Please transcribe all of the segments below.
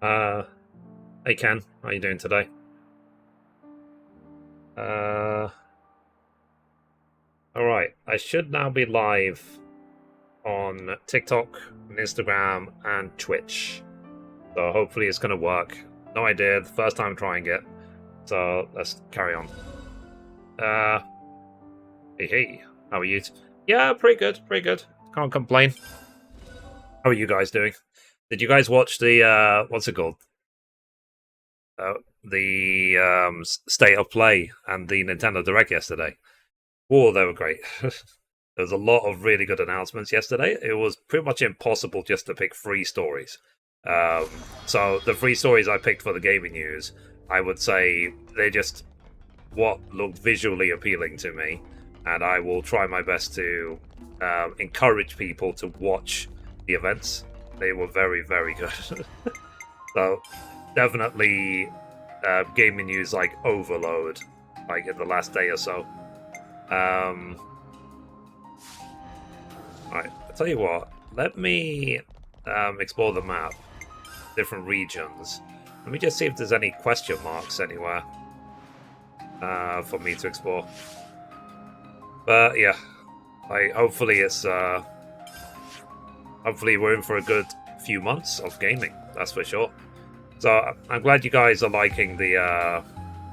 Hey Ken, how you doing today? Uh, Alright, I should now be live on TikTok, and Instagram, and Twitch. So hopefully it's gonna work. No idea, the first time trying it. So let's carry on. Hey, how are you? Yeah, pretty good, pretty good. Can't complain. How are you guys doing? Did you guys watch the, what's it called? The State of Play and the Nintendo Direct yesterday? Oh, they were great. There was a lot of really good announcements yesterday. It was pretty much impossible just to pick 3 stories. So the 3 stories I picked for the gaming news, I would say they're just what looked visually appealing to me, and I will try my best to encourage people to watch the events. They were very, very good. So definitely gaming news like overload, like in the last day or so. Alright, I'll tell you what, let me explore the map, different regions. Let me just see if there's any question marks anywhere for me to explore. But yeah, hopefully it's hopefully we're in for a good few months of gaming, that's for sure. So I'm glad you guys are liking the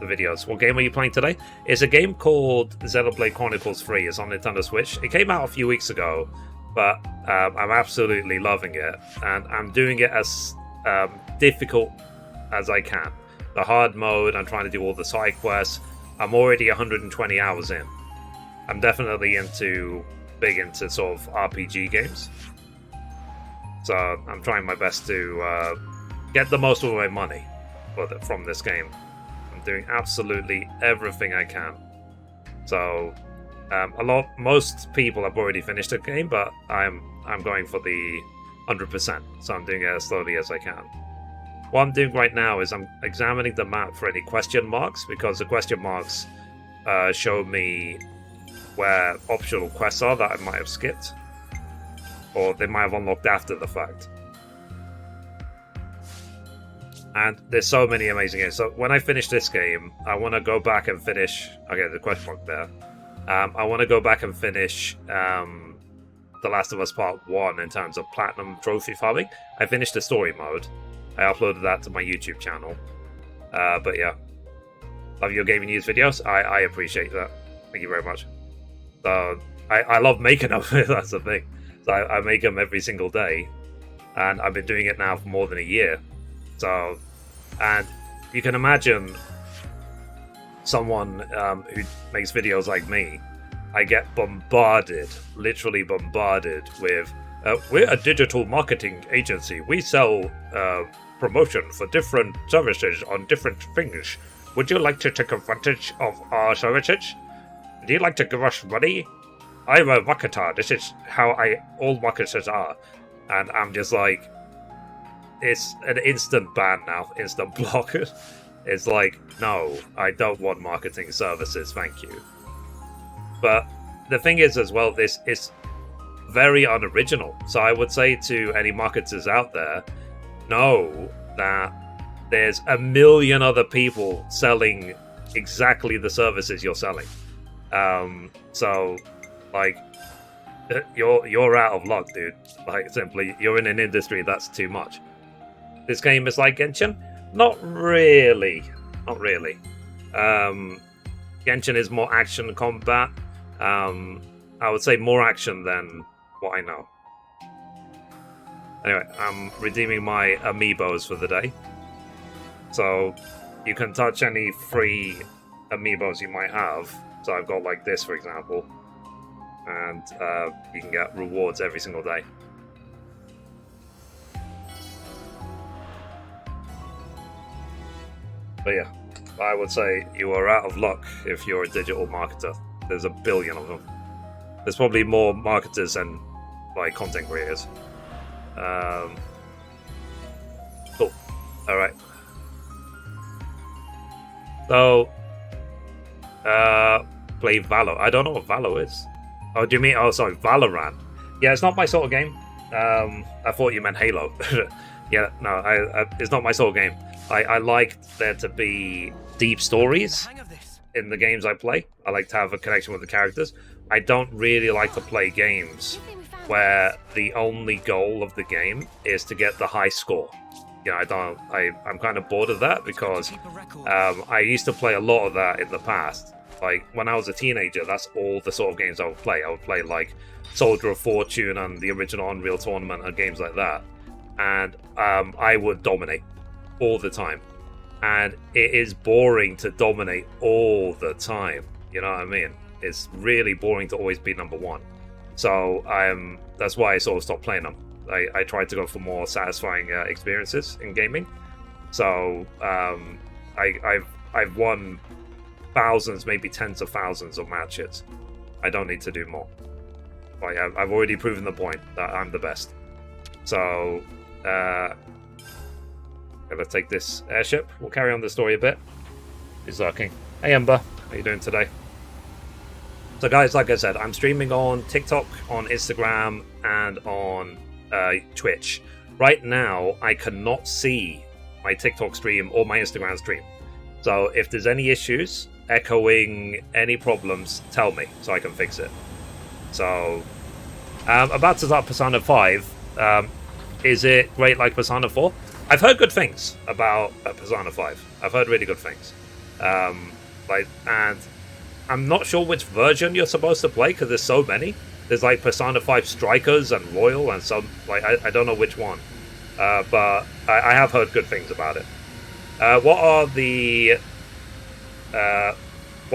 videos. What game are you playing today? It's a game called Xenoblade Chronicles 3. It's on Nintendo Switch. It came out a few weeks ago, but I'm absolutely loving it, and I'm doing it as difficult as I can. The hard mode, I'm trying to do all the side quests. I'm already 120 hours in. I'm definitely big into sort of RPG games. So I'm trying my best to get the most of my money from this game. I'm doing absolutely everything I can. So most people have already finished the game, but I'm going for the 100%. So I'm doing it as slowly as I can. What I'm doing right now is I'm examining the map for any question marks, because the question marks show me where optional quests are that I might have skipped, or they might have unlocked after the fact. And there's so many amazing games. So when I finish this game, I want to go back and finish. Okay, the question mark there. I want to go back and finish The Last of Us Part 1 in terms of platinum trophy farming. I finished the story mode. I uploaded that to my YouTube channel. But yeah, love your gaming news videos. I appreciate that. Thank you very much. So I love making them. That's the thing. So I make them every single day, and I've been doing it now for more than a year. So, and you can imagine someone who makes videos like me. I get bombarded, literally bombarded with, we're a digital marketing agency. We sell promotion for different services on different things. Would you like to take advantage of our services? Do you like to give us money? I'm a marketer. This is how all marketers are. And I'm just like, it's an instant ban now, instant block. It's like, no, I don't want marketing services, thank you. But the thing is as well, this is very unoriginal. So I would say to any marketers out there, know that there's a million other people selling exactly the services you're selling. So, like, you're out of luck, dude. Like, simply, you're in an industry that's too much. This game is like Genshin? Not really. Not really. Genshin is more action combat. I would say more action than what I know. Anyway, I'm redeeming my amiibos for the day. So, you can touch any free amiibos you might have. So I've got like this, for example. And you can get rewards every single day. But yeah, I would say you are out of luck if you're a digital marketer. There's a billion of them. There's probably more marketers than like content creators. Cool. Alright. So, play Valo. I don't know what Valo is. Oh, do you mean? Oh, sorry, Valorant. Yeah, it's not my sort of game. I thought you meant Halo. Yeah, no, it's not my sort of game. I like there to be deep stories in the games I play. I like to have a connection with the characters. I don't really like to play games where the only goal of the game is to get the high score. You know, I'm kind of bored of that because I used to play a lot of that in the past. Like, when I was a teenager, that's all the sort of games I would play. I would play, like, Soldier of Fortune and the original Unreal Tournament and games like that. And I would dominate all the time. And it is boring to dominate all the time. You know what I mean? It's really boring to always be number one. So that's why I sort of stopped playing them. I tried to go for more satisfying experiences in gaming. So I've won thousands, maybe tens of thousands of matches. I don't need to do more. Like, I've already proven the point that I'm the best. So let's take this airship. We'll carry on the story a bit. He's lurking. Hey Ember, how you doing today? So guys, like I said, I'm streaming on TikTok, on Instagram, and on Twitch. Right now, I cannot see my TikTok stream or my Instagram stream. So if there's any issues, echoing, any problems, tell me so I can fix it. So, about to start Persona 5. Is it great like Persona 4? I've heard good things about Persona 5. I've heard really good things. And I'm not sure which version you're supposed to play because there's so many. There's like Persona 5 Strikers and Royal and some, like, I don't know which one. But I have heard good things about it. What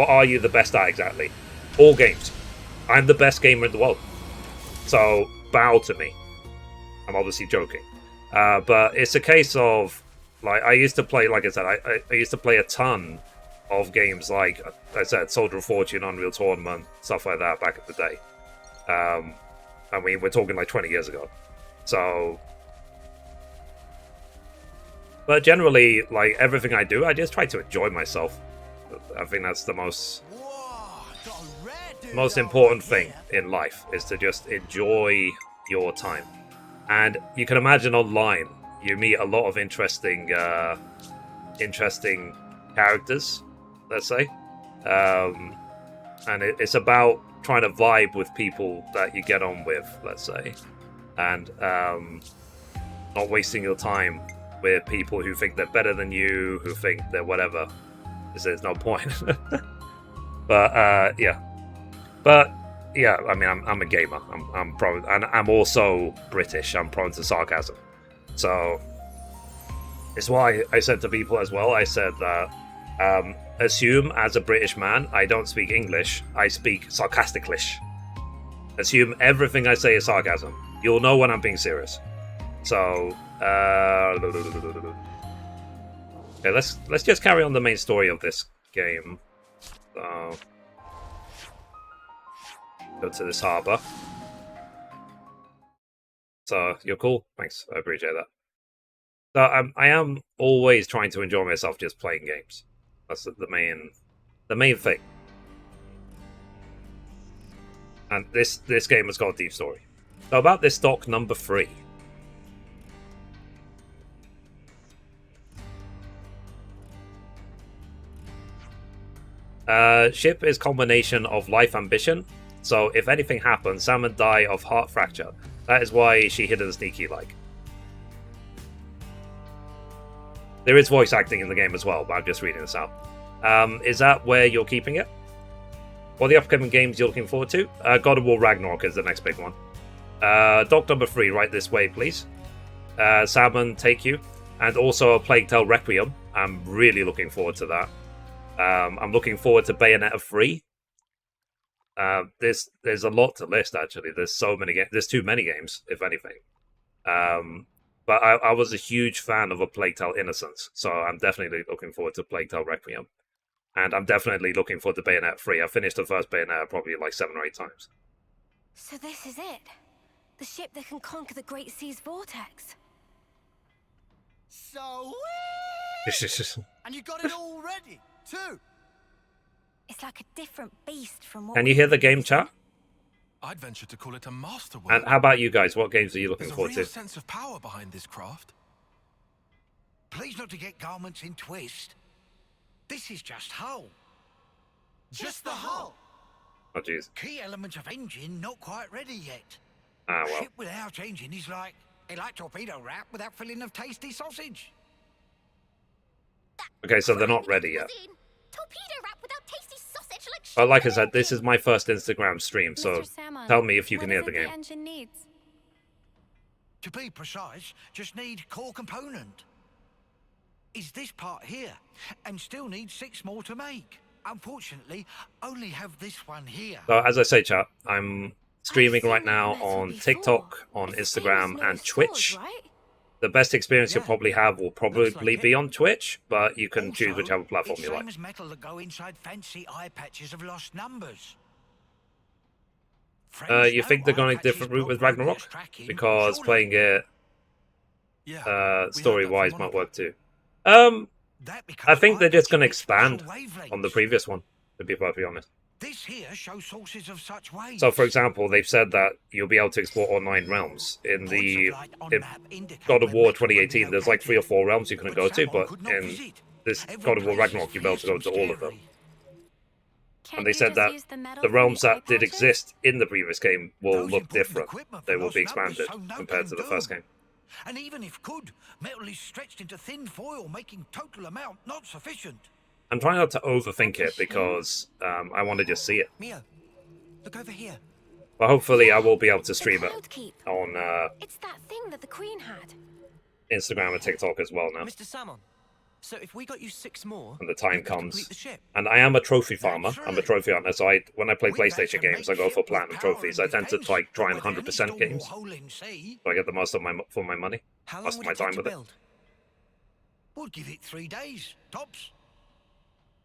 are you the best at exactly? All games. I'm the best gamer in the world. So bow to me. I'm obviously joking. But it's a case of, like, I used to play, like I said, I used to play a ton of games like I said, Soldier of Fortune, Unreal Tournament, stuff like that back in the day. I mean, we're talking like 20 years ago. So, but generally, like, everything I do, I just try to enjoy myself. I think that's the most important thing in life, is to just enjoy your time. And you can imagine online, you meet a lot of interesting characters, let's say. And it's about trying to vibe with people that you get on with, let's say. And not wasting your time with people who think they're better than you, who think they're whatever. There's no point. But yeah. But yeah, I mean, I'm a gamer. I'm prone, and I'm also British. I'm prone to sarcasm. So it's why I said to people as well, I said that assume as a British man, I don't speak English. I speak sarcasticlish. Assume everything I say is sarcasm. You'll know when I'm being serious. So okay, let's just carry on the main story of this game. So, go to this harbour. So you're cool. Thanks, I appreciate that. So I am always trying to enjoy myself just playing games. That's the main thing. And this game has got a deep story. So about this dock number 3. Ship is combination of life ambition. So if anything happens, salmon die of heart fracture. That is why she hidden sneaky like. There is voice acting in the game as well, but I'm just reading this out. Is that where you're keeping it? What are the upcoming games you're looking forward to? God of War Ragnarok is the next big one. Dock number 3, right this way, please. Salmon, take you. And also a Plague Tale Requiem. I'm really looking forward to that. I'm looking forward to Bayonetta 3. There's a lot to list, actually. There's so many games. There's too many games, if anything. But I was a huge fan of a Plague Tale Innocence, so I'm definitely looking forward to Plague Tale Requiem. And I'm definitely looking forward to Bayonetta 3. I finished the first Bayonetta probably like 7 or 8 times. So this is it? The ship that can conquer the Great Sea's vortex? So and you got it all ready, too? It's like a different beast from what... Can you hear the game chat? I'd venture to call it a masterwork. And how about you guys? What games are you looking forward to? There's a real sense of power behind this craft. please not to get garments in twist. This is just hull. Just the hull? Oh, jeez. Key element of engine not quite ready yet. Ah, well. Ship without engine is like torpedo wrap without filling of tasty sausage. Okay, so they're not ready yet. Torpedo wrap without tasty sausage like But like I said, this is my first Instagram stream, so tell me if you can hear the game. engine needs? To be precise, just need core component. Is this part here, and still need 6 more to make. Unfortunately, only have this one here. So as I say, chat, I'm streaming right now on TikTok, on Instagram, and Twitch. The best experience you'll probably have will probably be on Twitch, but you can choose whichever platform you like. It's same as metal that go inside fancy eye patches of lost numbers. You think they're going a different route with Ragnarok? Because playing it story-wise might work too. I think they're just going to expand on the previous one, to be perfectly honest. This here shows sources of such waves. So, for example, they've said that you'll be able to explore all 9 realms. In God of War 2018, there's like 3 or 4 realms you can go to, but in this God of War Ragnarok, you'll be able to go to all of them. And they said that the realms that did exist in the previous game will look different. They will be expanded compared to the first game. And even if could, metal is stretched into thin foil, making total amount not sufficient. I'm trying not to overthink it because I want to just see it. Mio, look over here. But hopefully I will be able to stream it on It's that thing that the Queen had. Instagram and TikTok as well now. Mr. Salmon, so if we got you 6 more, And the time you could complete comes. the ship. And I am a trophy farmer. I'm a trophy hunter, so when I play PlayStation games, I go for platinum trophies. I tend to like try and 100% games, so I get the most of for my money, How long most of would my it take time to with it. build? We'll give it 3 days, tops.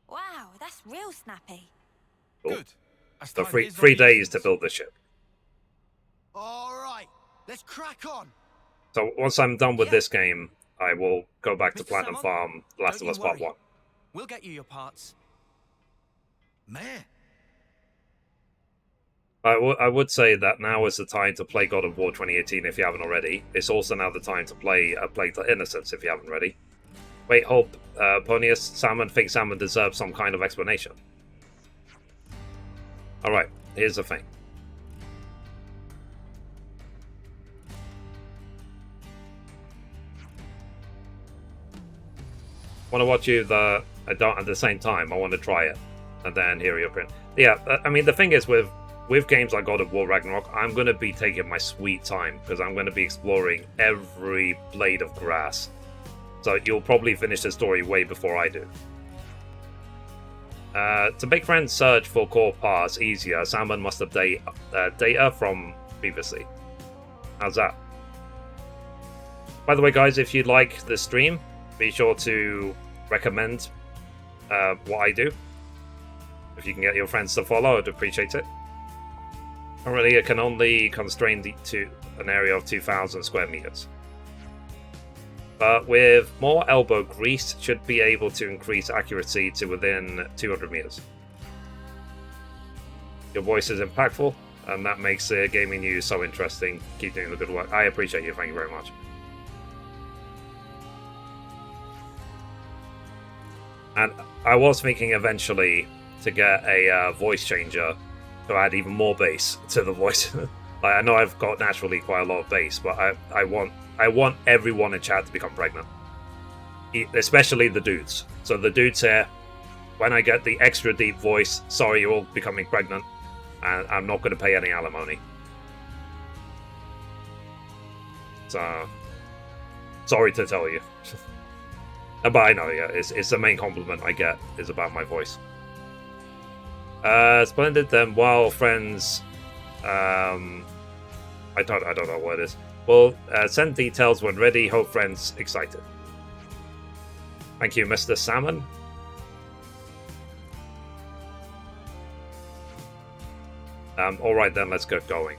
Wow, that's real snappy. Cool. Good. As So time 3 is on 3 the days to essence. build this ship. All right, let's crack on. So once I'm done with this game, I will go back to Mr. Platinum Salmon, Farm, The Last don't of Us you Part worry. 1. We'll get you your parts. Mare, I would say that now is the time to play God of War 2018 if you haven't already. It's also now the time to play A Plague to Innocence if you haven't already. Wait, hold. Ponius, Salmon thinks Salmon deserves some kind of explanation. Alright, here's the thing. Want to watch you I don't at the same time. I want to try it and then hear your opinion. Yeah, I mean the thing is with games like God of War Ragnarok, I'm going to be taking my sweet time because I'm going to be exploring every blade of grass. So you'll probably finish the story way before I do. To make friends search for core parts easier, Salmon must update data from previously. How's that? By the way, guys, if you like the stream, be sure to recommend what I do. If you can get your friends to follow, I'd appreciate it. Currently, it can only constrain to an area of 2,000 square meters. But with more elbow grease, should be able to increase accuracy to within 200 meters. Your voice is impactful, and that makes gaming news so interesting. Keep doing the good work. I appreciate you. Thank you very much. And I was thinking eventually to get a voice changer to add even more bass to the voice. Like, I know I've got naturally quite a lot of bass, but I want everyone in chat to become pregnant, especially the dudes. So the dudes here, when I get the extra deep voice, sorry, you're all becoming pregnant, and I'm not going to pay any alimony. So sorry to tell you. But I know, yeah, it's the main compliment I get is about my voice. Splendid. Then, while friends, I don't know what it is. Well, send details when ready. Hope friends excited. Thank you, Mr. Salmon. All right then, let's get going.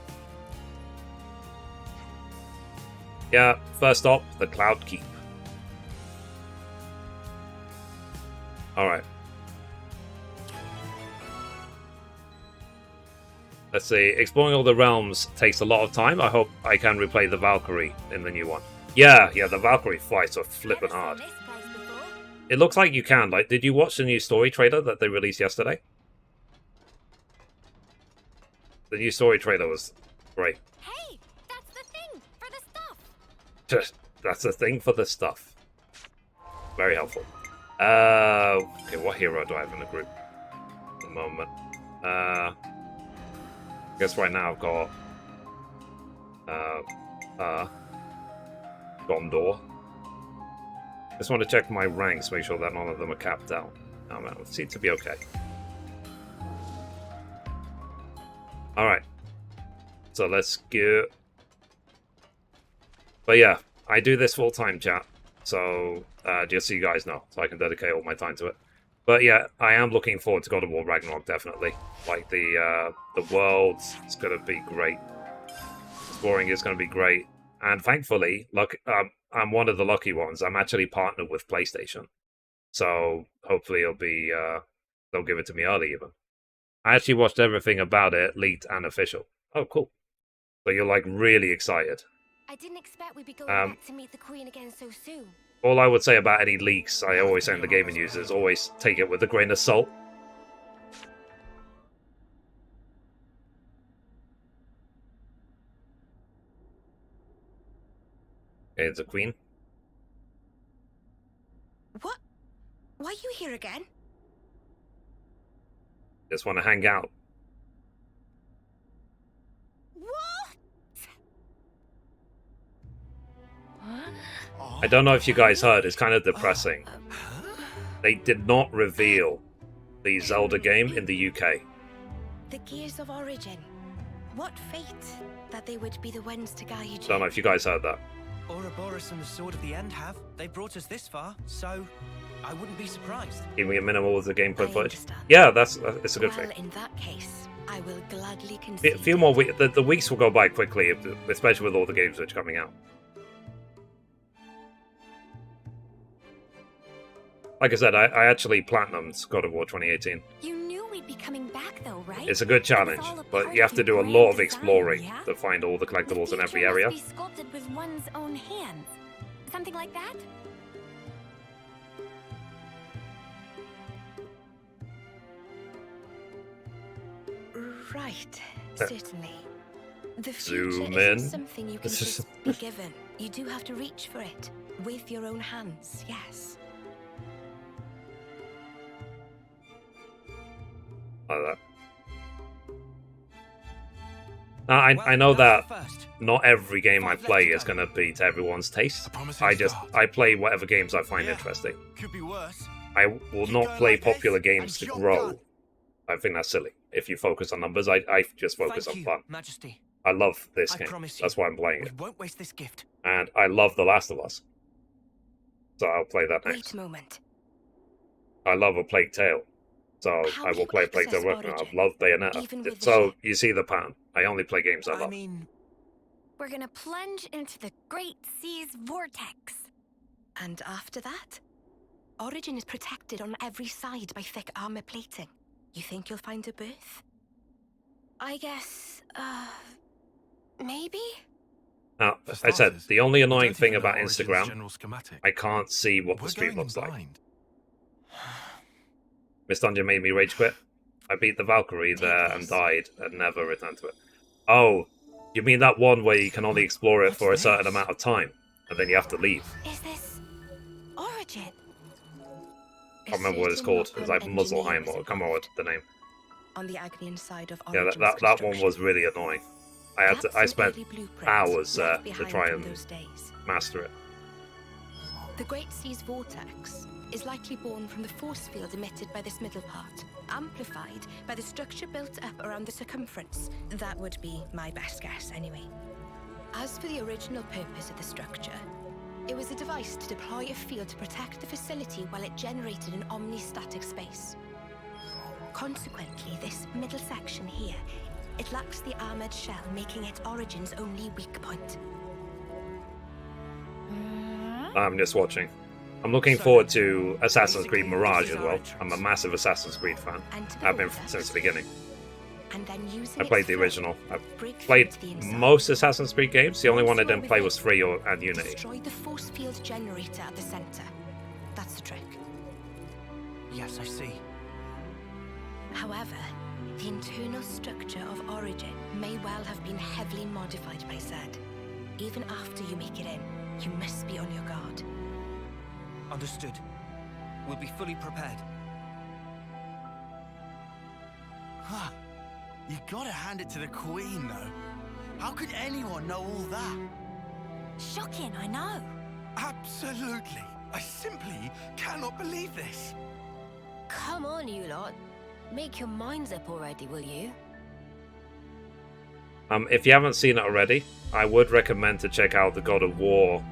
Yeah, first stop, the Cloud Keep. All right. Let's see. Exploring all the realms takes a lot of time. I hope I can replay the Valkyrie in the new one. Yeah, the Valkyrie fights are flipping hard. It looks like you can. Like, did you watch the new story trailer that they released yesterday? The new story trailer was great. Hey, that's the thing for the stuff. That's the thing for the stuff. Very helpful. Okay, what hero do I have in the group at the moment? I guess right now I've got Gondor. Just want to check my ranks, make sure that none of them are capped out. Oh man, it seems to be okay. Alright. So let's go. But yeah, I do this full time, chat. So just so you guys know, so I can dedicate all my time to it. But yeah, I am looking forward to God of War Ragnarok, definitely. Like the world is gonna be great. Exploring is gonna be great. And thankfully, look, I'm one of the lucky ones. I'm actually partnered with PlayStation, so hopefully it'll be they'll give it to me early even. I actually watched everything about it, leaked and official. Oh, cool! So you're like really excited. I didn't expect we'd be going back to meet the Queen again so soon. All I would say about any leaks, I always say in the gaming news, is always take it with a grain of salt. Okay, it's a queen. What? Why are you here again? Just want to hang out. What? I don't know if you guys heard, it's kind of depressing. They did not reveal the Zelda game in the UK. The Gears of Origin. What fate that they would be the ones to guide you. Don't know if you guys heard that. Ouroboros and the Sword of the End have. They brought us this far, so I wouldn't be surprised. Give me a minimal of the gameplay I footage. understand. Yeah, it's a good Well, thing. in that case, I will gladly A concede. few more weeks. The weeks will go by quickly, especially with all the games which are coming out. Like I said, I actually platinumed God of War 2018. You knew we'd be coming back, though, right? It's a good challenge, but you have to do a lot of exploring to find all the collectibles in every area. Must be sculpted with one's own hands. Something like that? Right, certainly. The future Zoom isn't in. something you can just be given. You do have to reach for it with your own hands, yes. Like that. Now, I know that not every game I play is going to be to everyone's taste. I play whatever games I find interesting. Could be worse. I will not play popular games to grow. I think that's silly. If you focus on numbers, I just focus on fun. Majesty. I love this I game. promise you, That's why I'm playing We it. won't waste this gift. And I love The Last of Us. So I'll play that Wait next. a moment. I love A Plague Tale. So How I do will you play Plague Tale. access I Origin, love even Bayonetta. with the So ship? you see the pattern. I only play games I I love. mean, We're gonna plunge into the Great Sea's vortex. And after that, Origin is protected on every side by thick armor plating. You think you'll find a berth? I guess, maybe? Now, I said, the only annoying thing about Instagram, I can't see what the stream looks like. Miss Dungeon made me rage quit. I beat the Valkyrie there and died and never returned to it. Oh, you mean that one where you can only explore it for a certain amount of time, and then you have to leave? Is this Origin? I can't remember what it's called. It's like Muzzleheim, or I can't remember what the name. On the Agnian side of Yeah, Origin's that one construction. was really annoying. I spent hours to try and master it. The Great Sea's vortex is likely born from the force field emitted by this middle part, amplified by the structure built up around the circumference. That would be my best guess, anyway. As for the original purpose of the structure, it was a device to deploy a field to protect the facility while it generated an omnistatic space. Consequently, this middle section here, it lacks the armored shell, making it Origin's only weak point. I'm just watching. I'm looking forward to Assassin's Creed Mirage as well. I'm a massive Assassin's Creed fan. I've been since the beginning. And then using I played its the flow, original. I've break through played to the inside. most Assassin's Creed games. The only one I didn't play was 3 and Unity. Destroy the force field generator at the center. That's the trick. Yes, I see. However, the internal structure of Origin may well have been heavily modified by Zed. Even after you make it in, you must be on your guard. Understood. We'll be fully prepared. Huh. You gotta hand it to the Queen, though. How could anyone know all that? Shocking, I know. Absolutely. I simply cannot believe this. Come on, you lot. Make your minds up already, will you? If you haven't seen it already, I would recommend to check out the God of War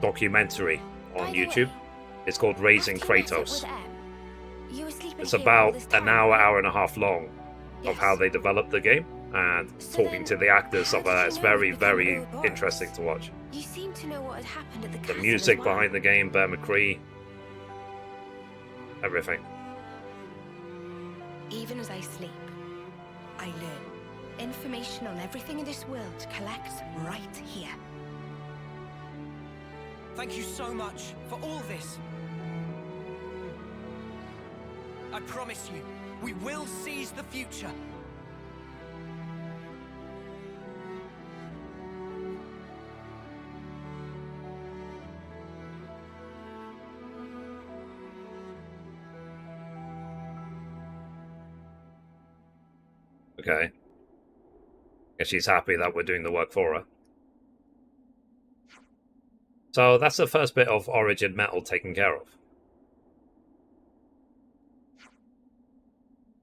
documentary on YouTube. It's called Raising Kratos. It's about an hour and a half long of how they developed the game and talking to the actors of it. It's very, very interesting to watch. You seem to know what had happened at the The castle music as well. behind the game, Bear McCree, everything. Even as I sleep, I learn. Information on everything in this world collects right here. Thank you so much for all this. I promise you, we will seize the future. Okay. Guess she's happy that we're doing the work for her. So that's the first bit of Origin Metal taken care of.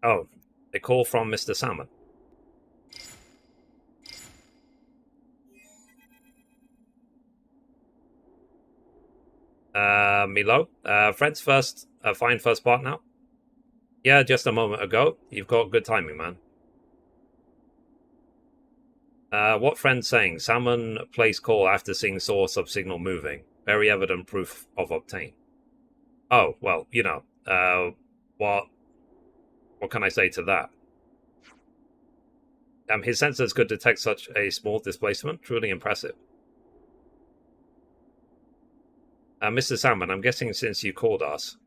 Oh, a call from Mr. Salmon. Milo, friends first, fine first part now? Yeah, just a moment ago. You've got good timing, man. What friend's saying? Salmon plays call after seeing source of signal moving. Very evident proof of obtain. Oh, well, you know, what can I say to that? His sensors could detect such a small displacement. Truly impressive. Mr. Salmon, I'm guessing since you called us.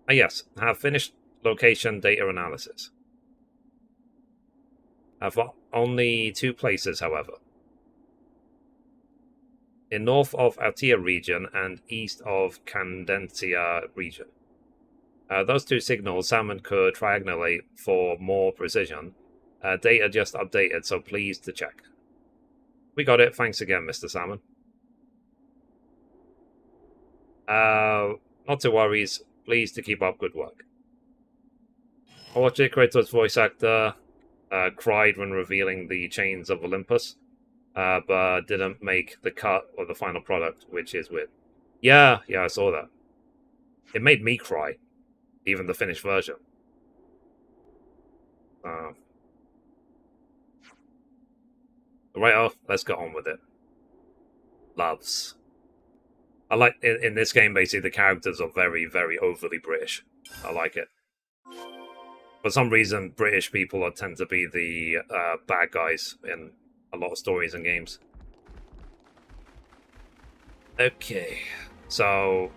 Yes, have finished location data analysis. Have only 2 places, however. In north of Altea region and east of Candencia region. Those 2 signals Salmon could triangulate for more precision. Data just updated, so please to check. We got it. Thanks again, Mr. Salmon. Not to worries. Please to keep up good work. I watched it. Kratos' voice actor cried when revealing the chains of Olympus, but didn't make the cut or the final product, which is weird. Yeah, I saw that. It made me cry, even the finished version. Right, let's get on with it. Loves. I like, in this game, basically, the characters are very, very overly British. I like it. For some reason, British people tend to be the bad guys in a lot of stories and games. Okay, so...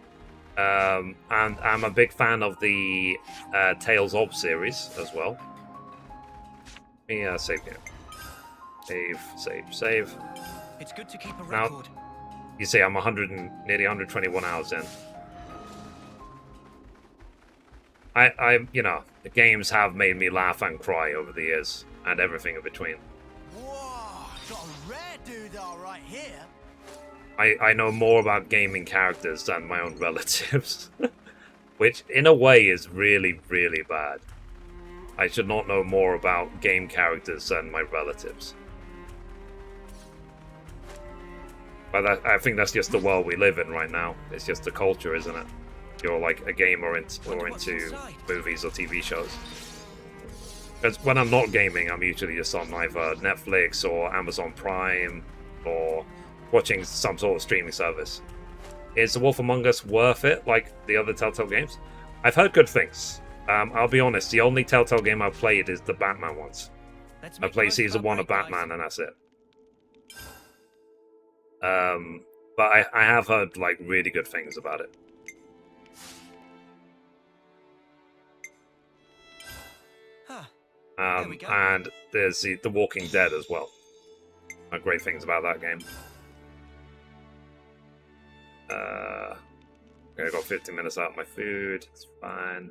and I'm a big fan of the Tales of series as well. Yeah, save game. Save. It's good to keep a Now, record. you see, I'm nearly 121 hours in. You know, the games have made me laugh and cry over the years, and everything in between. Whoa, got a rare dude right here. I know more about gaming characters than my own relatives, which in a way is really, really bad. I should not know more about game characters than my relatives. But I think that's just the world we live in right now. It's just the culture, isn't it? You're like a gamer or into movies or TV shows. Because when I'm not gaming, I'm usually just on either Netflix or Amazon Prime or watching some sort of streaming service. Is The Wolf Among Us worth it, like the other Telltale games? I've heard good things. I'll be honest, the only Telltale game I've played is the Batman ones. I played Season 1 of Batman and that's it. but I have heard like really good things about it. Huh. There we go. And there's the Walking Dead as well. Great things about that game. I got 15 minutes out of my food. It's fine.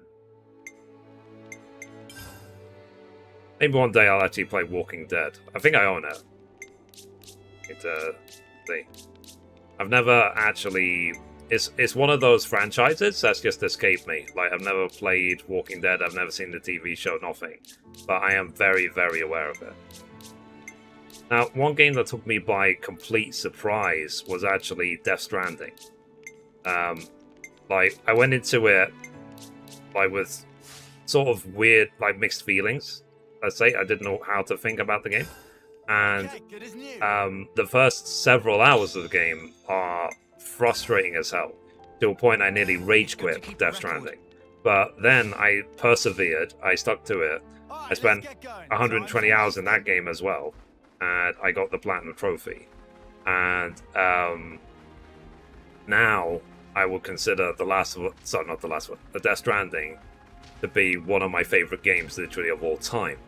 Maybe one day I'll actually play Walking Dead. I think I own it. It's see. I've never actually. It's one of those franchises that's just escaped me. Like, I've never played Walking Dead. I've never seen the TV show. Nothing. But I am very, very aware of it. Now, one game that took me by complete surprise was actually Death Stranding. Like, I went into it like with sort of weird, like, mixed feelings. Let's say I didn't know how to think about the game, and the first several hours of the game are frustrating as hell, to a point I nearly rage quit Death Stranding. But then I persevered. I stuck to it. I spent 120 hours in that game as well, and I got the Platinum Trophy. And now I will consider the Death Stranding to be one of my favorite games, literally, of all time.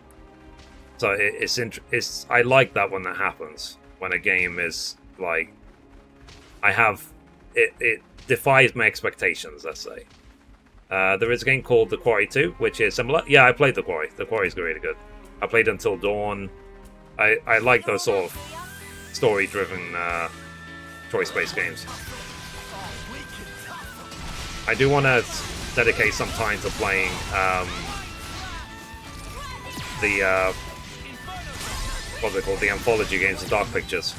So it's I like that when that happens, when a game is like, it defies my expectations, let's say. There is a game called The Quarry 2, which is similar. Yeah, I played The Quarry. The Quarry is really good. I played Until Dawn. I like those sort of story-driven choice-based games. I do want to dedicate some time to playing the what's it called? The anthology games, the Dark Pictures,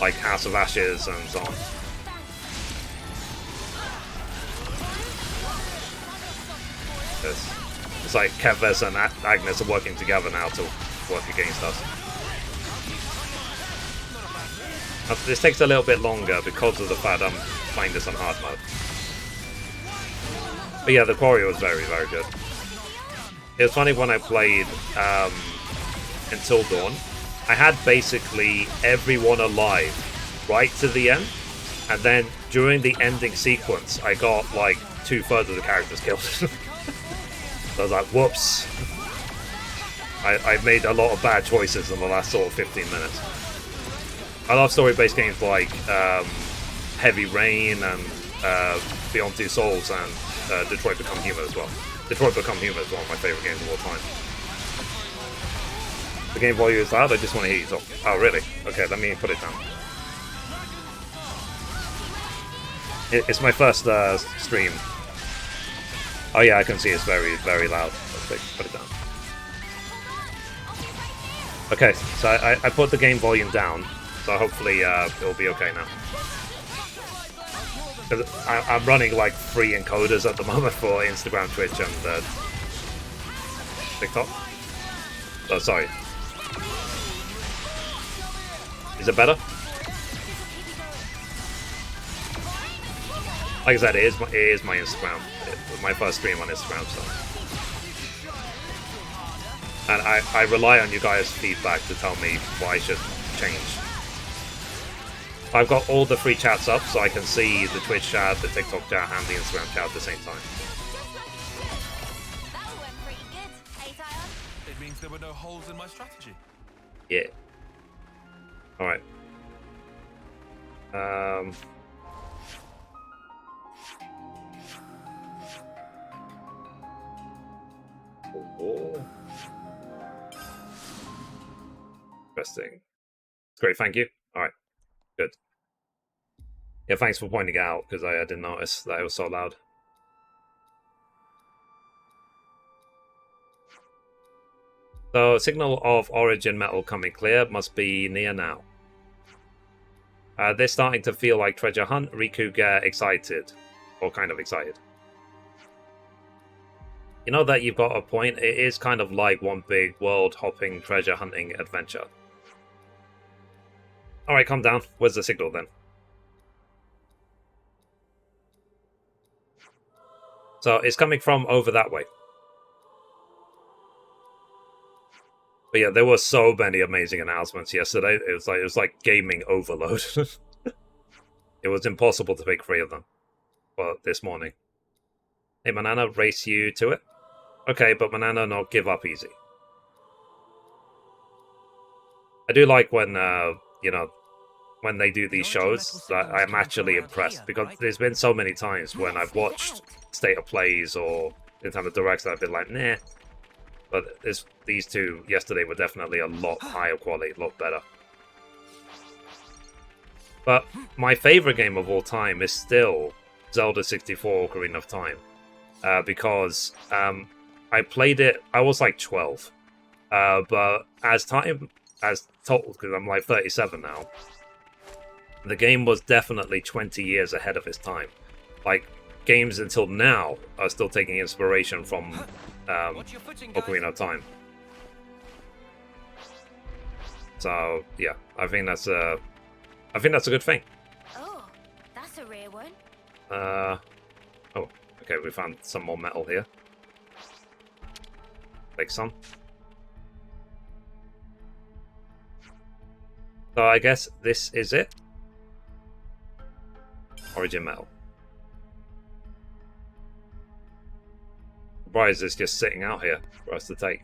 like House of Ashes and so on. It's like Kevez and Agnes are working together now to work against us. Now, this takes a little bit longer because of the fact I'm playing this on hard mode. But yeah, the Quarry was very, very good. It was funny when I played Until Dawn. I had basically everyone alive right to the end, and then during the ending sequence, I got like 2/3 of the characters killed. So I was like, whoops. I made a lot of bad choices in the last sort of 15 minutes. I love story-based games like Heavy Rain and Beyond Two Souls and Detroit Become Human as well. Detroit Become Human is one of my favorite games of all time. The game volume is loud, I just want to hear you talk. Oh, really? Okay, let me put it down. It's my first stream. Oh yeah, I can see it's very, very loud. Let's put it down. Okay, so I put the game volume down, so hopefully it'll be okay now. I'm running like 3 encoders at the moment for Instagram, Twitch, and TikTok. Oh, sorry. Is it better? Like I said, it is my Instagram. It was my first stream on Instagram, so. And I rely on you guys' feedback to tell me what I should change. I've got all the free chats up, so I can see the Twitch chat, the TikTok chat, and the Instagram chat at the same time. That went pretty good, hey Tyler? It means there were no holes in my strategy. Yeah. Alright. Oh. Interesting. Great, thank you. Alright. Good. Yeah, thanks for pointing it out, because I didn't notice that it was so loud. So, signal of origin metal coming clear, must be near now. They're starting to feel like treasure hunt. Riku get excited. Or kind of excited. You know that you've got a point? It is kind of like one big world-hopping treasure hunting adventure. Alright, calm down. Where's the signal then? So, it's coming from over that way. But yeah, there were so many amazing announcements yesterday. It was like gaming overload. It was impossible to pick 3 of them for this morning. Hey, Banana, race you to it? Okay, but Banana, not give up easy. I do like when, you know, when they do these shows, that I'm actually impressed, because there's been so many times when I've watched State of Plays or Nintendo Directs that I've been like, nah. But these two yesterday were definitely a lot higher quality, a lot better. But my favorite game of all time is still Zelda 64 Ocarina of Time. Because I played it, I was like 12. But as told, because I'm like 37 now, the game was definitely 20 years ahead of its time. Like, games until now are still taking inspiration from Ocarina of Time. So yeah, I think that's a good thing. Oh, that's a rare one. Oh, okay, we found some more metal here. Take some. So I guess this is it. Origin metal. Why is this just sitting out here for us to take?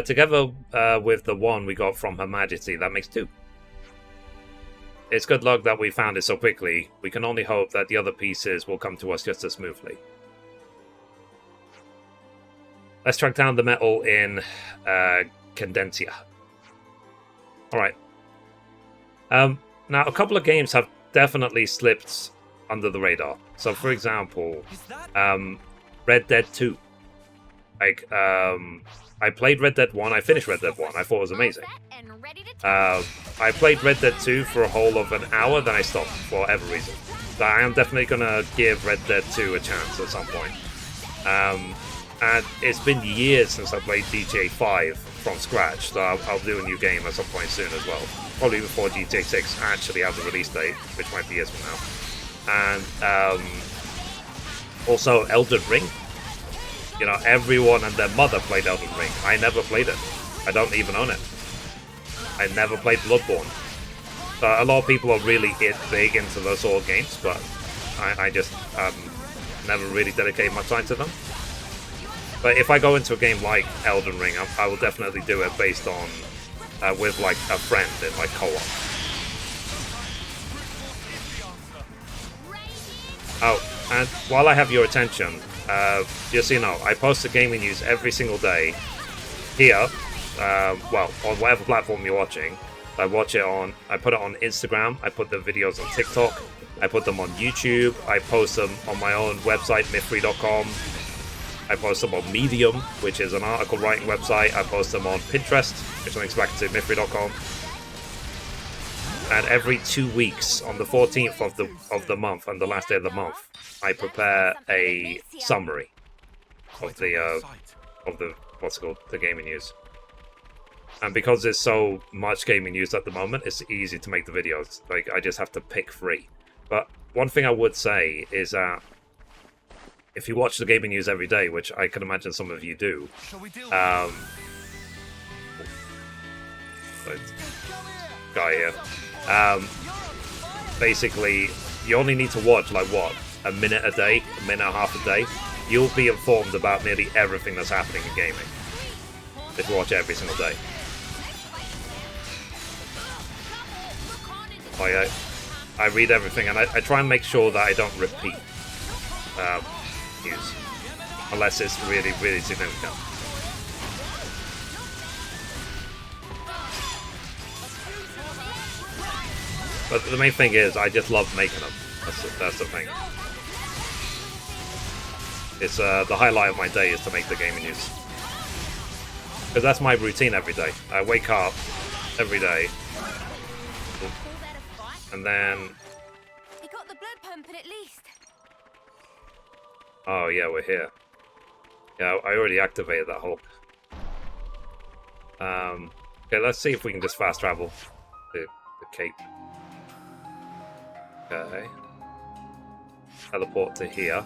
Together with the one we got from Her Majesty, that makes 2. It's good luck that we found it so quickly. We can only hope that the other pieces will come to us just as smoothly. Let's track down the metal in Cadentia. Alright. Now, a couple of games have definitely slipped under the radar. So, for example, Red Dead 2. Like, I played Red Dead 1, I finished Red Dead 1, I thought it was amazing. I played Red Dead 2 for a whole of an hour, then I stopped for whatever reason. So I am definitely going to give Red Dead 2 a chance at some point. And it's been years since I played GTA 5 from scratch, so I'll do a new game at some point soon as well. Probably before GTA 6 actually has a release date, which might be years from now. And also Elden Ring. You know, everyone and their mother played Elden Ring. I never played it. I don't even own it. I never played Bloodborne. So a lot of people are really big into those sort of games, but I just never really dedicated much time to them. But if I go into a game like Elden Ring, I will definitely do it based on with like a friend in like co-op. Oh, and while I have your attention, just so you know, I post the gaming news every single day here. Well, on whatever platform you're watching. I put it on Instagram, I put the videos on TikTok, I put them on YouTube, I post them on my own website, Mithrie.com. I post them on Medium, which is an article writing website. I post them on Pinterest, which links back to Mithrie.com. And every 2 weeks, on the 14th of the month and the last day of the month, I prepare a summary of the what's it called, the gaming news. And because there's so much gaming news at the moment, it's easy to make the videos. Like, I just have to pick 3. But one thing I would say is that if you watch the gaming news every day, which I can imagine some of you do, guy here, basically, you only need to watch, like, what, a minute a day, a minute and a half a day? You'll be informed about nearly everything that's happening in gaming if you watch it every single day. Like, I read everything, and I try and make sure that I don't repeat news, unless it's really, really significant. But the main thing is, I just love making them. That's the thing. It's the highlight of my day is to make the gaming news. Because that's my routine every day. I wake up every day, and then... You got the blood pumping at least. Oh yeah, we're here. Yeah, I already activated that Hulk. Okay, let's see if we can just fast travel the cape. Okay. Teleport to here.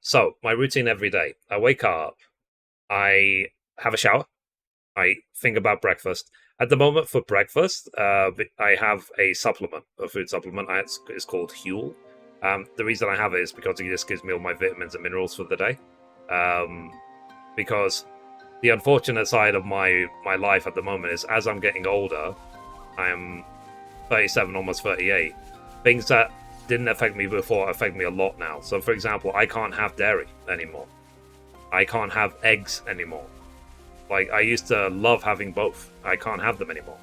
So, my routine every day. I wake up, I have a shower, I think about breakfast. At the moment, for breakfast, I have a supplement, a food supplement. It's called Huel. The reason I have it is because it just gives me all my vitamins and minerals for the day. Because the unfortunate side of my life at the moment is, as I'm getting older, I'm 37, almost 38. Things that didn't affect me before affect me a lot now. So, for example, I can't have dairy anymore. I can't have eggs anymore. Like, I used to love having both. I can't have them anymore.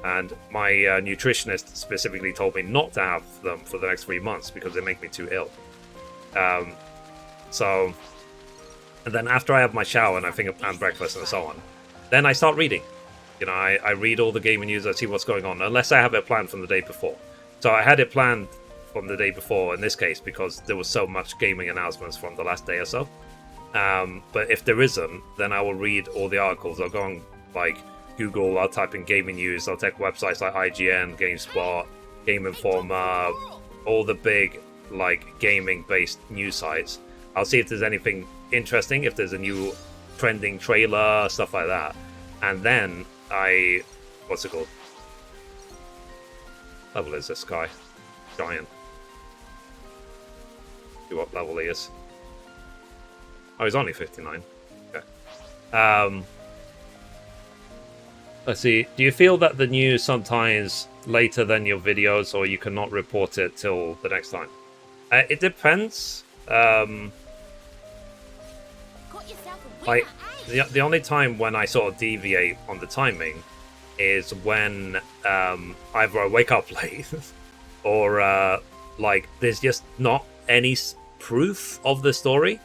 And my nutritionist specifically told me not to have them for the next 3 months because they make me too ill. And then after I have my shower and I think and breakfast and so on, then I start reading. You know, I read all the gaming news, I see what's going on, unless I have it planned from the day before. So I had it planned from the day before in this case because there was so much gaming announcements from the last day or so. But if there isn't, then I will read all the articles. I'll go on like Google, I'll type in gaming news, I'll take websites like IGN, GameSpot, Game Informer, all the big like gaming based news sites. I'll see if there's anything interesting, if there's a new trending trailer, stuff like that. And then what's it called? Level is this guy? Giant. See what level he is. Oh, he's only 59. Okay. Let's see. Do you feel that the news sometimes later than your videos, or you cannot report it till the next time? It depends. Like the only time when I sort of deviate on the timing is when either I wake up late or like there's just not any proof of the story.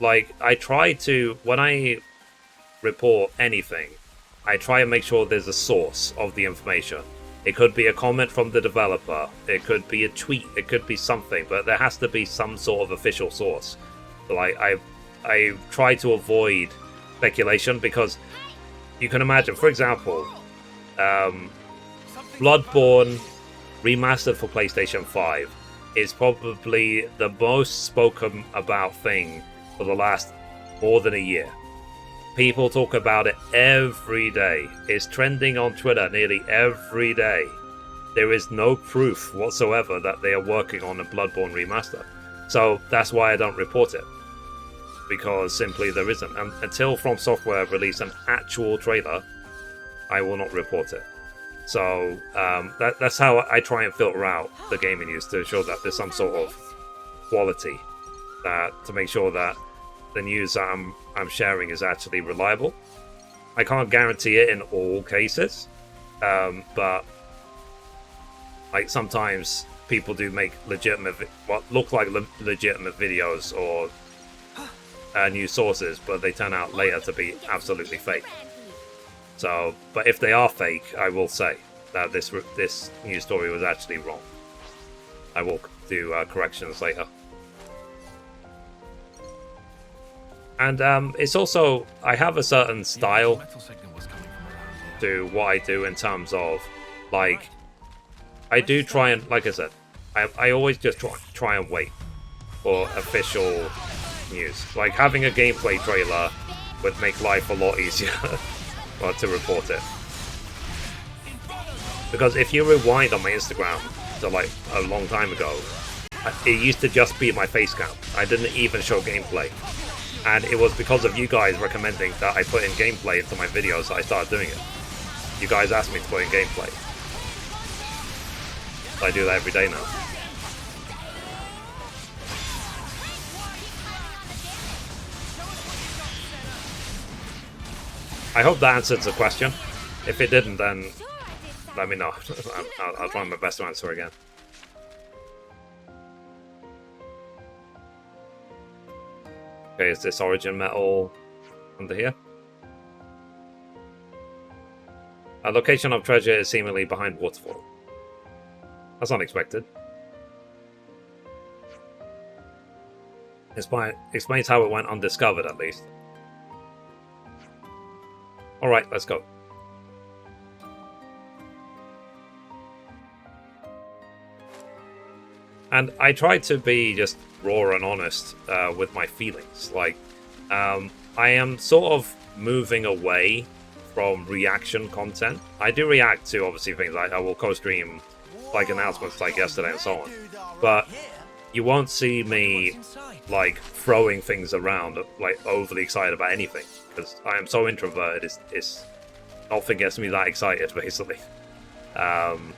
Like, I try to, when I report anything, I try and make sure there's a source of the information. It could be a comment from the developer, it could be a tweet, it could be something, but there has to be some sort of official source. Like, I try to avoid speculation because you can imagine, for example, Bloodborne remastered for PlayStation 5 is probably the most spoken about thing for the last more than a year. People talk about it every day. It's trending on Twitter nearly every day. There is no proof whatsoever that they are working on a Bloodborne remaster. So that's why I don't report it. Because simply there isn't. And until From Software release an actual trailer, I will not report it. So that's how I try and filter out the gaming news, to ensure that there's some sort of quality, to make sure that the news that I'm sharing is actually reliable. I can't guarantee it in all cases, but like sometimes people do make legitimate, what look like legitimate videos or news sources, but they turn out later to be absolutely fake. So, but if they are fake, I will say that this news story was actually wrong. I will do corrections later. And it's also, I have a certain style to what I do in terms of, like, I do try and, like I said, I always just try and wait for official news. Like, having a gameplay trailer would make life a lot easier to report it. Because if you rewind on my Instagram to like a long time ago, it used to just be my face cam. I didn't even show gameplay. And it was because of you guys recommending that I put in gameplay into my videos that I started doing it. You guys asked me to put in gameplay. So I do that every day now. I hope that answered the question. If it didn't, then let me know. I'll try my best to answer again. Okay, is this origin metal under here? A location of treasure is seemingly behind waterfall. That's unexpected. Explains how it went undiscovered, at least. Alright, let's go. And I try to be just raw and honest with my feelings. Like, I am sort of moving away from reaction content. I do react to obviously things like I will co-stream like announcements like yesterday and so on, but you won't see me like throwing things around like overly excited about anything because I am so introverted. It's nothing gets me that excited basically. Wonder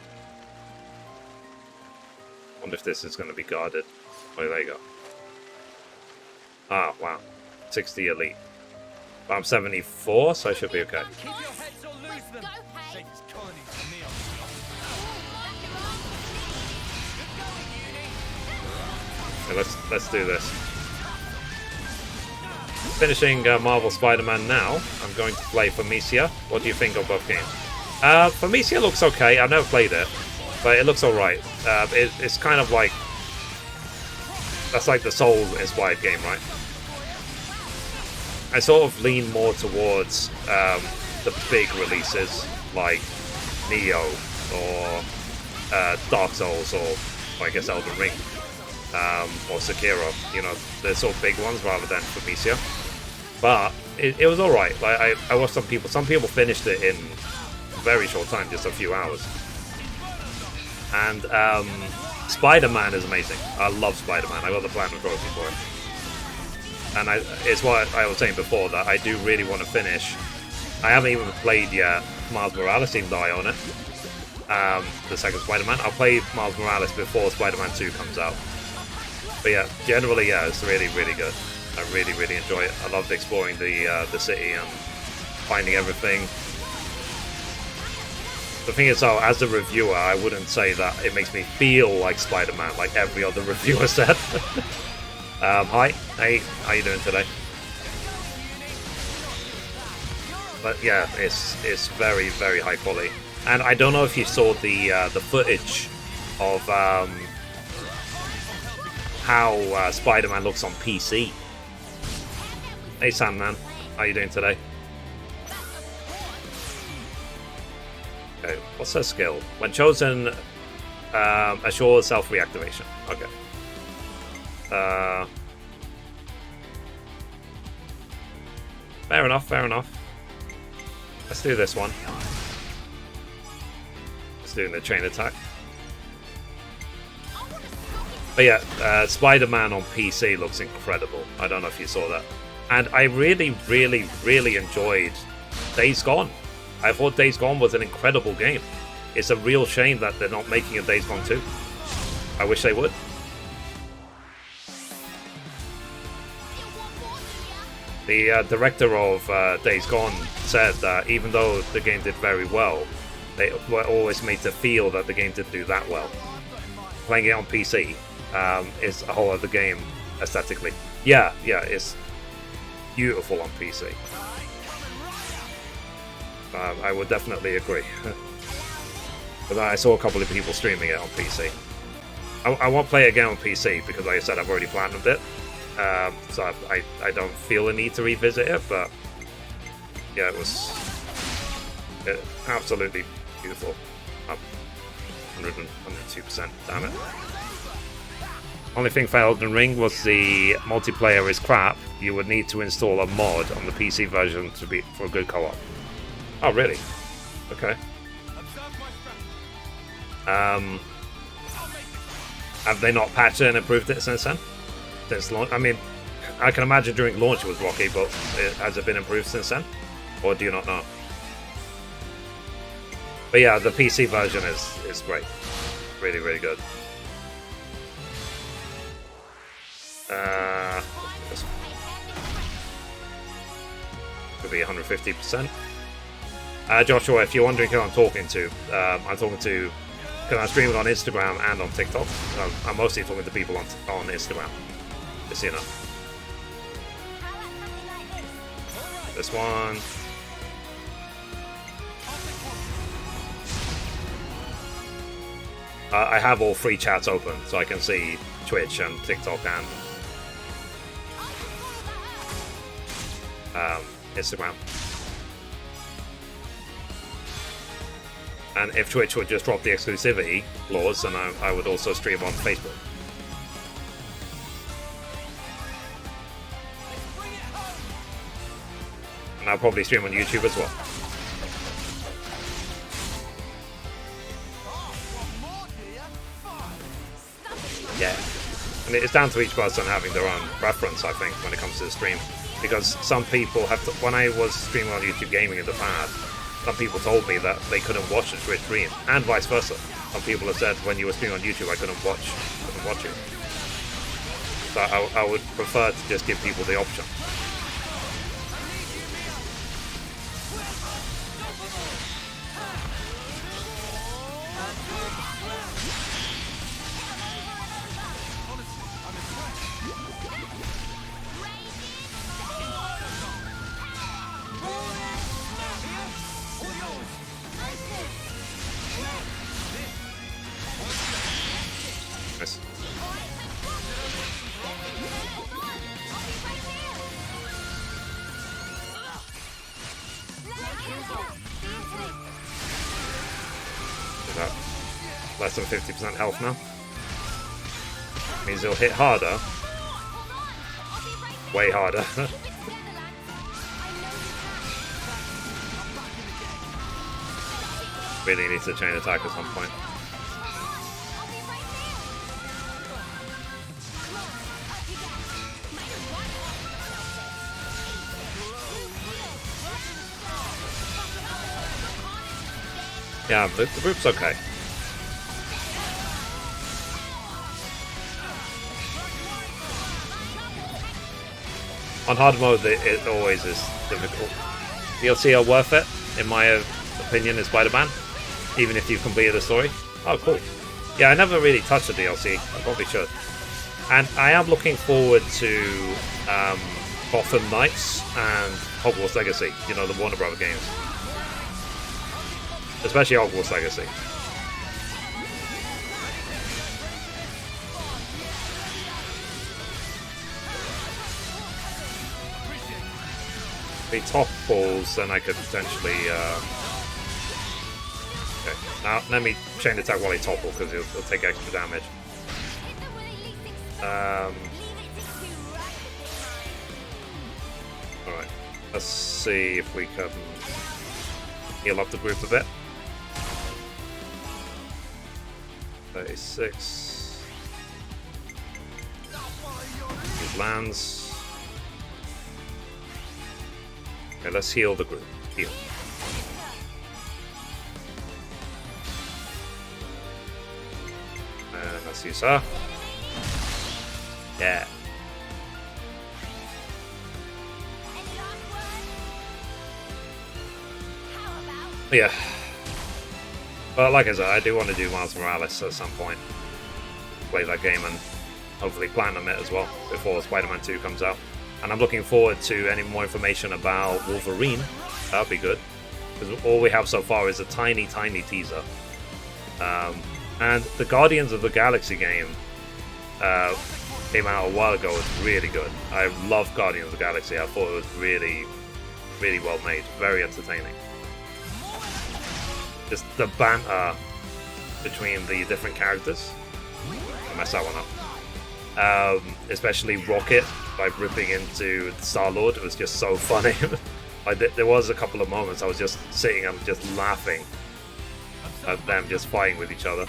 if this is going to be guarded. Oh, there you go. Ah, wow. 60 elite. But I'm 74, so I should be okay. Keep your heads or lose them. Satan's colony to me. Okay, let's do this. Finishing Marvel Spider-Man now. I'm going to play Formicia. What do you think of both games? Formicia looks okay. I've never played it, but it looks alright. It's kind of like... That's like the Soul-inspired game, right? I sort of lean more towards the big releases like Neo or Dark Souls or I guess Elden Ring or Sekiro. You know, the sort of big ones rather than Formicia. But it was alright. Like I watched some people finished it in a very short time, just a few hours. And Spider-Man is amazing. I love Spider-Man. I got the platinum trophy for it. And it's what I was saying before, that I do really want to finish. I haven't even played yet Miles Morales, even though I own it. The second Spider-Man. I'll play Miles Morales before Spider-Man 2 comes out. But yeah, generally, yeah, it's really, really good. I really, really enjoy it. I loved exploring the city and finding everything. The thing is, though, as a reviewer, I wouldn't say that it makes me feel like Spider-Man, like every other reviewer said. Hi, hey, how you doing today? But yeah, it's very, very high quality. And I don't know if you saw the footage of how Spider-Man looks on PC. Hey Sandman, how you doing today? Okay, what's her skill? When chosen, assures self-reactivation. Okay. Fair enough, fair enough. Let's do this one. Let's do the chain attack. But yeah, Spider-Man on PC looks incredible. I don't know if you saw that. And I really, really, really enjoyed Days Gone. I thought Days Gone was an incredible game. It's a real shame that they're not making a Days Gone 2. I wish they would. The director of Days Gone said that even though the game did very well, they were always made to feel that the game didn't do that well. Playing it on PC is a whole other game aesthetically. Yeah, it's beautiful on PC. I would definitely agree. But I saw a couple of people streaming it on PC. I won't play it again on PC because, like I said, I've already platinumed it. So I don't feel a need to revisit it, but yeah, it was absolutely beautiful. Up 102%, damn it. Only thing for Elden Ring was the multiplayer is crap. You would need to install a mod on the PC version for a good co-op. Oh, really? Okay. Have they not patched it and improved it since then? Since launch? I mean, I can imagine during launch it was rocky, but has it been improved since then? Or do you not know? But yeah, the PC version is great. Really, really good. Could be 150%. Joshua, if you're wondering who I'm talking to, because I'm streaming on Instagram and on TikTok. I'm mostly talking to people on Instagram. Just so you know. This one. I have all three chats open, so I can see Twitch and TikTok and Instagram. And if Twitch would just drop the exclusivity laws, then I would also stream on Facebook. And I'll probably stream on YouTube as well. Yeah. And it's down to each person having their own preference, I think, when it comes to the stream. Because some people have to, when I was streaming on YouTube Gaming in the past, some people told me that they couldn't watch the Twitch stream, and vice versa. Some people have said when you were streaming on YouTube, I couldn't watch it. So I would prefer to just give people the option. Nice. Is that less than 50% health now? Means he'll hit harder. Way harder. Really needs to chain attack at some point. Yeah, the group's okay. On hard mode, it always is difficult. DLC are worth it, in my opinion, is Spider-Man, even if you've completed the story. Oh, cool. Yeah, I never really touched the DLC. I probably should. And I am looking forward to Gotham Knights and Hogwarts Legacy, you know, the Warner Brothers games. Especially Hogwarts Legacy. The top balls, then I could potentially. Okay, now let me chain attack while he topple because he'll take extra damage. Alright, let's see if we can heal up the group a bit. 36. These lands. Okay, let's heal the group. Heal. And let's use her. Yeah. Yeah. But like I said, I do want to do Miles Morales at some point. Play that game and hopefully platinum it as well before Spider-Man 2 comes out. And I'm looking forward to any more information about Wolverine. That would be good. Because all we have so far is a tiny, tiny teaser. And the Guardians of the Galaxy game came out a while ago. It's really good. I love Guardians of the Galaxy. I thought it was really, really well made. Very entertaining. Just the banter between the different characters. I messed that one up. Especially Rocket, by ripping into Star-Lord. It was just so funny. Like there was a couple of moments I was just sitting and just laughing at them just fighting with each other.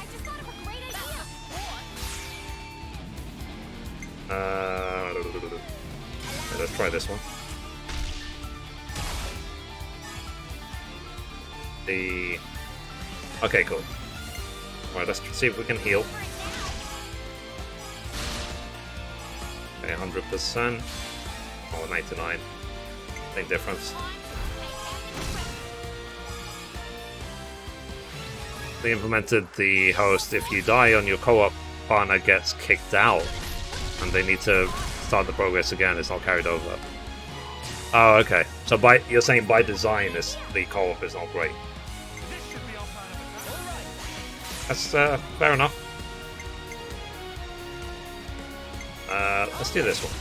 Let's try this one. Okay, cool. Alright, let's see if we can heal. Okay, 100%. Oh, 99. Same difference. They implemented the host, if you die on your co-op partner gets kicked out and they need to start the progress again, it's not carried over. Oh, okay. So you're saying by design the co-op is not great. That's fair enough. Let's do this one.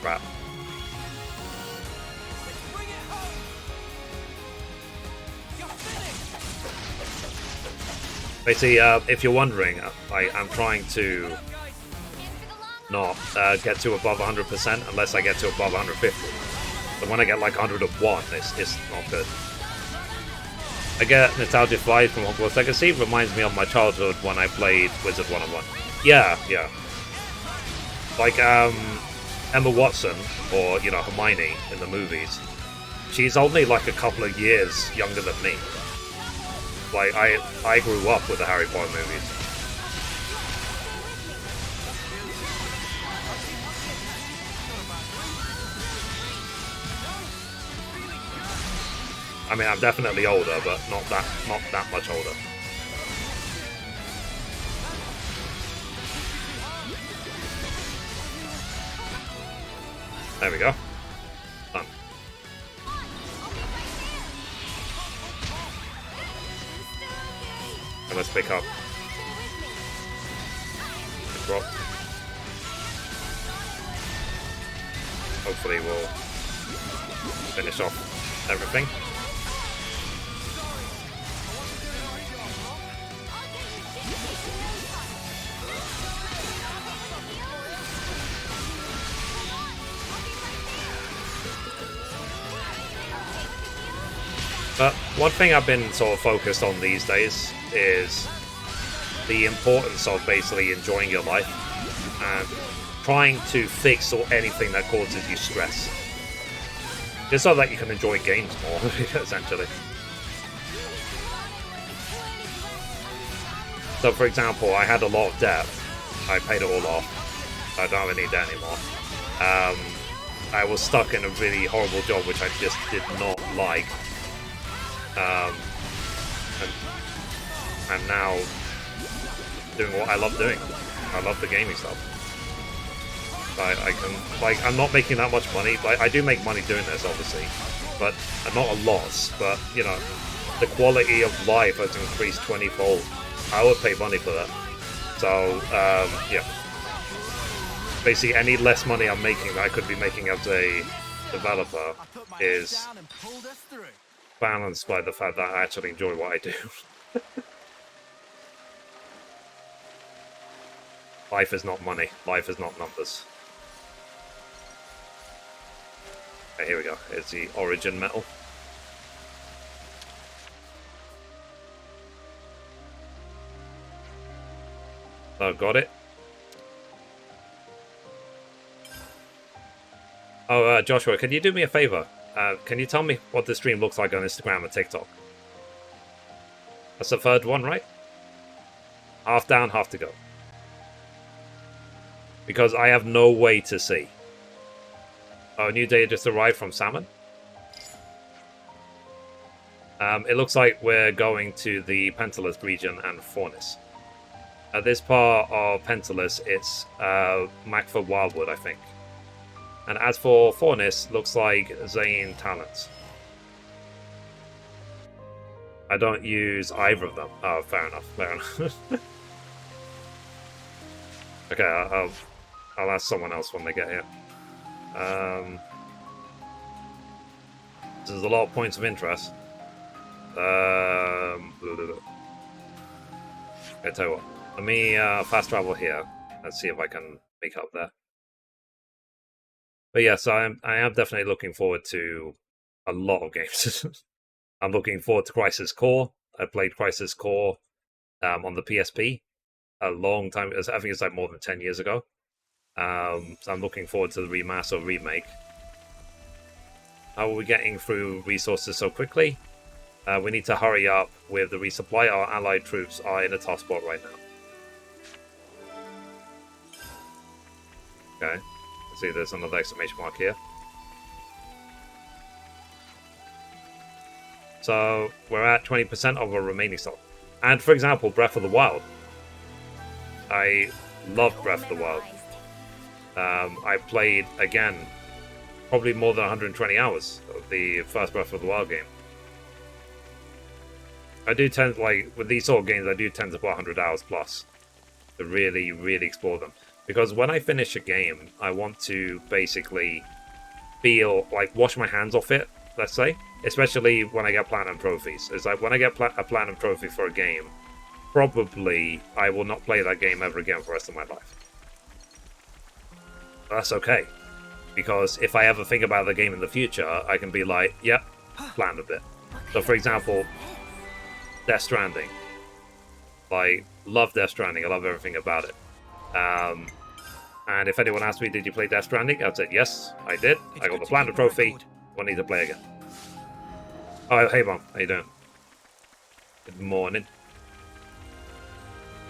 Crap. Basically, if you're wondering, I'm trying to not get to above 100% unless I get to above 150. And when I get like 101, it's not good. I get nostalgia flies from Hogwarts Legacy. Reminds me of my childhood when I played Wizard 101. Yeah. Like, Emma Watson, or, you know, Hermione in the movies. She's only like a couple of years younger than me. Like, I grew up with the Harry Potter movies. I mean, I'm definitely older, but not that much older. There we go. Done. And let's pick up the drop. Hopefully we'll finish off everything. But one thing I've been sort of focused on these days is the importance of basically enjoying your life and trying to fix or anything that causes you stress. Just so that you can enjoy games more, essentially. So for example, I had a lot of debt. I paid it all off. I don't have any debt anymore. I was stuck in a really horrible job which I just did not like. And now doing what I love doing. I love the gaming stuff. I can, like, I'm not making that much money. Like, I do make money doing this, obviously, but not a lot. But you know, the quality of life has increased 20-fold. I would pay money for that. So yeah, basically, any less money I'm making that I could be making as a developer is balanced by the fact that I actually enjoy what I do. Life is not money. Life is not numbers. Okay, here we go. Here's the origin metal. Oh, got it. Oh, Joshua, can you do me a favor? Can you tell me what the stream looks like on Instagram and TikTok? That's the third one, right? Half down, half to go. Because I have no way to see. Oh, new data just arrived from Salmon. It looks like we're going to the Pentalus region and Fornis. At this part of Pentalus, it's Macford Wildwood, I think. And as for Fornis, looks like Zane Talents. I don't use either of them. Oh, fair enough. Fair enough. Okay, I'll ask someone else when they get here. There's a lot of points of interest. I tell you what. Let me fast travel here. Let's see if I can make up there. But yes, I am definitely looking forward to a lot of games. I'm looking forward to Crisis Core. I played Crisis Core on the PSP a long time. I think it's like more than 10 years ago. So I'm looking forward to the remaster or remake. How are we getting through resources so quickly? We need to hurry up with the resupply. Our allied troops are in a tough spot right now. Okay. See, there's another exclamation mark here. So we're at 20% of our remaining stock. And for example, Breath of the Wild. I love Breath of the Wild. I played, again, probably more than 120 hours of the first Breath of the Wild game. I do tend, like, with these sort of games, I do tend to put 100 hours plus to really, really explore them. Because when I finish a game, I want to basically feel, like, wash my hands off it, let's say. Especially when I get Platinum Trophies. It's like, when I get a Platinum Trophy for a game, probably I will not play that game ever again for the rest of my life. That's okay. because if I ever think about the game in the future, I can be like, yep, plan a bit. So, for example, Death Stranding. Like, love Death Stranding. I love everything about it. And if anyone asked me, did you play Death Stranding? I'd say, yes, I did. I got the Platinum Trophy. I need to play again. Oh, hey, Mom. How you doing? Good morning.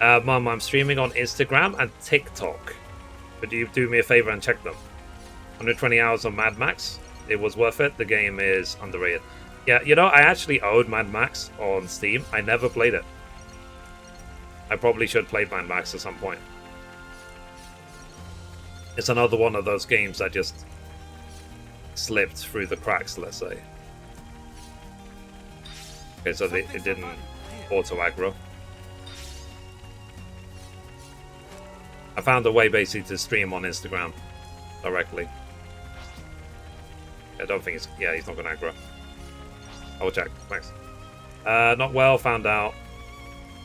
Mom, I'm streaming on Instagram and TikTok. Could you do me a favor and check them? 120 hours on Mad Max. It was worth it. The game is underrated. Yeah, you know, I actually owned Mad Max on Steam. I never played it. I probably should play Mad Max at some point. It's another one of those games that just slipped through the cracks, let's say. Okay, so it didn't auto-aggro. I found a way basically to stream on Instagram directly. I don't think it's... Yeah, he's not going to aggro. I will check. Thanks. Not well. Found out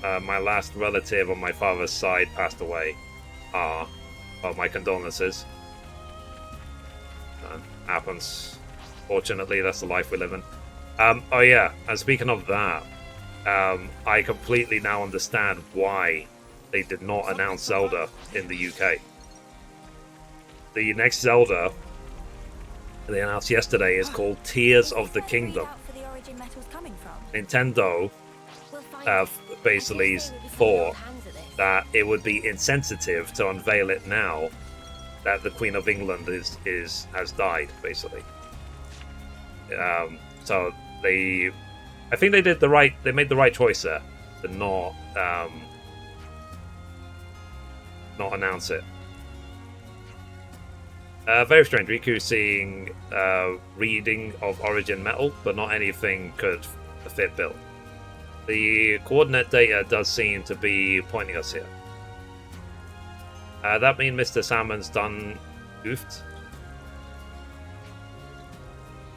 my last relative on my father's side passed away. Oh, my condolences. Happens. Fortunately, that's the life we live in. Oh yeah, and speaking of that, I completely now understand why they did not announce Zelda in the UK. The next Zelda they announced yesterday is called Tears of the Kingdom. Nintendo basically thought that it would be insensitive to unveil it now that the Queen of England has died, basically. So I think they made the right choice there to not announce it. Very strange. Riku seeing reading of Origin Metal, but not anything could fit Bill. The coordinate data does seem to be pointing us here. That mean Mr. Salmon's done goofed?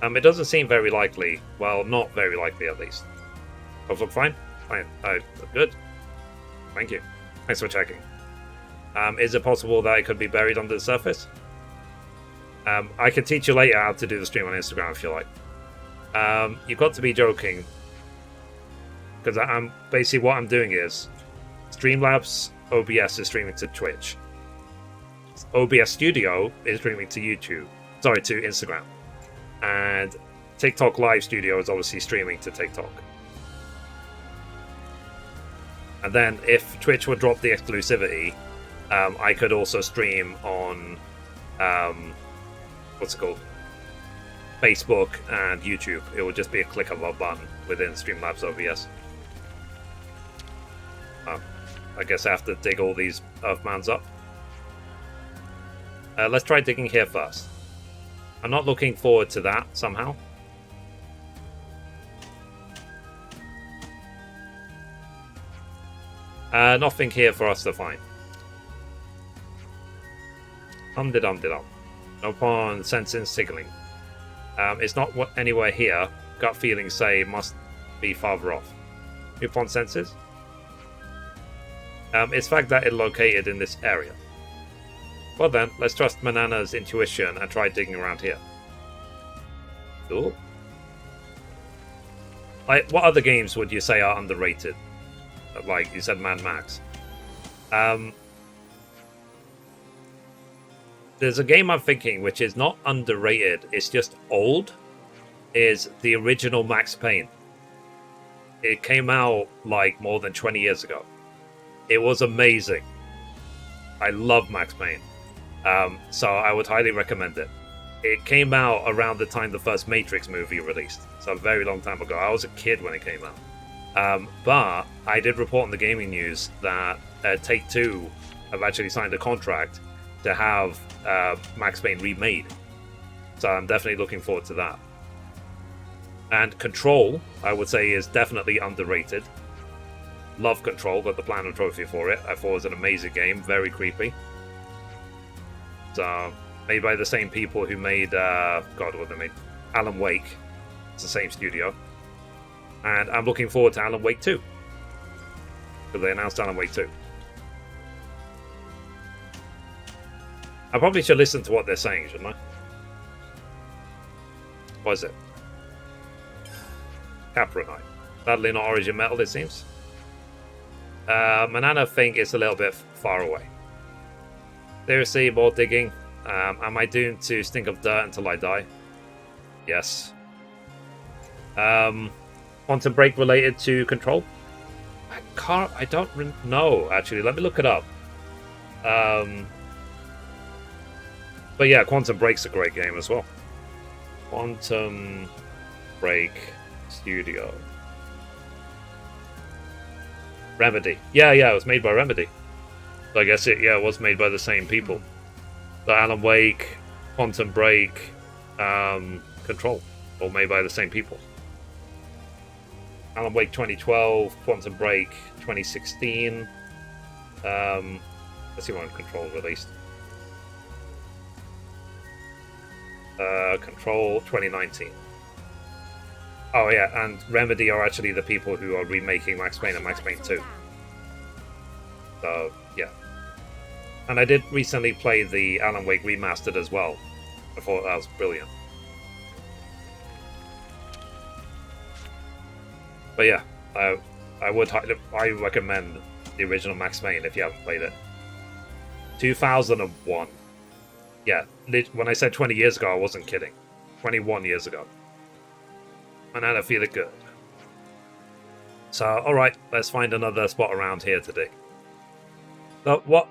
It doesn't seem very likely. Well, not very likely at least. Both look fine? Fine. Good. Thank you. Thanks for checking. Is it possible that it could be buried under the surface? I can teach you later how to do the stream on Instagram if you like. You've got to be joking. Because I'm basically what I'm doing is Streamlabs OBS is streaming to Twitch. OBS Studio is streaming to YouTube. Sorry, to Instagram. And TikTok Live Studio is obviously streaming to TikTok. And then if Twitch would drop the exclusivity, I could also stream on what's it called? Facebook and YouTube. It would just be a click of a button within Streamlabs OBS. I guess I have to dig all these Earthmans up. Let's try digging here first. I'm not looking forward to that somehow. Nothing here for us to find. Dum-de-dum-de-dum. No pawn sensing signaling. It's not anywhere here. Gut feelings say it must be farther off. New pawn senses? It's the fact that it's located in this area. Well then, let's trust Manana's intuition and try digging around here. Cool. Like, what other games would you say are underrated? Like, you said Mad Max. There's a game I'm thinking which is not underrated, it's just old, is the original Max Payne. It came out like more than 20 years ago. It was amazing. I love Max Payne. So I would highly recommend it. It came out around the time the first Matrix movie released. So a very long time ago. I was a kid when it came out. But I did report on the gaming news that Take-Two have actually signed a contract to have Max Payne remade. So I'm definitely looking forward to that. And Control, I would say, is definitely underrated. Love Control, got the Platinum Trophy for it. I thought it was an amazing game, very creepy. So, made by the same people who made, God, what they made? Alan Wake. It's the same studio. And I'm looking forward to Alan Wake 2. Because they announced Alan Wake 2. I probably should listen to what they're saying, shouldn't I? What is it? Capronite. Sadly not origin metal, it seems. Manana think it's a little bit far away. Seriously, more digging. Am I doomed to stink of dirt until I die? Yes. Quantum break related to control? I don't know, actually. Let me look it up. But yeah, Quantum Break's a great game as well. Quantum Break Studio. Remedy. Yeah, it was made by Remedy. So I guess it was made by the same people. So Alan Wake, Quantum Break, Control, all made by the same people. Alan Wake 2012, Quantum Break 2016. Let's see when Control released. Control 2019. Oh yeah, and Remedy are actually the people who are remaking Max Payne and Max Payne 2. So yeah. And I did recently play the Alan Wake Remastered as well. I thought that was brilliant. But yeah, I recommend the original Max Payne if you haven't played it. 2001. Yeah, when I said 20 years ago, I wasn't kidding. 21 years ago. And I feel it good. So, alright, let's find another spot around here today. So, what...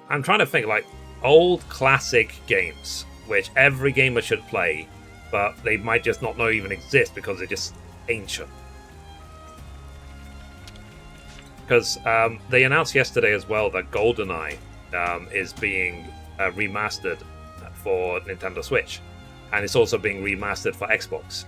I'm trying to think, like, old classic games, which every gamer should play, but they might just not know even exist because they're just ancient. Because they announced yesterday as well that GoldenEye is being remastered for Nintendo Switch, and it's also being remastered for Xbox,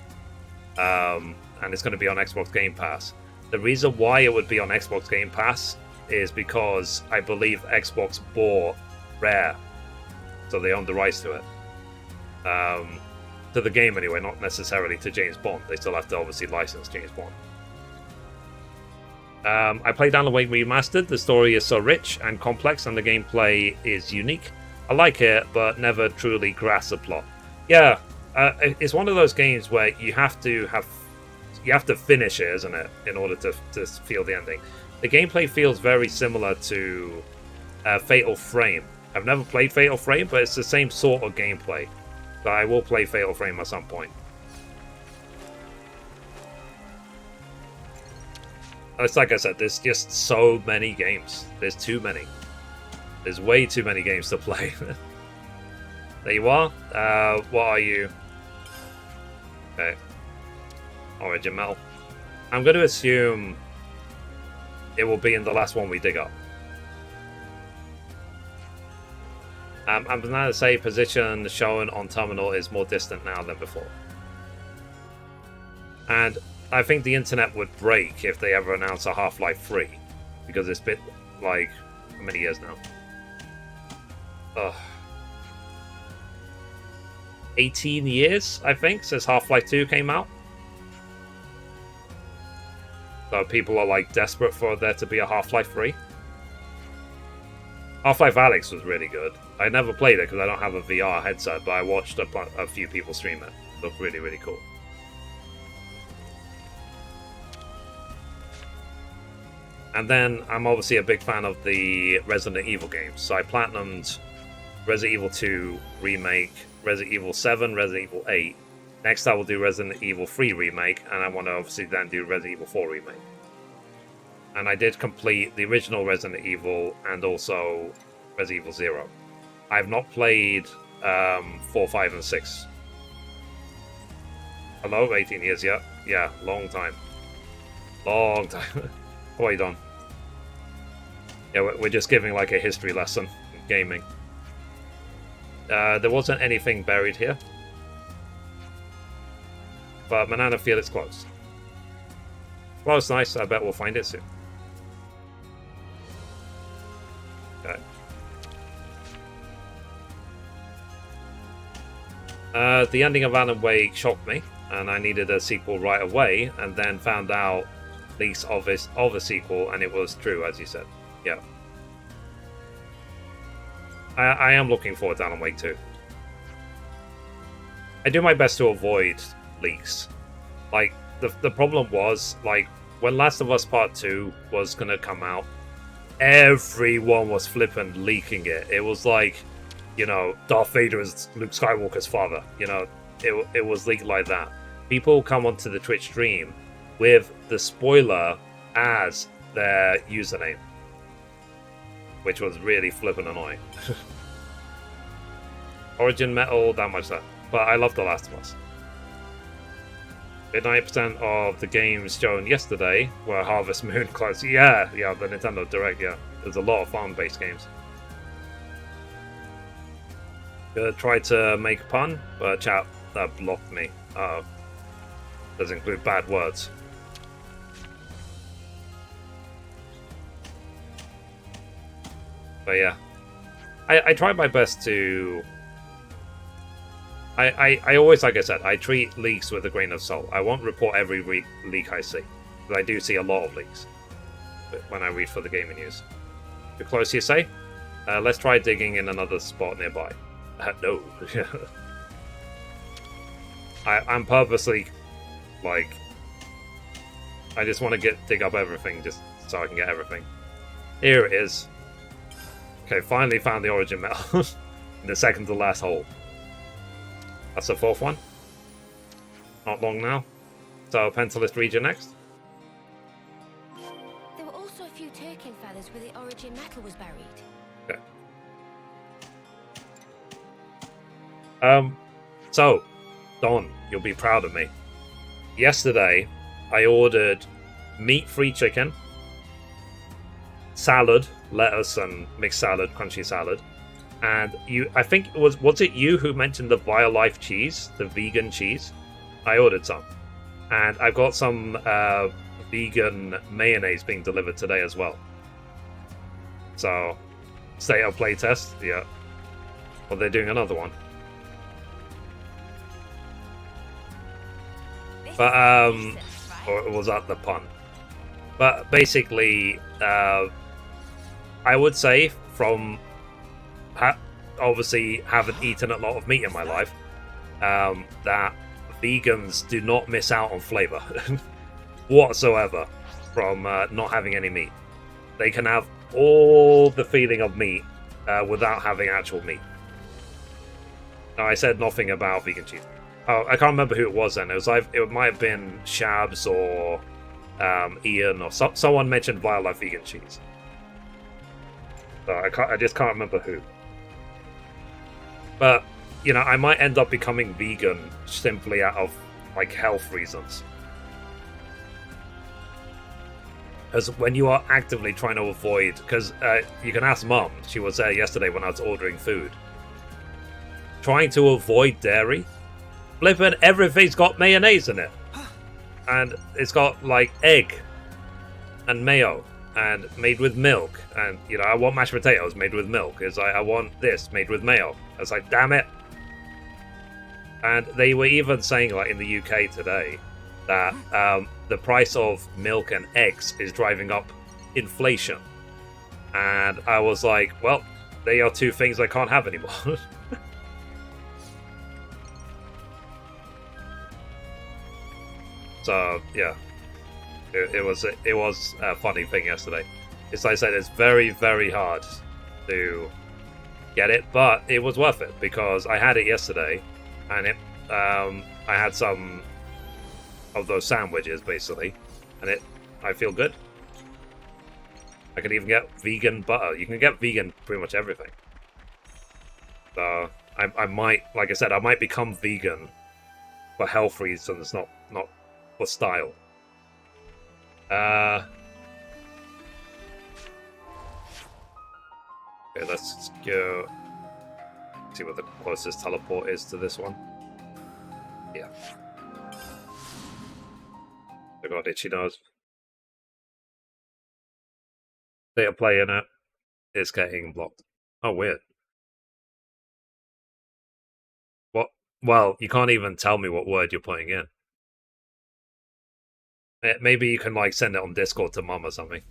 and it's going to be on Xbox Game Pass. The reason why it would be on Xbox Game Pass is because I believe Xbox bought Rare, so they own the rights to it, to the game anyway, not necessarily to James Bond. They still have to obviously license James Bond. I played Alan Wake Remastered. The story is so rich and complex, and the gameplay is unique. I like it, but never truly grasp the plot. Yeah, it's one of those games where you have to finish it, isn't it, in order to feel the ending. The gameplay feels very similar to Fatal Frame. I've never played Fatal Frame, but it's the same sort of gameplay. So I will play Fatal Frame at some point. It's like I said, there's just so many games. There's too many. There's way too many games to play. There you are. What are you? Okay. Origin Metal. I'm going to assume it will be in the last one we dig up. I'm going to say position shown on terminal is more distant now than before. And I think the internet would break if they ever announce a Half-Life 3. Because it's been, like, how many years now? Ugh. 18 years, I think, since Half-Life 2 came out. So people are, like, desperate for there to be a Half-Life 3. Half-Life Alyx was really good. I never played it because I don't have a VR headset, but I watched a few people stream it. It looked really, really cool. And then I'm obviously a big fan of the Resident Evil games. So I platinumed Resident Evil 2 Remake, Resident Evil 7, Resident Evil 8. Next I will do Resident Evil 3 Remake, and I want to obviously then do Resident Evil 4 Remake. And I did complete the original Resident Evil and also Resident Evil 0. I have not played 4, 5, and 6. Hello, 18 years, yeah. Yeah, long time. Long time. What are you done? Yeah, we're just giving like a history lesson in gaming. There wasn't anything buried here. But Manana feel it's close. Well, it's nice. I bet we'll find it soon. Okay. The ending of Alan Wake shocked me, and I needed a sequel right away, and then found out leaks of a sequel, and it was true, as you said. Yeah. I am looking forward to Alan Wake 2. I do my best to avoid leaks. Like, the problem was, like, when Last of Us Part 2 was gonna come out, everyone was flipping leaking it. It was like, you know, Darth Vader is Luke Skywalker's father. You know, it was leaked like that. People come onto the Twitch stream with the spoiler as their username, which was really flippin' annoying. Origin Metal, that much that. But I love The Last of Us. 90% of the games shown yesterday were Harvest Moon close. Yeah, the Nintendo Direct, yeah. There's a lot of farm-based games. Tried to make a pun, but chat that blocked me. Uh-oh. Does include bad words. But yeah. I tried my best to... I always, like I said, I treat leaks with a grain of salt. I won't report every leak I see, but I do see a lot of leaks when I read for the gaming news. Too close, you say? Let's try digging in another spot nearby. No. I'm purposely, like, I just want to dig up everything just so I can get everything. Here it is. Okay, finally found the origin metal in the second to last hole. That's the fourth one. Not long now. So, Pentalist region next. There were also a few Turkin feathers where the origin metal was buried. Okay. So, Don, you'll be proud of me. Yesterday, I ordered meat-free chicken, salad, lettuce and mixed salad, crunchy salad. And I think it was it you who mentioned the Violife cheese, the vegan cheese? I ordered some. And I've got some vegan mayonnaise being delivered today as well. So, state of play test, yeah. Well, they're doing another one. But, or was that the pun? But basically, I would say from... obviously haven't eaten a lot of meat in my life, that vegans do not miss out on flavor whatsoever from not having any meat. They can have all the feeling of meat without having actual meat. Now, I said nothing about vegan cheese. Oh, I can't remember who it was then. It might have been Shabs or Ian or someone mentioned Violife vegan cheese. So I just can't remember who. But, you know, I might end up becoming vegan simply out of, like, health reasons. Because when you are actively trying to avoid... Because you can ask Mum, she was there yesterday when I was ordering food. Trying to avoid dairy, flippin' everything's got mayonnaise in it. And it's got, like, egg and mayo. And made with milk, and you know, I want mashed potatoes made with milk. It's like, I want this made with mayo. I was like, damn it. And they were even saying, like, in the UK today, that the price of milk and eggs is driving up inflation. And I was like, well, they are two things I can't have anymore. So, yeah. It was a funny thing yesterday. As I said, it's very, very hard to get it, but it was worth it because I had it yesterday, and I had some of those sandwiches basically, and I feel good. I can even get vegan butter. You can get vegan pretty much everything. So I might, like I said, I might become vegan for health reasons, not for style. Okay, let's go see what the closest teleport is to this one. Yeah. I got itchy nose. Data play in it is getting blocked. Oh, weird. What? Well, you can't even tell me what word you're putting in. Maybe you can, like, send it on Discord to Mum or something.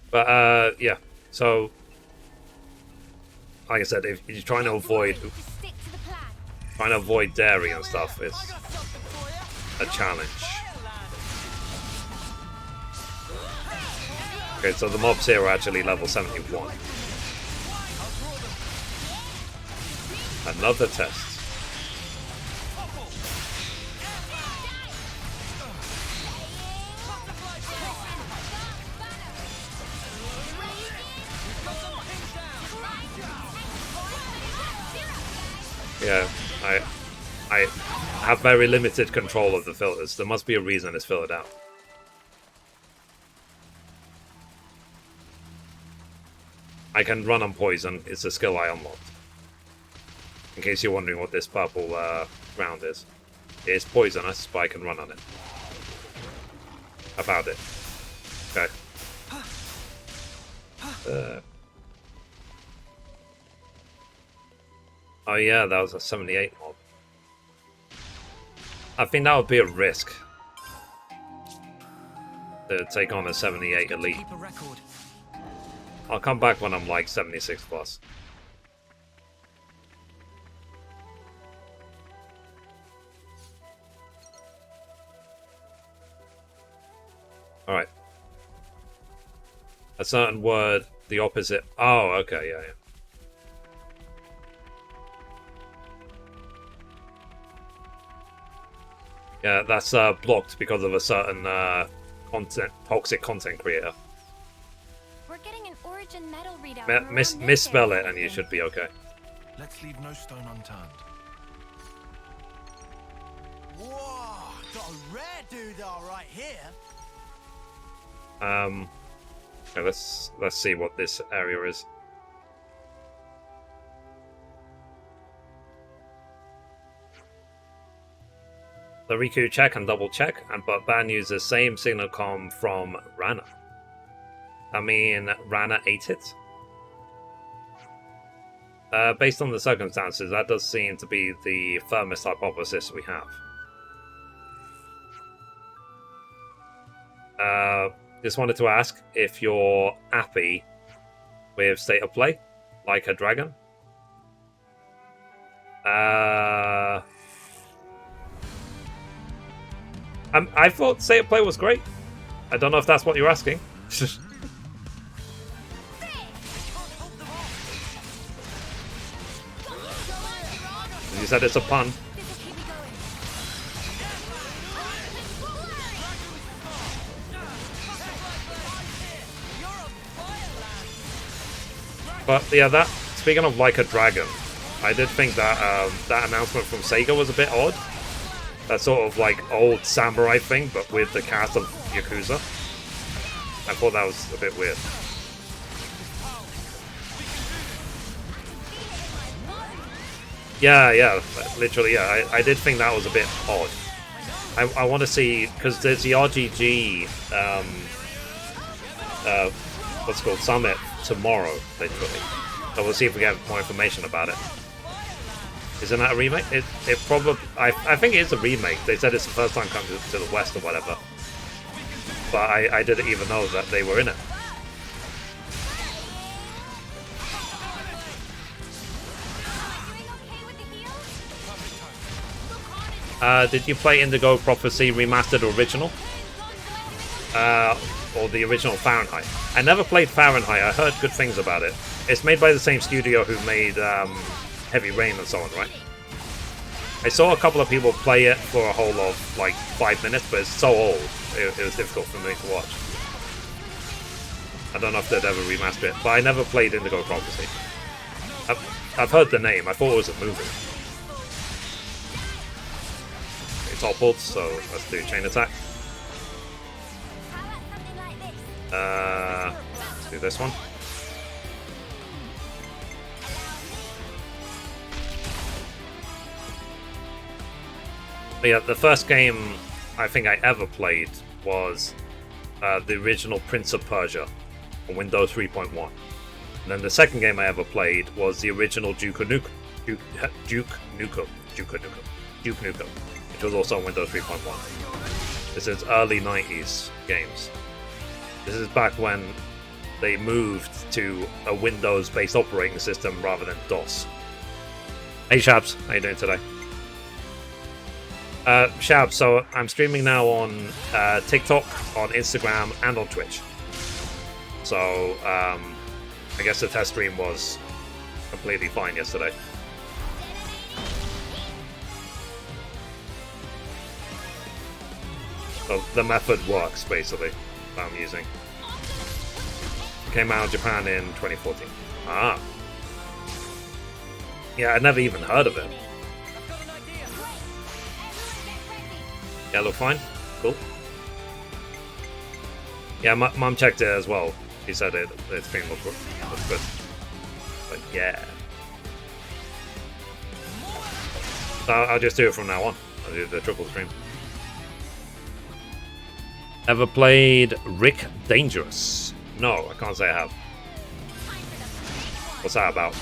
But, yeah. So, like I said, if you're trying to avoid dairy and stuff, it's a challenge. Okay, so the mobs here are actually level 71. Another test. Yeah, I have very limited control of the filters. There must be a reason it's filtered out. I can run on poison. It's a skill I unlocked. In case you're wondering what this purple ground is. It's poisonous, but I can run on it. I found it. Okay. Oh yeah, that was a 78 mob. I think that would be a risk. To take on a 78 elite. Keep a record. I'll come back when I'm like 76 plus. Alright. A certain word, the opposite. Oh, okay, yeah. Yeah, that's blocked because of a certain toxic content creator. We're getting an origin medal readout. Misspell it and you should be okay. Let's leave no stone unturned. Whoa, got a rare doodah right here. Okay, let's see what this area is. The Riku check and double check, but Ban uses same signal com from Rana. I mean, Rana ate it? Based on the circumstances, that does seem to be the firmest hypothesis we have. Just wanted to ask if you're happy with state of play, like a dragon. I thought state of play was great. I don't know if that's what you're asking. You said it's a pun. But yeah, that speaking of like a dragon, I did think that that announcement from Sega was a bit odd. That sort of like old samurai thing, but with the cast of Yakuza. I thought that was a bit weird. Yeah, literally, yeah. I did think that was a bit odd. I want to see, because there's the RGG, what's it called, Summit tomorrow, literally. So we'll see if we get more information about it. Isn't that a remake? It probably, I think it is a remake. They said it's the first time coming to the West or whatever. But I didn't even know that they were in it. Did you play Indigo Prophecy Remastered Original? Or the original Fahrenheit? I never played Fahrenheit. I heard good things about it. It's made by the same studio who made Heavy Rain and so on, right? I saw a couple of people play it for a whole of like 5 minutes, but it's so old, it was difficult for me to watch. I don't know if they'd ever remaster it, but I never played Indigo Prophecy. I've heard the name, I thought it was a movie. It's toppled, so let's do chain attack. Let's do this one. But yeah, the first game I think I ever played was the original Prince of Persia on Windows 3.1. And then the second game I ever played was the original Duke Nukem, which was also on Windows 3.1. This is early 90s games. This is back when they moved to a Windows-based operating system rather than DOS. Hey Shabs, how you doing today? Shab, so I'm streaming now on TikTok, on Instagram, and on Twitch. So I guess the test stream was completely fine yesterday. So the method works, basically, that I'm using. Came out of Japan in 2014. Ah. Yeah, I'd never even heard of it. Yeah, look fine. Cool. Yeah, Mum checked it as well. She said its screen looked good. But yeah. So I'll just do it from now on. I'll do the triple stream. Ever played Rick Dangerous? No, I can't say I have. What's that about?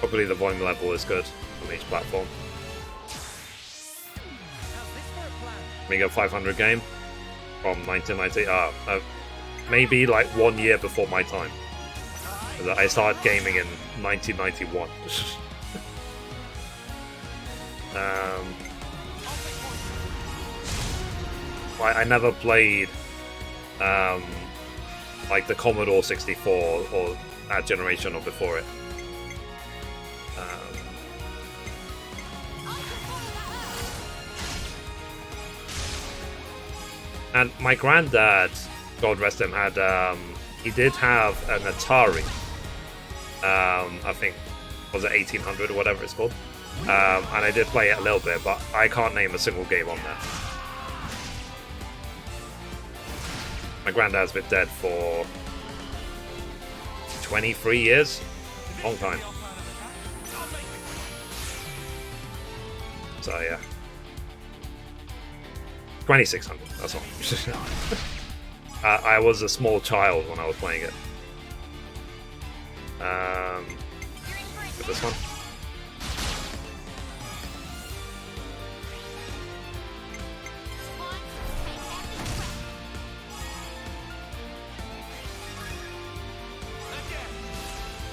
Probably the volume level is good on each platform. Amiga 500 game from 1990. Maybe like 1 year before my time. I started gaming in 1991. I never played like the Commodore 64 or that generation or before it. And my granddad, God rest him, had he did have an Atari. I think was it 1800 or whatever it's called. And I did play it a little bit, but I can't name a single game on there. My granddad's been dead for 23 years. Long time. So yeah. 2600, that's all. I was a small child when I was playing it. Get this one.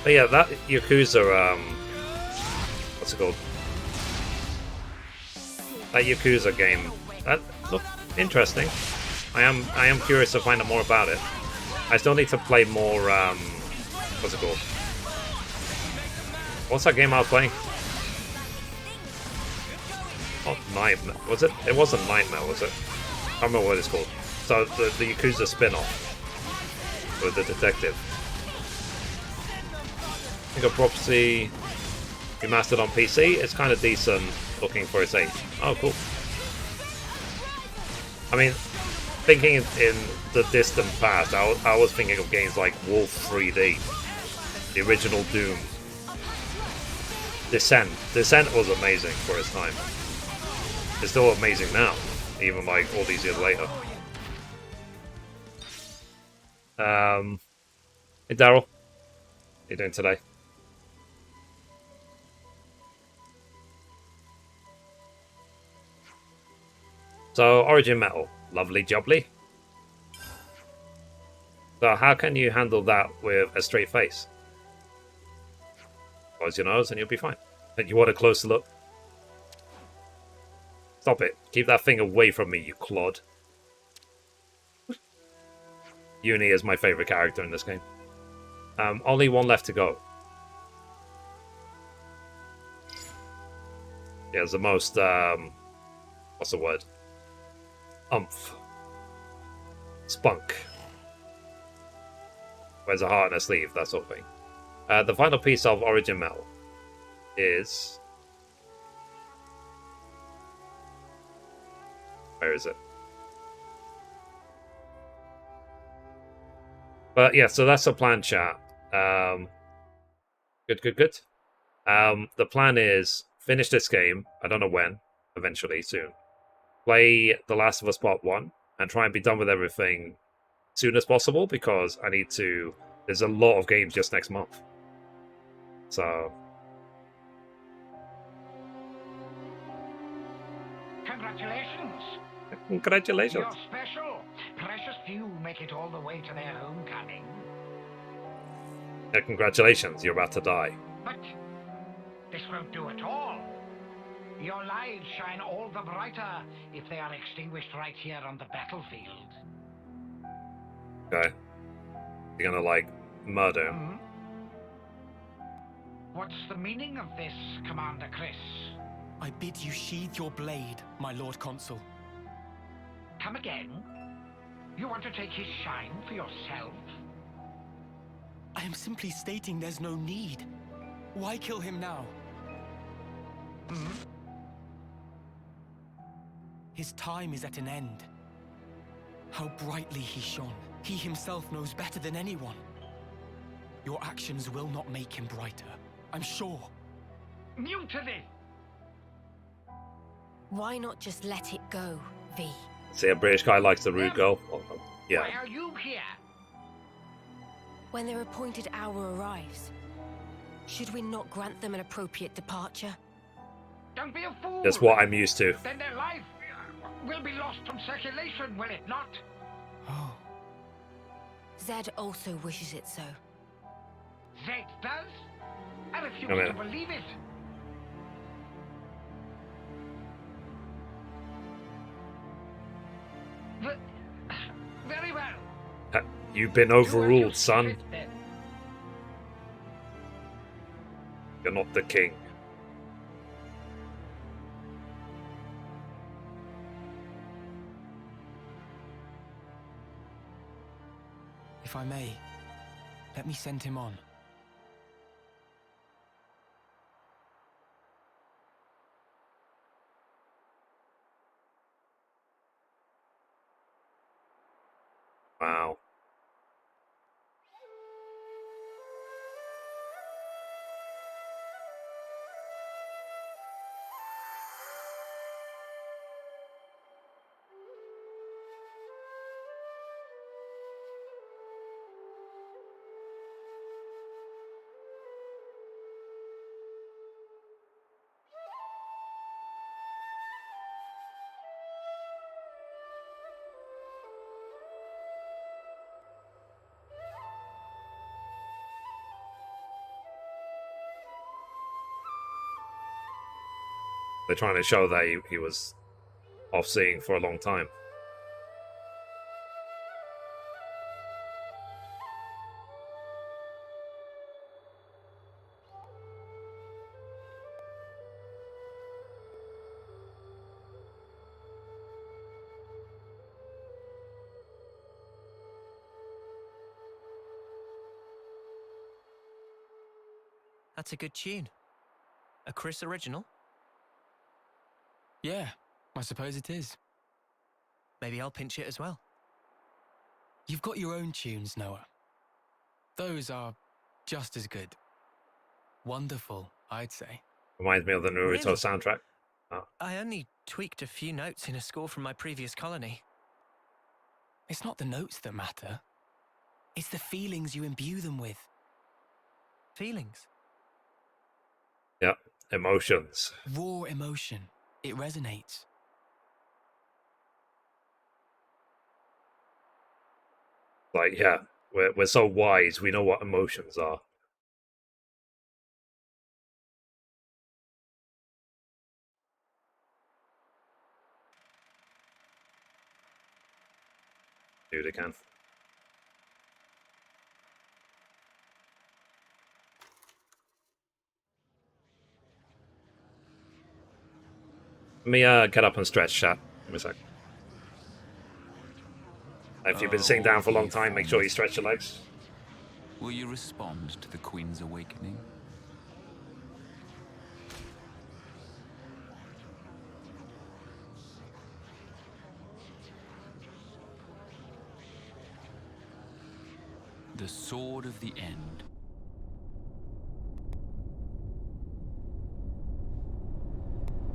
But yeah, that Yakuza, what's it called? That Yakuza game, that looked interesting. I am curious to find out more about it. I still need to play more, what's it called? What's that game I was playing? Oh, Nightmare, was it? It wasn't Nightmare, was it? I don't remember what it's called. So, the Yakuza spin-off with the detective. I think a Prophecy remastered on PC. It's kind of decent looking for its age. Oh, cool. I mean, thinking in the distant past, I was thinking of games like Wolf 3D, the original Doom, Descent. Descent was amazing for its time. It's still amazing now, even like all these years later. Hey Daryl, how you doing today? So, Origin Metal, lovely jubbly. So, how can you handle that with a straight face? Close your nose and you'll be fine. And you want a closer look? Stop it. Keep that thing away from me, you clod. Uni is my favourite character in this game. Only one left to go. Yeah, it's the most, what's the word? Umph. Spunk. Wears a heart and a sleeve, that sort of thing. The final piece of Origin Metal is... Where is it? But yeah, so that's the plan, chat. Good. The plan is finish this game. I don't know when. Eventually, soon. Play The Last of Us Part 1 and try and be done with everything soon as possible because I need to. There's a lot of games just next month, so Congratulations! congratulations. You're special. Precious few make it all the way to their homecoming. Yeah, congratulations, you're about to die. But this won't do at all. Your lives shine all the brighter if they are extinguished right here on the battlefield. Okay, you're gonna like murder him. Hmm? What's the meaning of this, Commander Chris? I bid you sheathe your blade, my Lord Consul. Come again? You want to take his shine for yourself? I am simply stating there's no need. Why kill him now? Hmm? His time is at an end. How brightly he shone. He himself knows better than anyone. Your actions will not make him brighter, I'm sure. Mutiny! Why not just let it go, V? See, a British guy likes the rude girl. Yeah. Why are you here? When their appointed hour arrives, should we not grant them an appropriate departure? Don't be a fool! That's what I'm used to. Then their life will be lost from circulation, will it not? Oh. Zed also wishes it so. Zed does? I refuse Come to here. believe it. Very well. You've been Do as you overruled, see son. fit, then. You're not the king. If I may, let me send him on. Wow. They're trying to show that he was off seeing for a long time. That's a good tune. A Chris original? Yeah, I suppose it is. Maybe I'll pinch it as well. You've got your own tunes, Noah. Those are just as good. Wonderful, I'd say. Reminds me of the Naruto Really? soundtrack. I only tweaked a few notes in a score from my previous colony. It's not the notes that matter. It's the feelings you imbue them with. Feelings. Yep. Emotions. Raw emotion. It resonates. Like, yeah, we're so wise, we know what emotions are. Dude, again. Let me get up and stretch, chat. Give me a sec. If you've been sitting down for a long time, make sure you stretch your legs. Will you respond to the Queen's awakening? The sword of the end.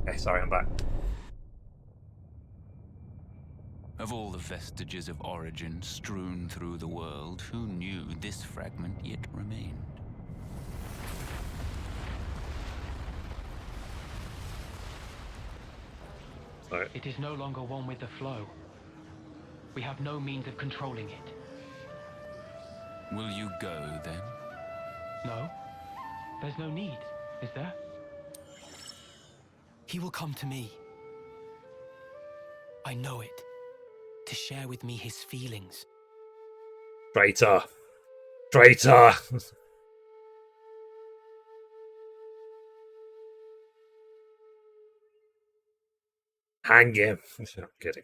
Okay, sorry, I'm back. Of all the vestiges of origin strewn through the world, who knew this fragment yet remained? Sorry. It is no longer one with the flow. We have no means of controlling it. Will you go, then? No? There's no need, is there? He will come to me. I know it. To share with me his feelings. Traitor. Traitor. Hang him. I'm kidding.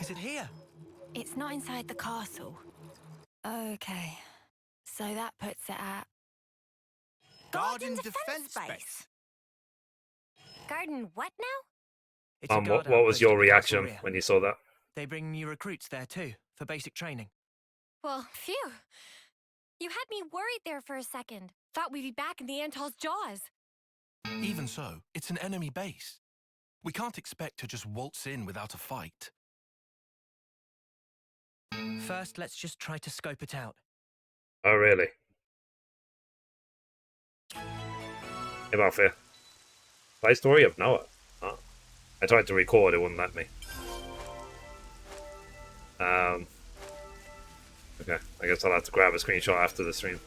Is it here? It's not inside the castle. Okay. So that puts it at... Garden defense space. Garden what now? It's a guard what was outpost your at the castle reaction rear. when you saw that? They bring new recruits there too, for basic training. Well, phew. You had me worried there for a second. Thought we'd be back in the Antol's jaws. Even so, it's an enemy base. We can't expect to just waltz in without a fight. First, let's just try to scope it out. Oh, really? Hey, Malphir. Play story of Noah. Oh. I tried to record, it wouldn't let me. Okay, I guess I'll have to grab a screenshot after the stream.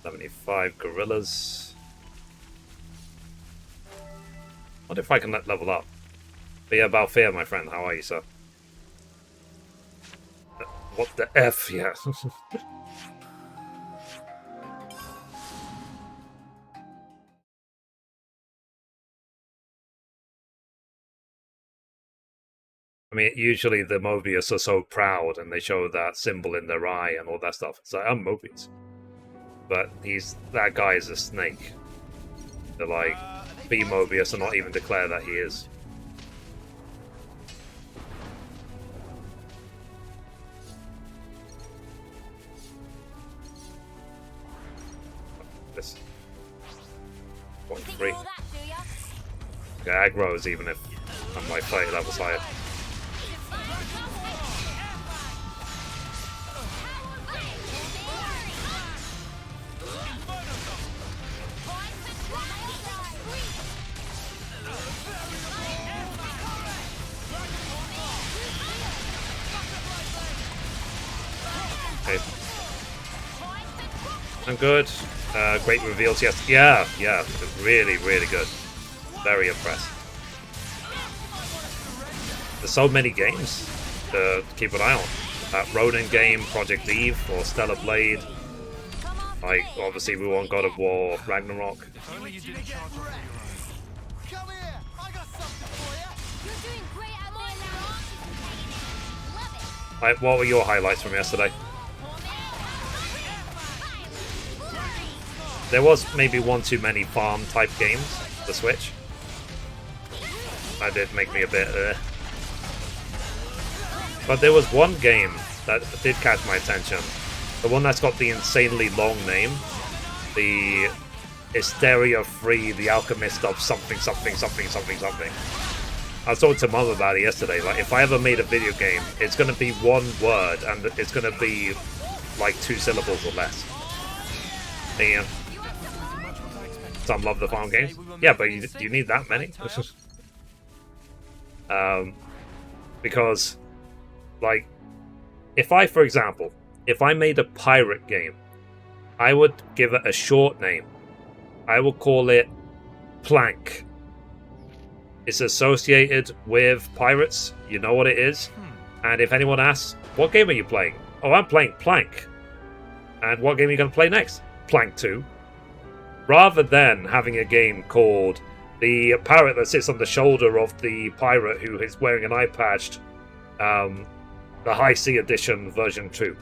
75 gorillas. Wonder if I can level up. But yeah, Balfir, my friend, how are you, sir? What the F, yeah. I mean, usually the Mobius are so proud and they show that symbol in their eye and all that stuff. It's like, I'm Mobius. But that guy is a snake. They're like, be Mobius and not even declare that he is. This 0.3. Okay, aggro's even if I'm like 30 levels higher. Okay. I'm good. Great reveals, yes. Yeah, really, really good. Very impressed. There's so many games to keep an eye on. That Ronin game, Project Eve, or Stellar Blade. Like, obviously we want God of War, Ragnarok. Come here, I got something for you. You're doing great out there now. Love it. Like, what were your highlights from yesterday? There was maybe one too many farm type games, the Switch. That did make me a bit But there was one game that did catch my attention. The one that's got the insanely long name. The Hysteria Free, The Alchemist of something. I was talking to Mum about it yesterday. Like, if I ever made a video game, it's going to be one word and it's going to be like 2 syllables or less. Yeah. Some love the farm games. Yeah, but do you need that many? Because, like, if I, for example, if I made a pirate game, I would give it a short name. I would call it Plank. It's associated with pirates. You know what it is. And if anyone asks, what game are you playing? Oh, I'm playing Plank. And what game are you going to play next? Plank 2. Rather than having a game called the parrot that sits on the shoulder of the pirate who is wearing an eye patch, the High Sea Edition version 2.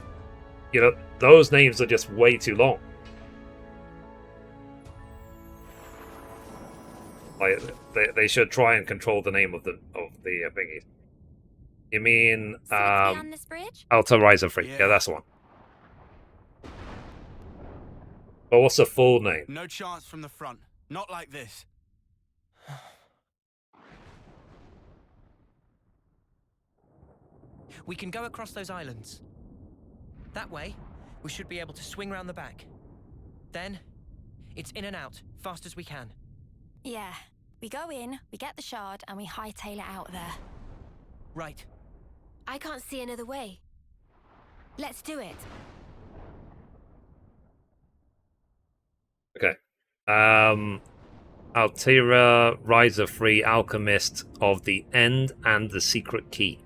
You know, those names are just way too long. Like, they should try and control the name of the thingies. You mean So it's beyond this bridge? Alta Riser Free? Yeah, that's the one. But what's the full name? No chance from the front. Not like this. We can go across those islands. That way, we should be able to swing round the back. Then, it's in and out, fast as we can. Yeah. We go in, we get the shard, and we hightail it out there. Right. I can't see another way. Let's do it. Okay. Altera, Riser Free, Alchemist of the End, and the Secret Key.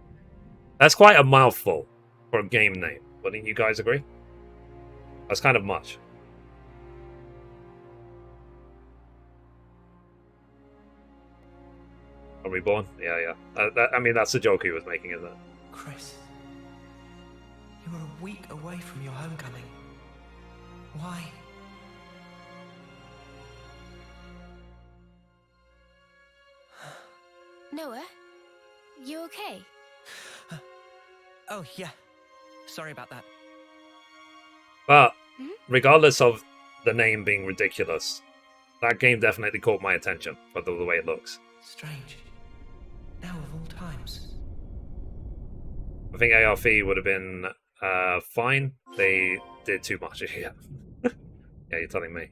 That's quite a mouthful for a game name. Wouldn't you guys agree? That's kind of much. Are we born? Yeah. I mean, that's the joke he was making, isn't it? Chris, you were a week away from your homecoming. Why? Noah, you okay? Oh, yeah. Sorry about that. But, regardless of the name being ridiculous, that game definitely caught my attention for the way it looks. Strange. Now of all times. I think ARF would have been fine. They did too much. Yeah. Yeah, you're telling me.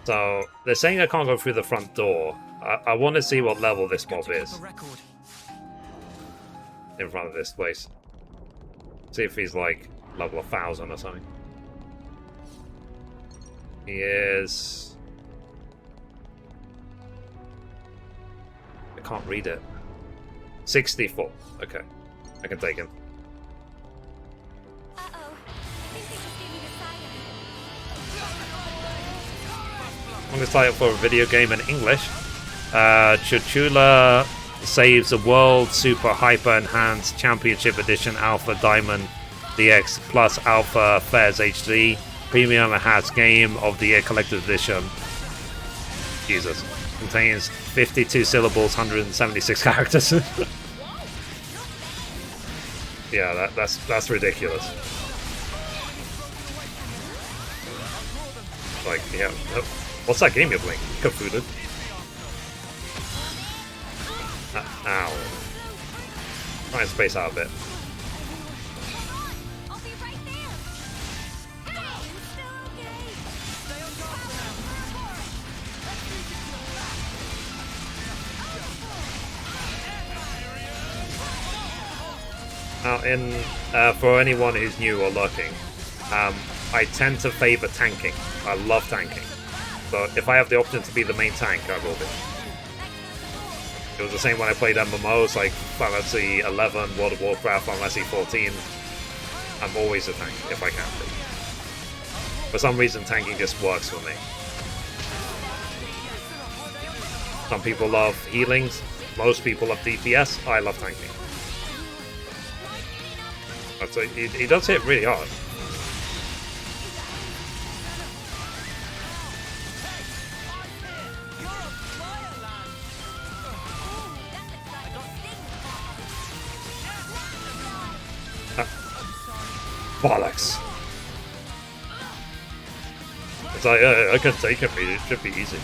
So, they're saying I can't go through the front door. I want to see what level this mob is in front of this place. See if he's like level 1000 or something. He is... I can't read it. 64. Okay. I can take him. Uh-oh. I think they just gave me the silence. Longest title for a video game in English. Chuchula saves the World Super Hyper Enhanced Championship Edition Alpha Diamond DX Plus Alpha Fairs HD Premium Enhanced Game of the Year Collector's Edition. Jesus. Contains 52 syllables, 176 characters. Yeah, that's ridiculous. Like, yeah. What's that game you're playing? Cthulhu. Ow. Try and space out a bit. I'll be right there. Now, for anyone who's new or lurking, I tend to favor tanking. I love tanking. So if I have the option to be the main tank, I will be. It was the same when I played MMOs like Final Fantasy 11, World of Warcraft, Final Fantasy 14. I'm always a tank if I can be. For some reason, tanking just works for me. Some people love healings. Most people love DPS. I love tanking. So he does hit really hard. Bollocks. It's like, I can take it, it should be easy.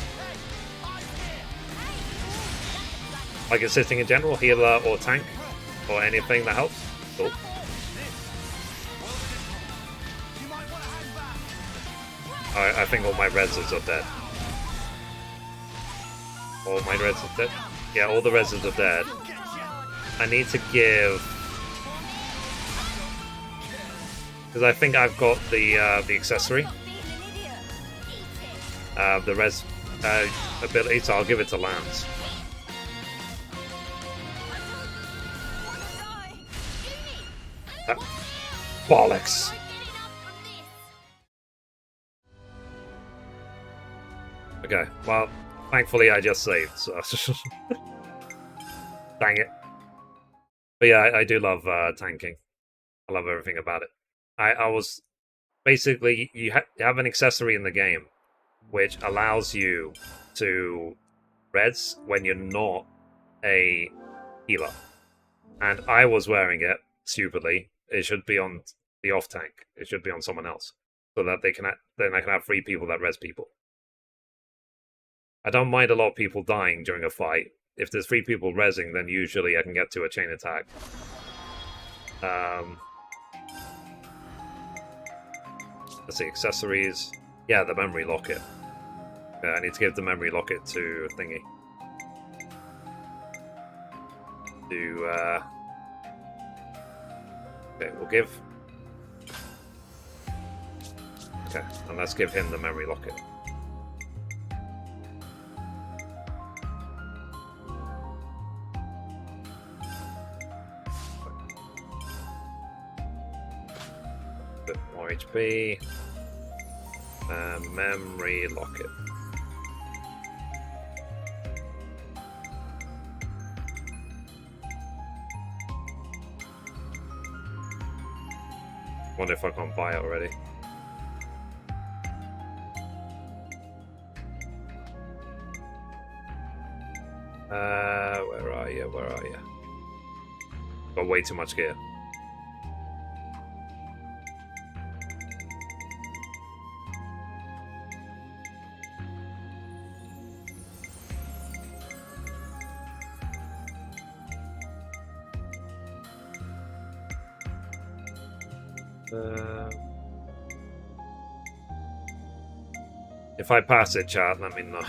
Like assisting in general, healer or tank, or anything that helps. Cool. I think all my reses are dead. All my reses are dead? Yeah, all the reses are dead. I need to give... Because I think I've got the accessory. The res ability, so I'll give it to Lance. Bollocks! Okay, well, thankfully I just saved, so... Dang it. But yeah, I do love tanking. I love everything about it. I was... Basically, you have an accessory in the game which allows you to res when you're not a healer. and I was wearing it stupidly, it should be on the off tank. It should be on someone else, so that then I can have 3 people that res people. I don't mind a lot of people dying during a fight. If there's 3 people resing, then usually I can get to a chain attack. Let's see, accessories. Yeah, the memory locket. Yeah, I need to give the memory locket to Thingy. Okay, we'll give... Okay, and let's give him the memory locket. Bit more HP. Memory locket. Wonder if I can't buy it already. Where are you? Where are you? Got way too much gear. If I pass it, chat, let me know.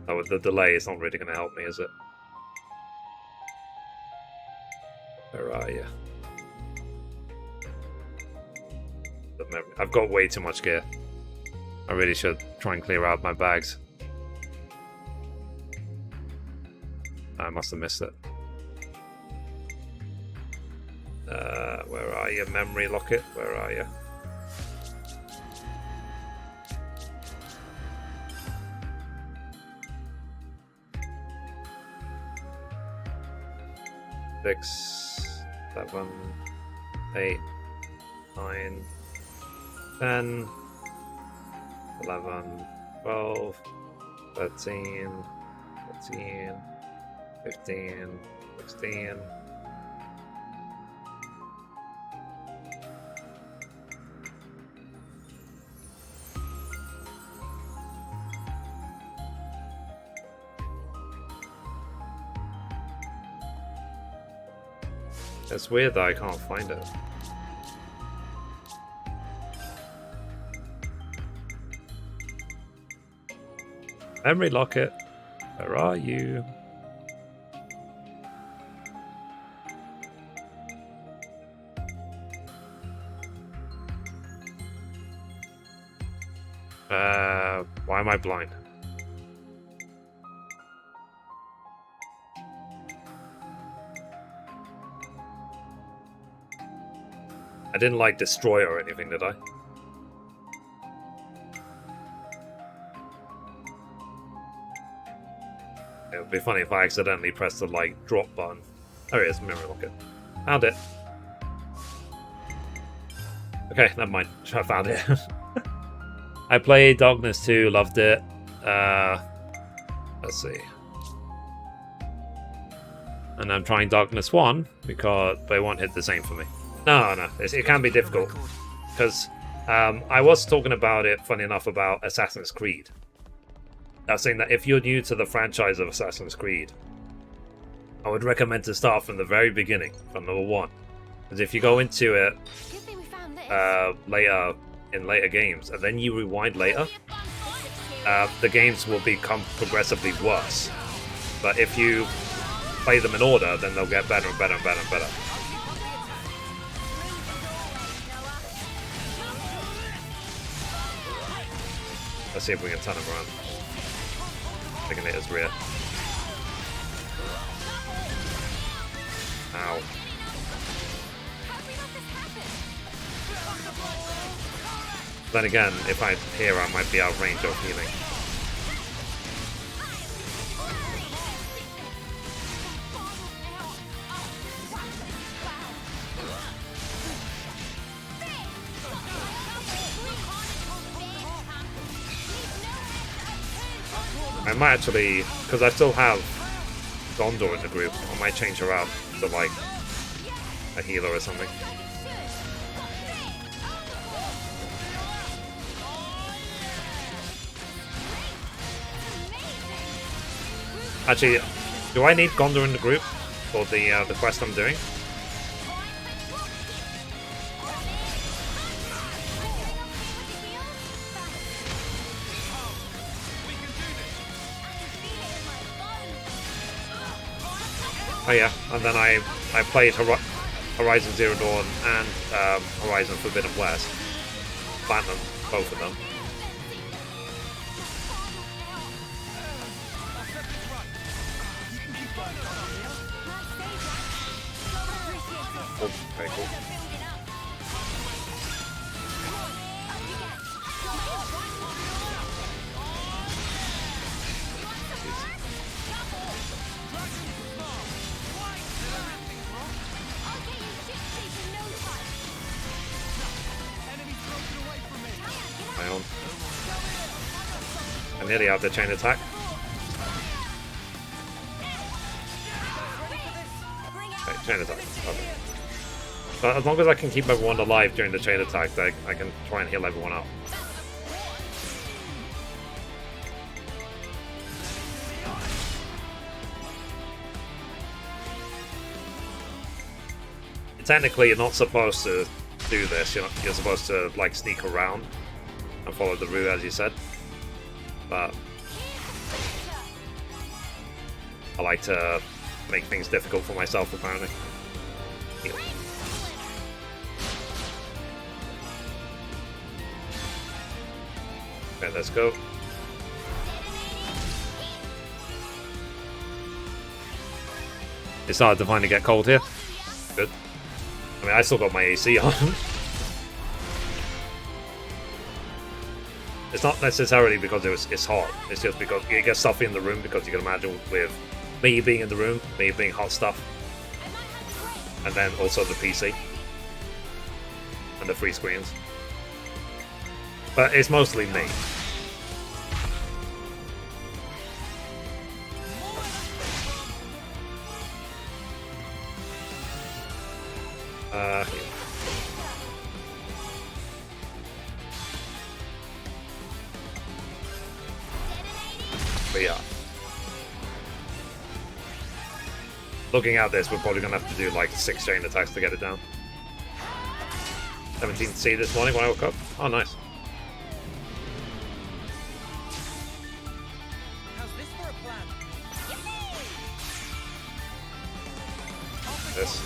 Oh, the delay is not really going to help me, is it? Where are you? I've got way too much gear. I really should try and clear out my bags. I must have missed it. Where are you? Memory locket? Where are you? Six, 7, 8, 9, 10, 11, 12, 13, 14, 15, 16. It's weird that I can't find it. Memory locket, where are you? Why am I blind? I didn't like destroy or anything, did I? It would be funny if I accidentally pressed the like drop button. Oh, it is, memory locket. Found it. Okay, never mind. I found it. I played Darkness 2, loved it. Let's see. And I'm trying Darkness 1 because they won't hit the same for me. No, it can be difficult. Because I was talking about it, funny enough, about Assassin's Creed. I was saying that if you're new to the franchise of Assassin's Creed, I would recommend to start from the very beginning, from number 1. Because if you go into it later games, and then you rewind later, the games will become progressively worse. But if you play them in order, then they'll get better and better and better and better. Let's see if we can turn him around. I can hit his rear. Ow. Then again, if I'm here, I might be out of range of healing. I might actually, because I still have Gondor in the group, I might change her out to like a healer or something. Actually, do I need Gondor in the group for the quest I'm doing? Oh yeah, and then I played Horizon Zero Dawn and Horizon Forbidden West. Platinum, both of them. Oh, very cool. I nearly have the chain attack. Okay, chain attack. Okay. But as long as I can keep everyone alive during the chain attack, I can try and heal everyone up. Technically, you're not supposed to do this. You're supposed to like sneak around and follow the route, as you said. But I like to make things difficult for myself, apparently. Heal. Okay, let's go. It's hard to finally get cold here. Good. I mean, I still got my AC on. It's not necessarily because it's hot. It's just because it gets stuffy in the room, because you can imagine with me being in the room, me being hot stuff. And then also the PC. And the free screens. But it's mostly me. Here. But yeah. Looking at this, we're probably going to have to do like 6 chain attacks to get it down. 17th C this morning when I woke up. Oh, nice. How's this for a plan? This.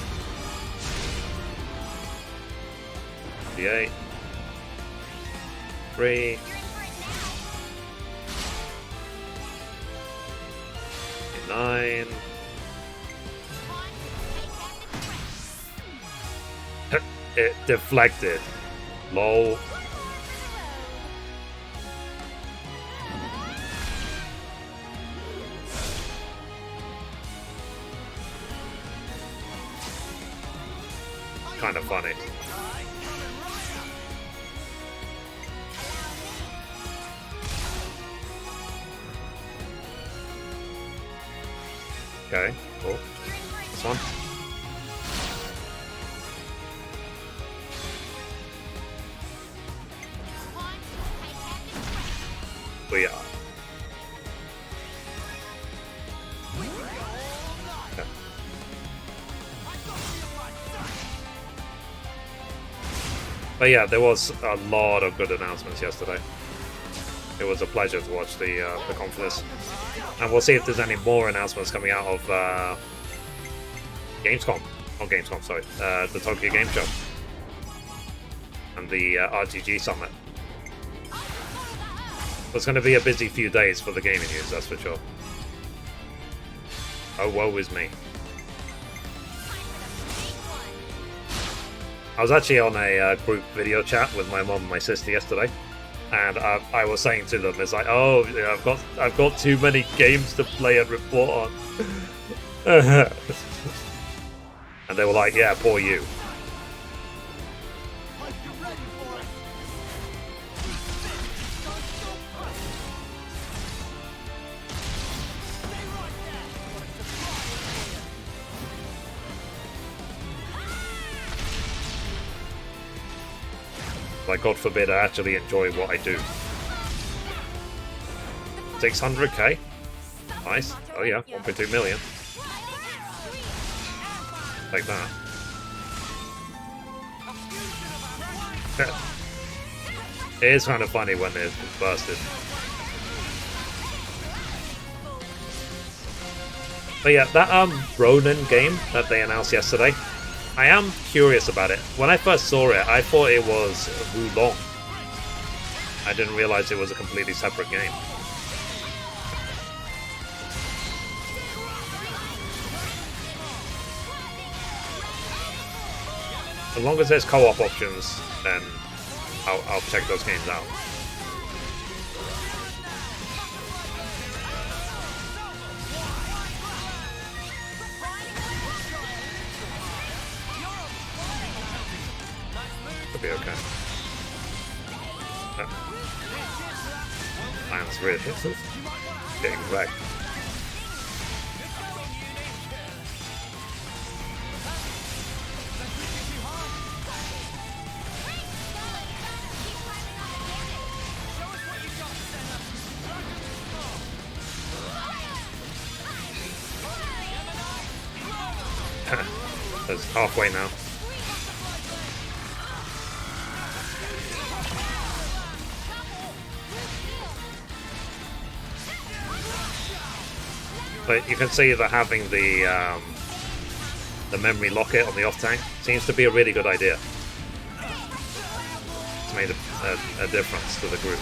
D8. 3. 9. It deflected. Lol. Kind of funny. Okay, cool. This one. We are. Okay. But yeah, there was a lot of good announcements yesterday. It was a pleasure to watch the conference. And we'll see if there's any more announcements coming out of Gamescom. Not Gamescom, sorry. The Tokyo Game Show. And the RTG Summit. It's going to be a busy few days for the gaming news, that's for sure. Oh, woe is me. I was actually on a group video chat with my mom and my sister yesterday. And I was saying to them, it's like, oh, yeah, I've got too many games to play and report on. And they were like, yeah, poor you. Like, God forbid I actually enjoy what I do. 600k? Nice. Oh yeah, 1.2 million. Like that. It is kind of funny when it's bursted. But yeah, that Ronin game that they announced yesterday, I am curious about it. When I first saw it, I thought it was Wulong. I didn't realize it was a completely separate game. As long as there's co-op options, then I'll check those games out. Could be okay. Man's really getting wrecked. That's halfway now. But you can see that having the memory locket on the off tank seems to be a really good idea. It's made a difference to the group.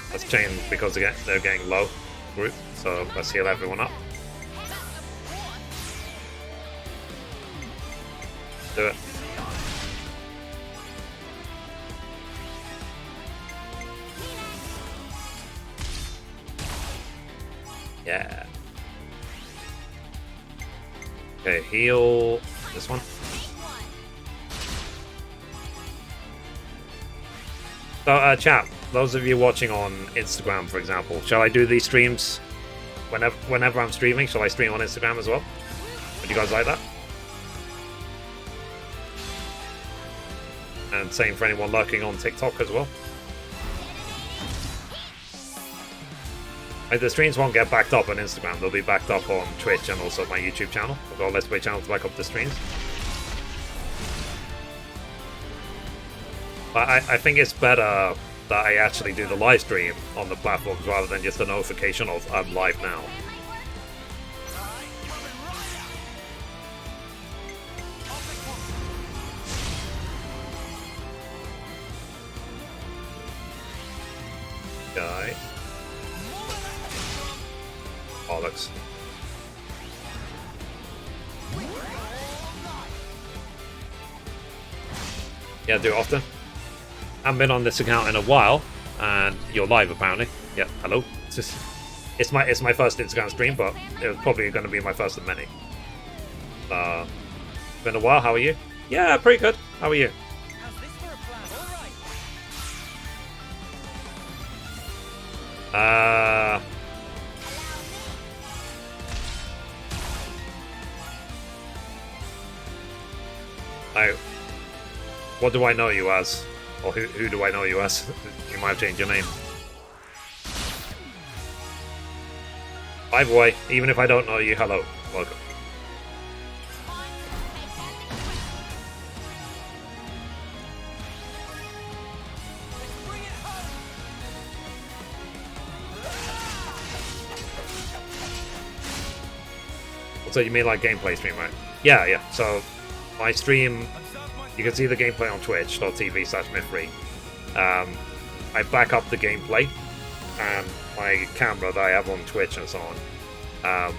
Let's chain because they're getting low group, so let's heal everyone up. Do it. Yeah. Okay, heal this one. So, chat, those of you watching on Instagram, for example, shall I do these streams whenever I'm streaming? Shall I stream on Instagram as well? Would you guys like that? And same for anyone lurking on TikTok as well. The streams won't get backed up on Instagram, they'll be backed up on Twitch and also my YouTube channel. I've got a Let's Play channel to back up the streams. But I think it's better that I actually do the live stream on the platforms rather than just a notification of I'm live now. Guy. Bollocks. Yeah, do it often. I haven't been on this account in a while, and you're live apparently. Yeah, hello. It's my first Instagram stream, but it was probably going to be my first of many. Been a while. How are you? Yeah, pretty good. How are you? What do I know you as? Or who do I know you as? You might have changed your name. By the way, even if I don't know you, hello. Welcome. So you mean like gameplay stream, right? Yeah. So my stream, you can see the gameplay on twitch.tv/Mithrie. I back up the gameplay and my camera that I have on Twitch and so on,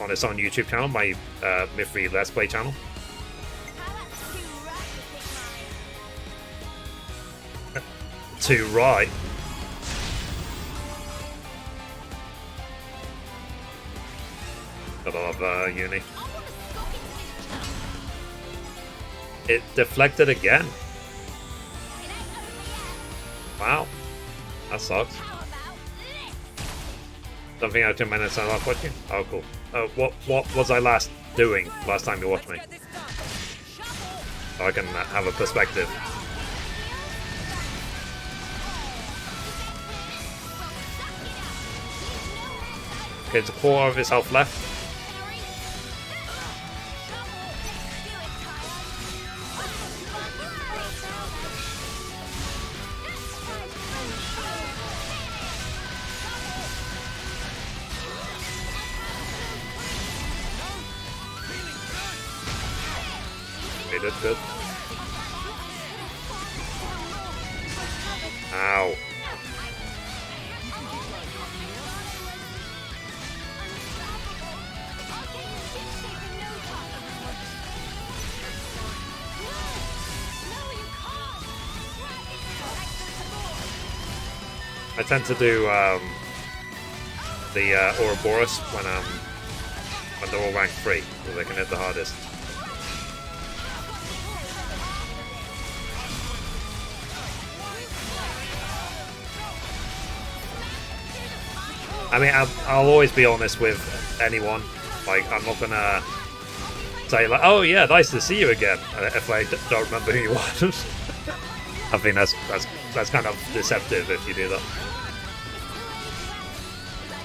on its own YouTube channel, my Mithrie Let's Play channel. To right. Gotta love Uni. It deflected again. Wow, that sucks. Something out 2 minutes and I'm watching. Oh, cool. What was I last doing last time you watched me? So I can have a perspective. Okay, it's a quarter of his health left. He did good. Ow. I tend to do the Ouroboros when they're all ranked 3, so they can hit the hardest. I mean, I'll always be honest with anyone. Like, I'm not gonna say like, "Oh yeah, nice to see you again," if I don't remember who you are. I think that's kind of deceptive if you do that,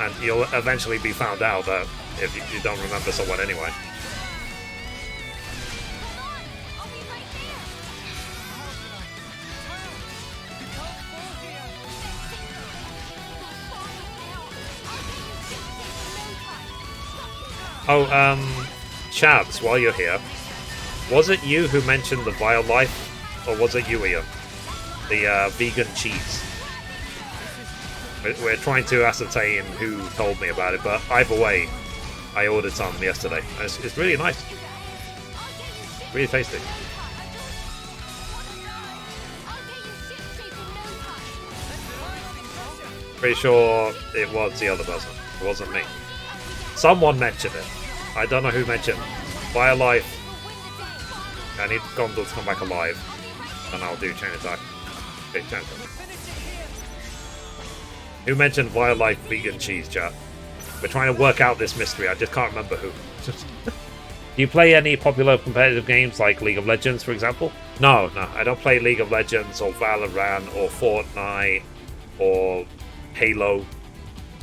and you'll eventually be found out that if you don't remember someone anyway. Oh, Chavs, while you're here, was it you who mentioned the Vile Life, or was it you, Ian? The vegan cheese. We're trying to ascertain who told me about it, but either way, I ordered some yesterday. It's really nice. Really tasty. Pretty sure it was the other person. It wasn't me. Someone mentioned it. I don't know who mentioned it. Vile Life. I need Gondor to come back alive. And I'll do chain attack. Okay, chain attack. Who mentioned Vile Life vegan cheese, chat? We're trying to work out this mystery. I just can't remember who. Do you play any popular competitive games like League of Legends, for example? No, I don't play League of Legends or Valorant or Fortnite or Halo.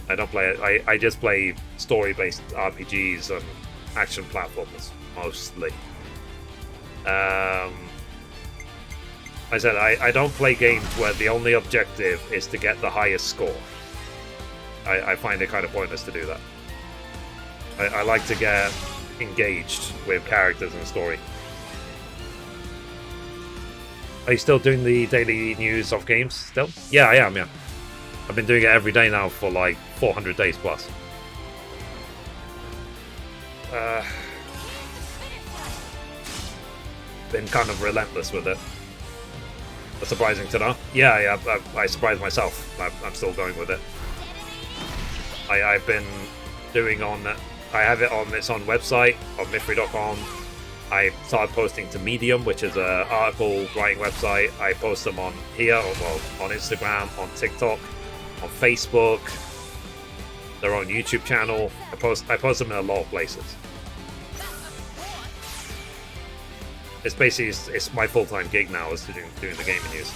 I don't play it. I just play story-based RPGs and action platformers, mostly. I said I don't play games where the only objective is to get the highest score. I find it kind of pointless to do that. I like to get engaged with characters and story. Are you still doing the daily news of games still? Yeah, I am, yeah. I've been doing it every day now for like 400 days plus. Been kind of relentless with it. That's surprising to know. Yeah, I surprised myself. I'm still going with it. I've been doing on... I have it on its own website, on Mithrie.com. I started posting to Medium, which is an article writing website. I post them on here, on Instagram, on TikTok, on Facebook, their own YouTube channel. I post them in a lot of places. It's basically it's my full-time gig now is doing the gaming news,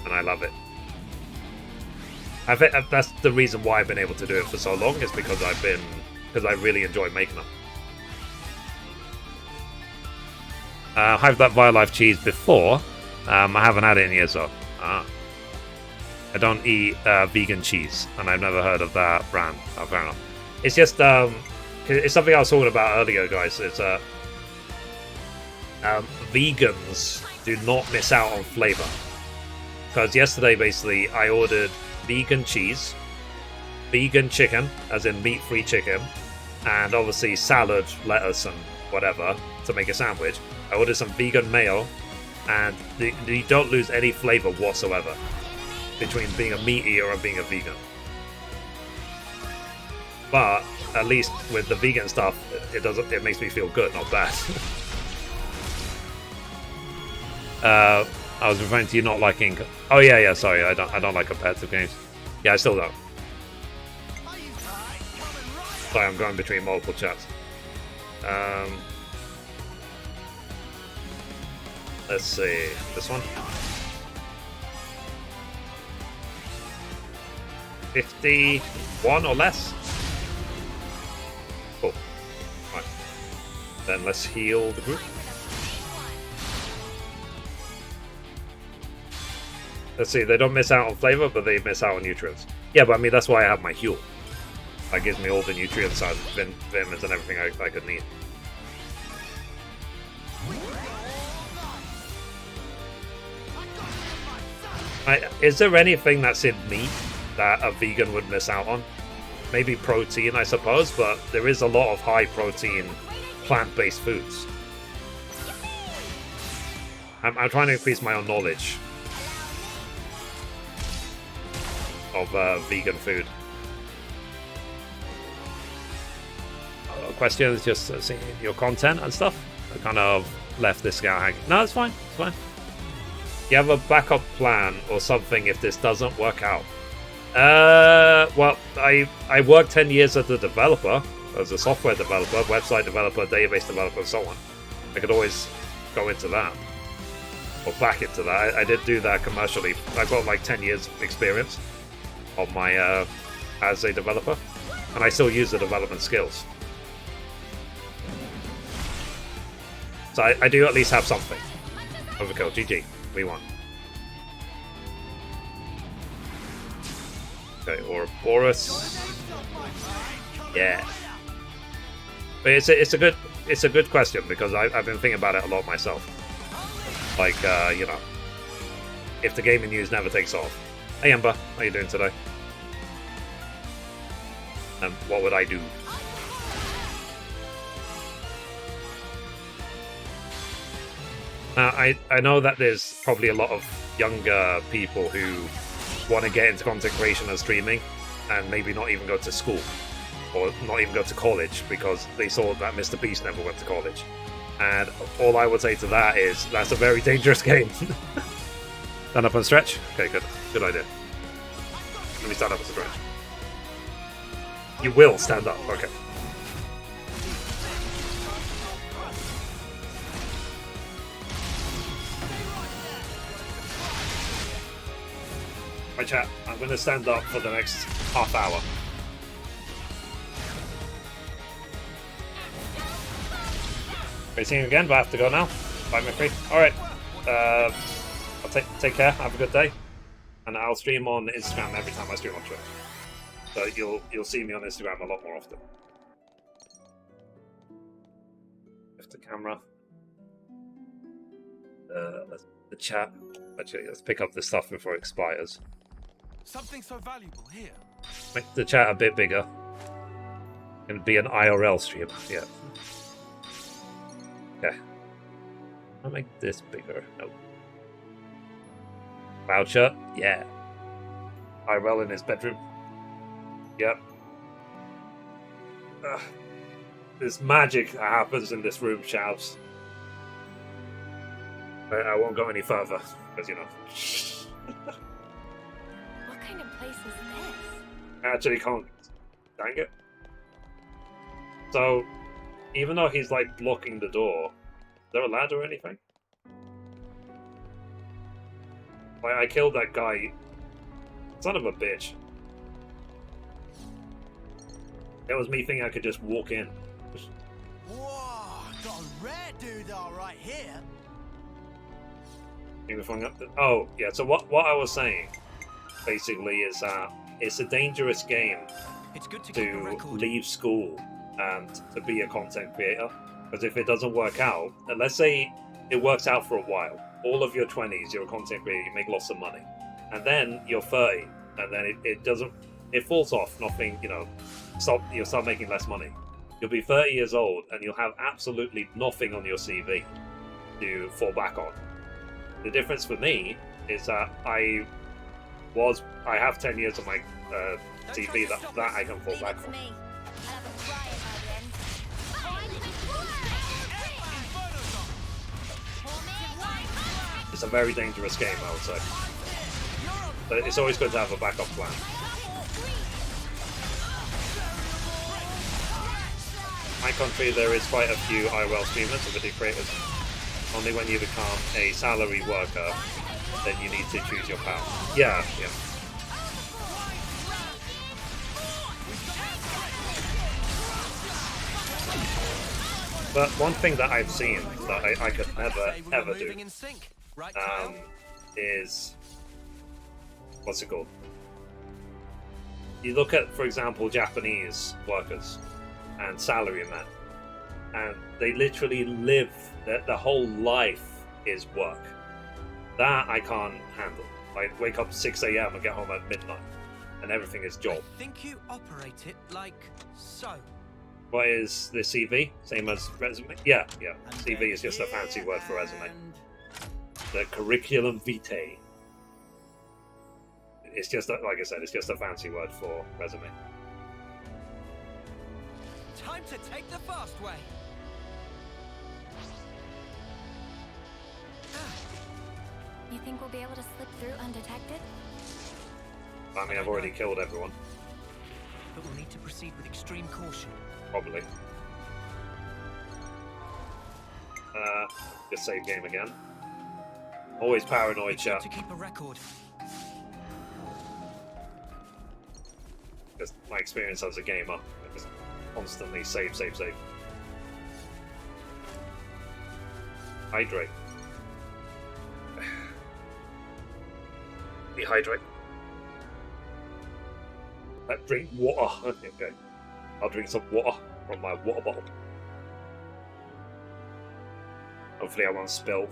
and I love it. I think that's the reason why I've been able to do it for so long, is because I really enjoy making them. I've had that Vile Life cheese before. I haven't had it in years though. I don't eat vegan cheese, and I've never heard of that brand. Oh, fair enough. It's just it's something I was talking about earlier, guys. It's vegans do not miss out on flavor. Because yesterday, basically, I ordered vegan cheese, vegan chicken, as in meat-free chicken, and obviously salad, lettuce, and whatever to make a sandwich. I ordered some vegan mayo, and you don't lose any flavor whatsoever between being a meat eater and being a vegan. But at least with the vegan stuff, it makes me feel good, not bad. I was referring to you not liking. Oh yeah, sorry, I don't like competitive games. Yeah, I still don't. Sorry, I'm going between multiple chats. Let's see, this one. 51 or less. Cool. Right. Then let's heal the group. Let's see, they don't miss out on flavor, but they miss out on nutrients. Yeah, but I mean, that's why I have my heal. That gives me all the nutrients and vitamins and everything I could need. Is there anything that's in meat that a vegan would miss out on? Maybe protein, I suppose, but there is a lot of high-protein plant-based foods. I'm trying to increase my own knowledge of vegan food. Questions, just seeing your content and stuff. I kind of left this guy hanging. No, it's fine. It's fine. You have a backup plan or something if this doesn't work out? Well, I worked 10 years as a developer, as a software developer, website developer, database developer, and so on. I could always go into that or back into that. I did do that commercially. I've got like 10 years experience on my as a developer, and I still use the development skills. So I do at least have something. Overkill, GG, we won. Okay, Ouroboros. Yeah. But it's a good question because I've been thinking about it a lot myself. Like you know, if the gaming news never takes off. Hey Ember, how you doing today? And what would I do? Now, I know that there's probably a lot of younger people who want to get into content creation and streaming and maybe not even go to school or not even go to college because they saw that Mr. Beast never went to college. And all I would say to that is that's a very dangerous game. Stand up and stretch? Okay, good idea. Let me stand up and stretch. You will stand up, okay. My chat, I'm going to stand up for the next half hour. Great seeing you again, but I have to go now. Bye, Mithrie. Alright. I'll take care, have a good day. And I'll stream on Instagram every time I stream on Twitch. So you'll see me on Instagram a lot more often. Lift the camera. The chat. Actually, let's pick up the stuff before it expires. Something so valuable here. Make the chat a bit bigger. It'll be an IRL stream. Yeah. Okay. I'll make this bigger. No. Voucher? Yeah. IRL in his bedroom. Yep. There's magic that happens in this room, Shavs. I won't go any further, because you know. What kind of place is this? I actually can't. Dang it. So, even though he's like blocking the door, is there a ladder or anything? Like, I killed that guy. Son of a bitch. It was me thinking I could just walk in. Whoa, got a rare dude right here. Oh, yeah, so what I was saying, basically, is it's a dangerous game to leave school and to be a content creator. Because if it doesn't work out, and let's say it works out for a while. All of your 20s, you're a content creator, you make lots of money. And then you're 30, and then it doesn't, it falls off, nothing, you know, you'll start making less money. You'll be 30 years old, and you'll have absolutely nothing on your CV to fall back on. The difference for me is that I have 10 years on my CV that I can fall back on. It's a very dangerous game, I would say. But it's always good to have a backup plan. In my country, there is quite a few IRL streamers and video creators. Only when you become a salary worker, then you need to choose your path. Yeah. But one thing that I've seen that I could never ever do is, what's it called? You look at, for example, Japanese workers and salarymen, and they literally live, their whole life is work. That I can't handle. I wake up at 6 a.m. and get home at midnight, and everything is job. I think you operate it like so. What is the CV? Same as resume? Yeah. CV is just a fancy word for resume. The curriculum vitae. It's just, like I said, it's just a fancy word for resume. Time to take the fast way. You think we'll be able to slip through undetected? I mean, I've already killed everyone. But we'll need to proceed with extreme caution. Probably. Just save game again. Always paranoid, chat. To keep a record. Just my experience as a gamer. I just constantly save. Hydrate. Dehydrate. Drink water. Okay. I'll drink some water from my water bottle. Hopefully I won't spill.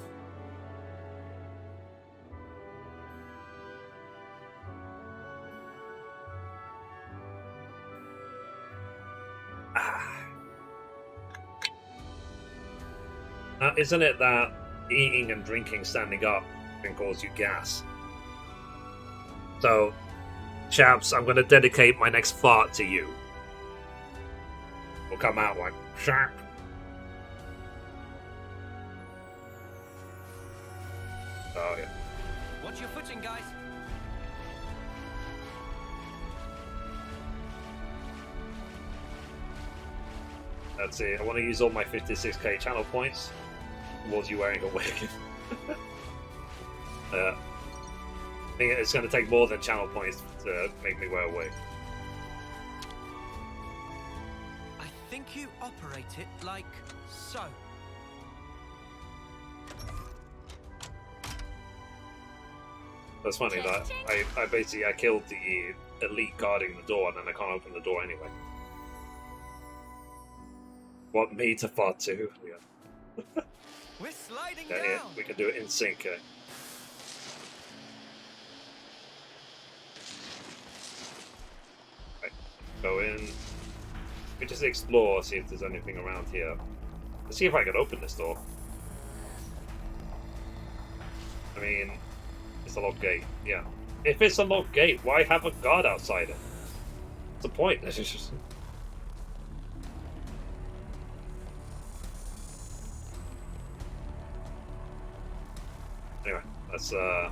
Now, isn't it that eating and drinking standing up can cause you gas? So, chaps, I'm going to dedicate my next fart to you. Will come out like sharp. Oh yeah. Watch your footing, guys. That's it. I want to use all my 56k channel points towards you wearing a wig. I think it's going to take more than channel points to make me wear a wig. I think you operate it like so. That's funny that I basically killed the elite guarding the door and then I can't open the door anyway. Want me to fart too? Yeah. We're sliding down. Yeah, we can do it in sync. Right, go in. We just explore, see if there's anything around here. Let's see if I can open this door. I mean, it's a locked gate. Yeah. If it's a locked gate, why have a guard outside it? What's the point? Anyway, let's go.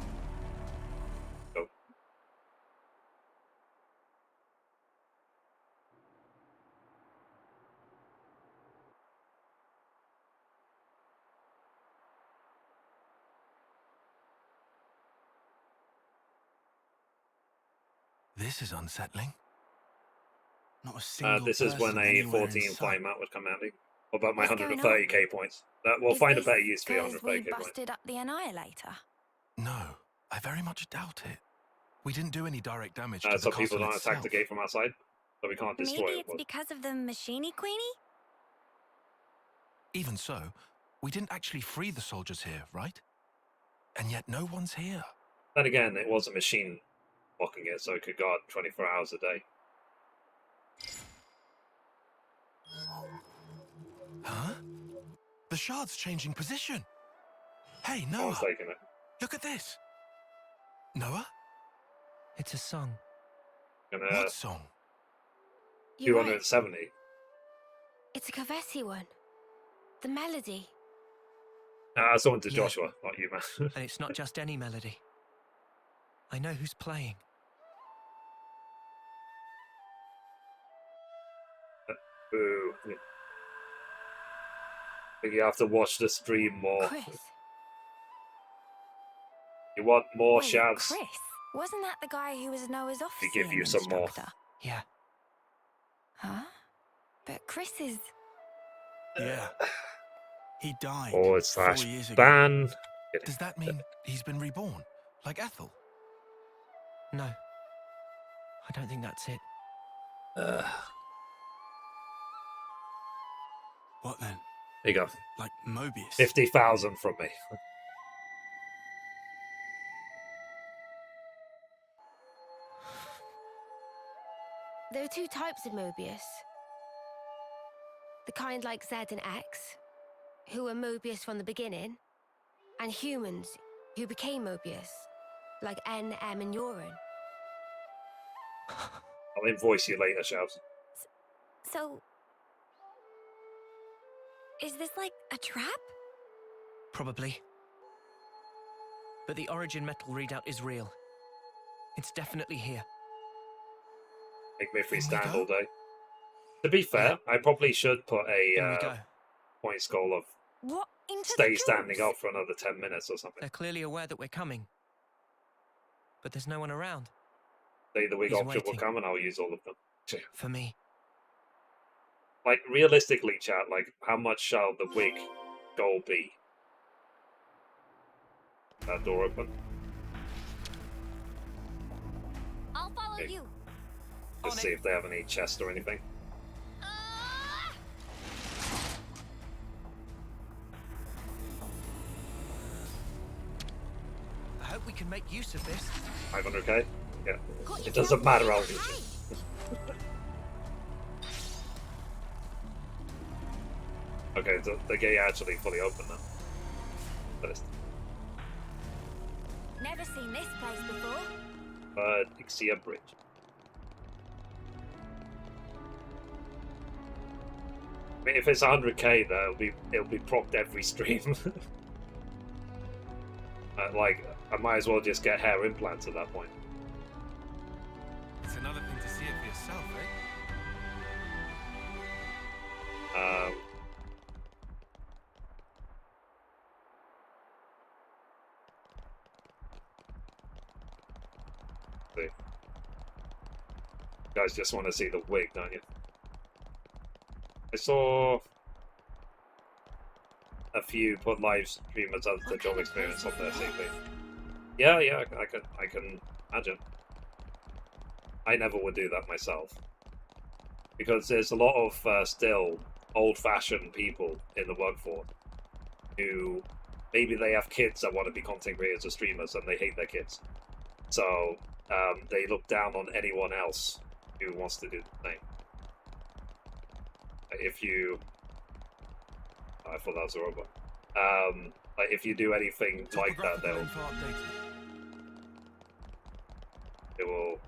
This is unsettling. Not a single this is when a 14 flying mount would come handy. What about my 130k points? We'll find a better use for your 130k points. Busted up the Annihilator? No, I very much doubt it. We didn't do any direct damage to so the castle people don't itself. attack the gate from outside? So we can't destroy Maybe it. it's because of the Machini Queenie? Even so, We didn't actually free the soldiers here, right? And yet no one's here. Then again, it was a machine blocking it, so it could guard 24 hours a day. Huh? The shard's changing position. Hey, I Noah, was taking it. look at this. Noah? It's a song. Gonna What song? You're right. 270. It's a Kavesi one. The melody. I was talking to Yeah. Joshua, not you, man. And it's not just any melody. I know who's playing. Boo. I think you have to watch the stream more. Chris. You want more Wait, shouts? Chris? Wasn't that the guy who was Noah's officer? To give you some more. Yeah. Huh? But Chris is... Yeah. He died / 4 years ago. ban. Does that mean he's been reborn? Like Ethel? No. I don't think that's it. What then? There you go. Like Mobius? 50,000 from me. There are 2 types of Mobius. The kind like Z and X, who were Mobius from the beginning, and humans who became Mobius, like N, M, and Urine. I'll invoice you later, shouts. So... is this like a trap? Probably. But the origin metal readout is real. It's definitely here. Make Mithrie Here we stand go. all day. To be fair, I probably should put Here we a go. point goal of What? Into stay the standing jewels? up for another 10 minutes or something. They're clearly aware that we're coming. But there's no one around. Say the wig He's option will waiting. come and I'll use all of them. For me. Like, realistically, chat, like, how much shall the wig goal be? That door open? I'll follow Okay. you. Let's On see it. if they have any chest or anything. I hope we can make use of this. 500k? Yeah. Got It you doesn't down matter, really I'll use high. it. Okay, the gate actually fully open now. But it's Never seen this place before. Ixia Bridge. I mean, if it's 100k, though, it'll be propped every stream. Like, I might as well just get hair implants at that point. It's another thing to see it for yourself, eh? See. You guys just want to see the wig, don't you? I saw a few put live streamers of the job experience on their CV. Yeah, I can imagine. I never would do that myself. Because there's a lot of still old-fashioned people in the workforce who maybe they have kids that want to be content creators or streamers and they hate their kids. So they look down on anyone else who wants to do the same. If you... I thought that was a robot. Like if you do anything like that, Topographical info updated. they will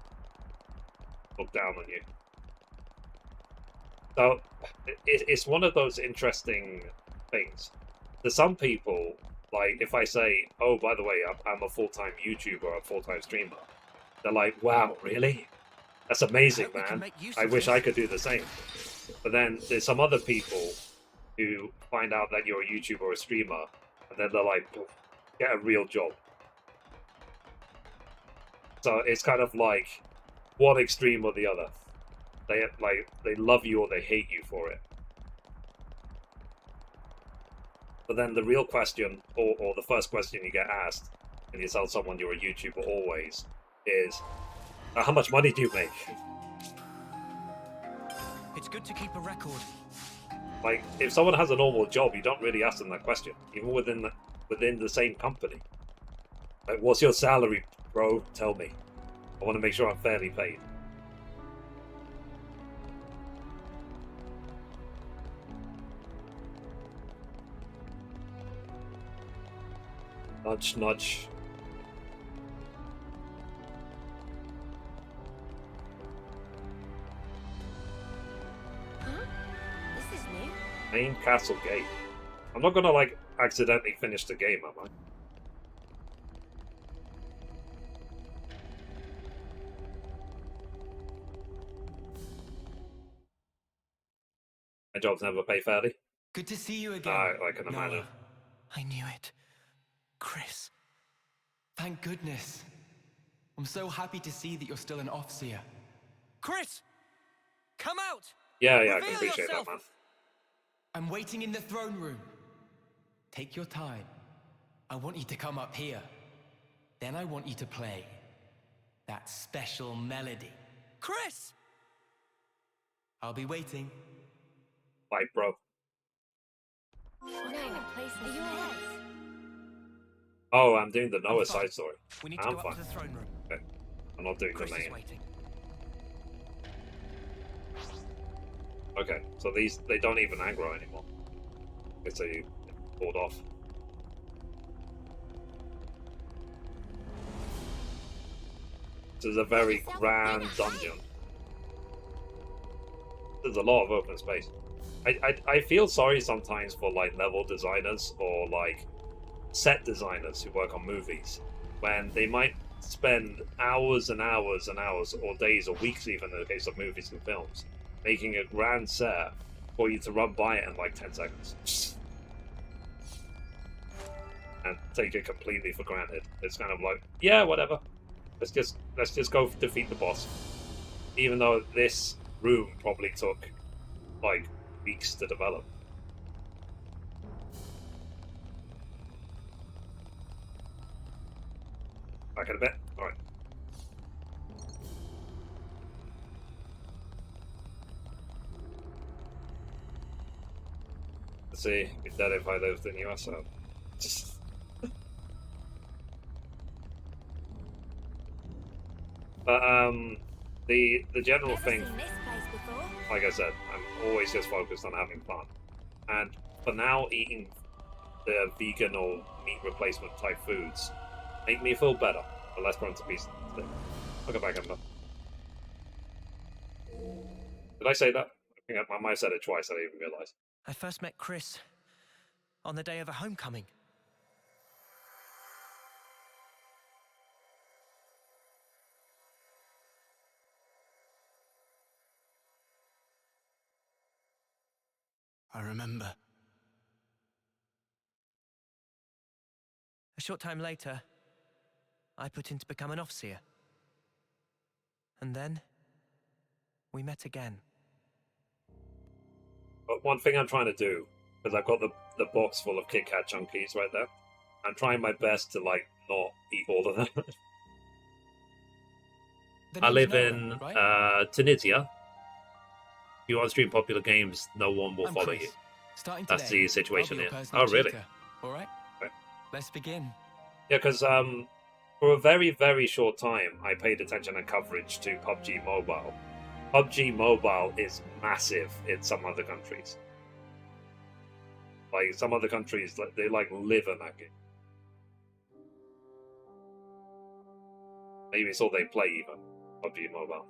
look down on you. So it's one of those interesting things. To some people, like if I say, "Oh, by the way, I'm a full-time YouTuber, or a full-time streamer," they're like, "Wow, really? That's amazing, hope we can man. make use I of wish this." I could do the same." But then there's some other people who find out that you're a YouTuber or a streamer, and then they're like, "Get a real job." So it's kind of like one extreme or the other. They love you or they hate you for it. But then the real question, or the first question you get asked when you tell someone you're a YouTuber always, is, how much money do you make? It's good to keep a record. Like, if someone has a normal job, you don't really ask them that question, even within the same company. Like, what's your salary, bro? Tell me. I want to make sure I'm fairly paid. Nudge, nudge. Huh? This is new. Main castle gate. I'm not gonna, like, accidentally finish the game, am I? My jobs never pay fairly. Good to see you again. I can imagine. Noah. I knew it. Chris. Thank goodness. I'm so happy to see that you're still an Offseer. Chris! Come out! Yeah, I Reveal can appreciate yourself. that, man. I'm waiting in the throne room. Take your time. I want you to come up here. Then I want you to play that special melody. Chris! I'll be waiting. Bye, bro. What kind of place is this? Oh, I'm doing the Noah side story. We need to I'm go fine. up to the throne room. Okay. I'm not doing Chris the is main. waiting. Okay, so they don't even aggro anymore. Okay, so you pulled off. This is a very grand dungeon. There's a lot of open space. I feel sorry sometimes for like level designers or like set designers who work on movies when they might spend hours and hours and hours or days or weeks even in the case of movies and films making a grand set for you to run by it in like 10 seconds and take it completely for granted. It's kind of like, yeah, whatever, let's just go defeat the boss, even though this room probably took like weeks to develop. Back in a bit. Alright. Let's see if that if I lived in USO. But the general Never thing, seen this place before. like I said, I'm always just focused on having fun. And for now, eating the vegan or meat replacement type foods make me feel better and less prone to be sick. I'll go back and look. Did I say that? I think I might have said it twice, I didn't even realise. I first met Chris on the day of a homecoming. I remember. A short time later, I put in to become an Offseer. And then, we met again. But one thing I'm trying to do, because I've got the box full of Kit Kat chunkies right there, I'm trying my best to like not eat all of them. I live in Tunisia. If you want to stream popular games, no one will follow Chris. you. Starting That's today, the situation I'll be your here. personal Oh, really? tutor. All right? Okay. Let's begin. Yeah, because for a very, very short time, I paid attention and coverage to PUBG Mobile. PUBG Mobile is massive in some other countries. Like, some other countries, they like live in that game. Maybe it's all they play, even. PUBG Mobile.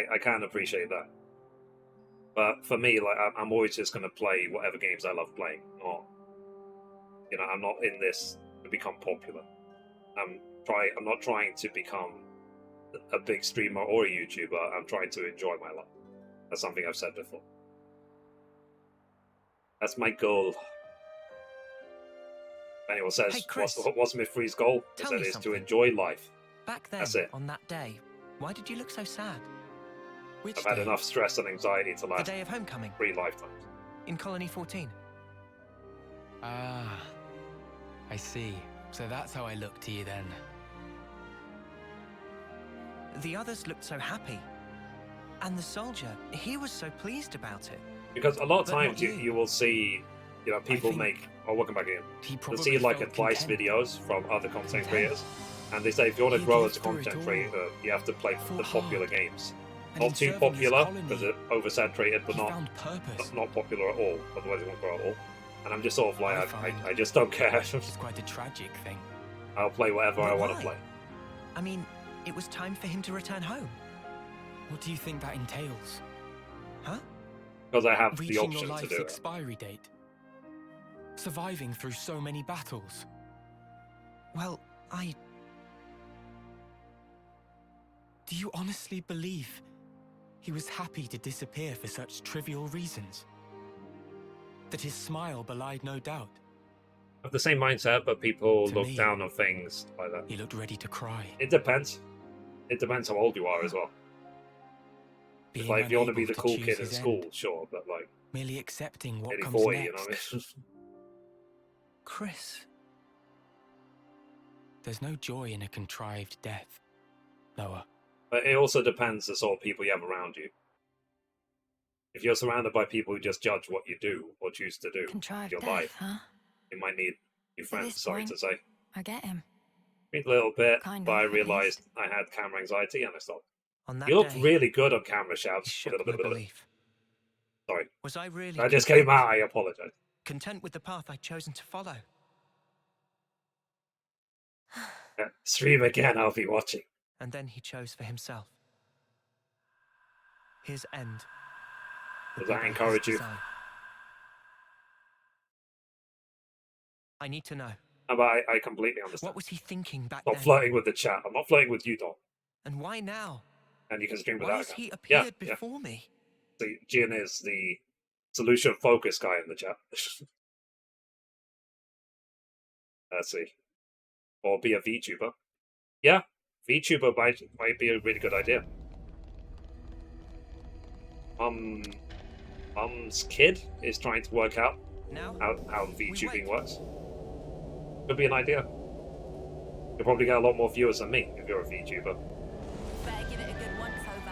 I can appreciate that. But for me, like, I'm always just going to play whatever games I love playing. Not, you know, I'm not in this to become popular. I'm not trying to become a big streamer or a YouTuber. I'm trying to enjoy my life. That's something I've said before. That's my goal. If anyone says, Hey, Chris, what's Mithrie's goal? I tell said me it's to something. enjoy life. Back then, That's it. on that day, why did you look so sad? Which I've had day? enough stress and anxiety to The last day of homecoming, 3 lifetimes. in Colony 14. Ah, I see. So that's how I look to you then. The others looked so happy. And the soldier, he was so pleased about it. Because a lot of But times not you will see, you know, people think make. Oh, welcome back in. He You'll probably see like felt advice content. videos from other content Content. creators, and they say if you want to He'd grow lived as a through it content all. creator, you have to play Fought the popular hard. games. And Not in too serving his popular colony, because it's oversaturated, but he not found purpose. not popular at all. Otherwise, it won't grow at all. And I'm just sort of like, I I find just don't care. It's quite a tragic thing. I'll play whatever But I want to why? play. I mean, it was time for him to return home. What do you think that entails? Huh? Because I have the Reaching your option to life's do it. expiry date? Surviving through so many battles? Well, Do you honestly believe he was happy to disappear for such trivial reasons? That his smile belied no doubt? I have the same mindset, but people To look me, down on things like that. He looked ready to cry. It depends. It depends how old you are as well. It's Being like if you want to be unable the cool choose kid in his school, end, sure, but like merely accepting what nearly comes 40, next. you know what I mean? Chris, There's no joy in a contrived death, Noah. But it also depends the sort of people you have around you. If you're surrounded by people who just judge what you do or choose to do in Contrived your death, life, huh? you might need new At friends, this sorry point, to say. I get him. A little bit, Kind but of, I at realised least. I had camera anxiety and I stopped. on that You look day, really good on camera, he Shouts. shook my belief. Sorry. Was I really I just came content? out, I apologise. Content with the path I'd chosen to follow? Stream again, I'll be watching. And then he chose for himself. His end. would Does be that by his encourage you? design. I need to know. But I completely understand. What was he thinking back Stop then? flirting with the chat. I'm not flirting with you, Dom. And why now? And you can stream Why without has that. he Yeah, appeared yeah. before me? See, Jin is the solution focus guy in the chat. Let's see. Or be a VTuber. Yeah, VTuber might be a really good idea. Mum's kid is trying to work out Now? how We VTubing wait. works. Could be an idea. You'll probably get a lot more viewers than me if you're a VTuber. Better give it a good once over.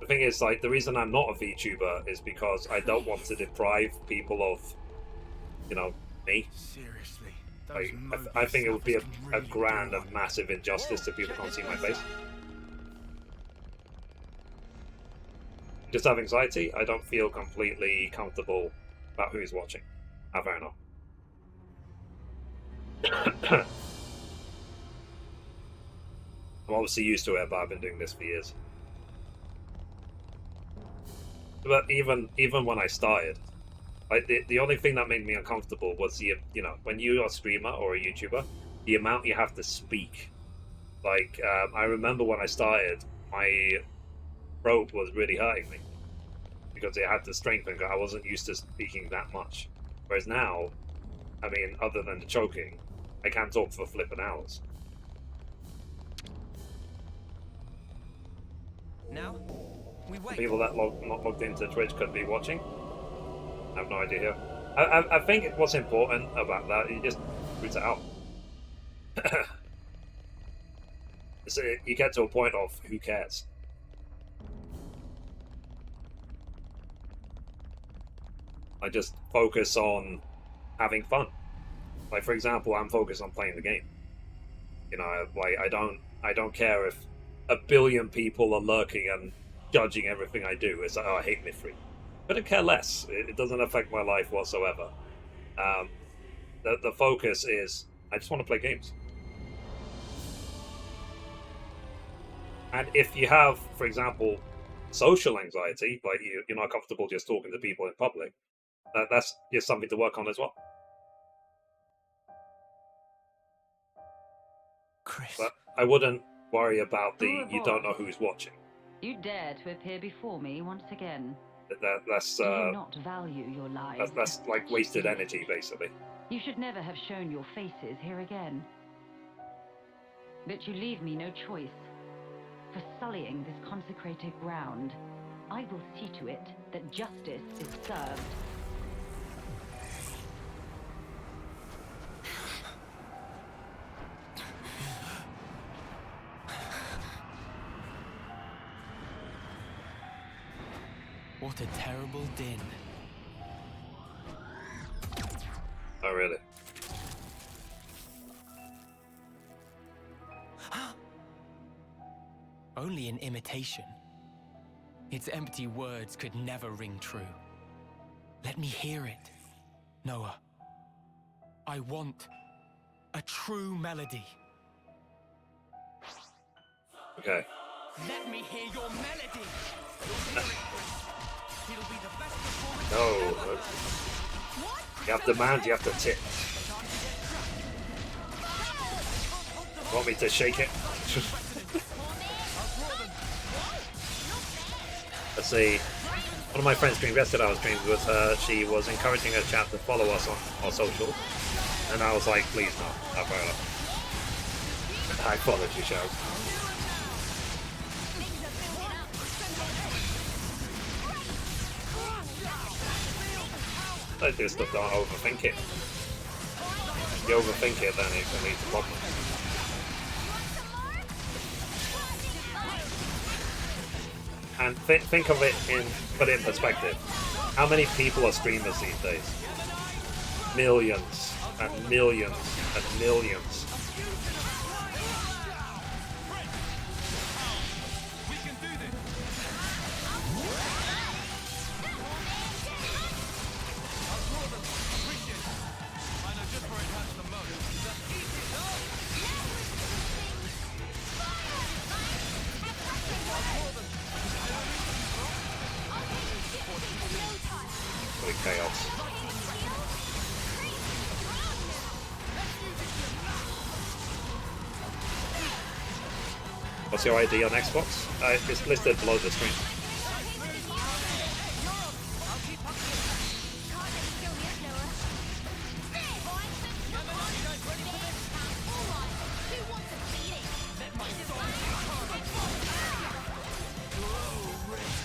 The thing is, like, the reason I'm not a VTuber is because I don't want to deprive people of, you know, me. Seriously. Like, I think it would be a grand and massive injustice if people can't see my face. Just have anxiety. I don't feel completely comfortable about who's watching. Ah, fair enough. I'm obviously used to it, but I've been doing this for years. But even when I started, like the only thing that made me uncomfortable was the, you know, when you're a streamer or a YouTuber, the amount you have to speak. Like I remember when I started, my throat was really hurting me because it had to strengthen. I wasn't used to speaking that much. Whereas now, I mean, other than the choking, I can talk for flipping hours. Now? We wait. People that not logged into Twitch could be watching. I have no idea here. I think what's important about that, you just root it out. So you get to a point of who cares. I just focus on having fun. Like, for example, I'm focused on playing the game. You know, like I don't care if a billion people are lurking and judging everything I do. It's like, oh, I hate Mithrie. But I care less. It doesn't affect my life whatsoever. The focus is, I just want to play games. And if you have, for example, social anxiety, like you're not comfortable just talking to people in public, that's just something to work on as well. Chris. But I wouldn't worry about the you don't know who's watching. You dare to appear before me once again. That's Do you not value your lives? that's like wasted energy, basically. You should never have shown your faces here again. But you leave me no choice. For sullying this consecrated ground, I will see to it that justice is served. What a terrible din. Oh, really? Only an imitation. Its empty words could never ring true. Let me hear it, Noah. I want a true melody. Okay. Let me hear your melody. It'll be the best performance. No. You have to mount, you have to tip. Want me to shake it? Let's see. One of my friends streamed yesterday. I was streaming with her. She was encouraging her chat to follow us on our social, and I was like, "Please no, I'll follow her." I followed you, Shaz. Don't do stuff. Don't overthink it. If you overthink it, then it can lead to problems. And think of it put it in perspective. How many people are streamers these days? Millions and millions and millions. Chaos. What's your ID on Xbox? It's listed below the screen.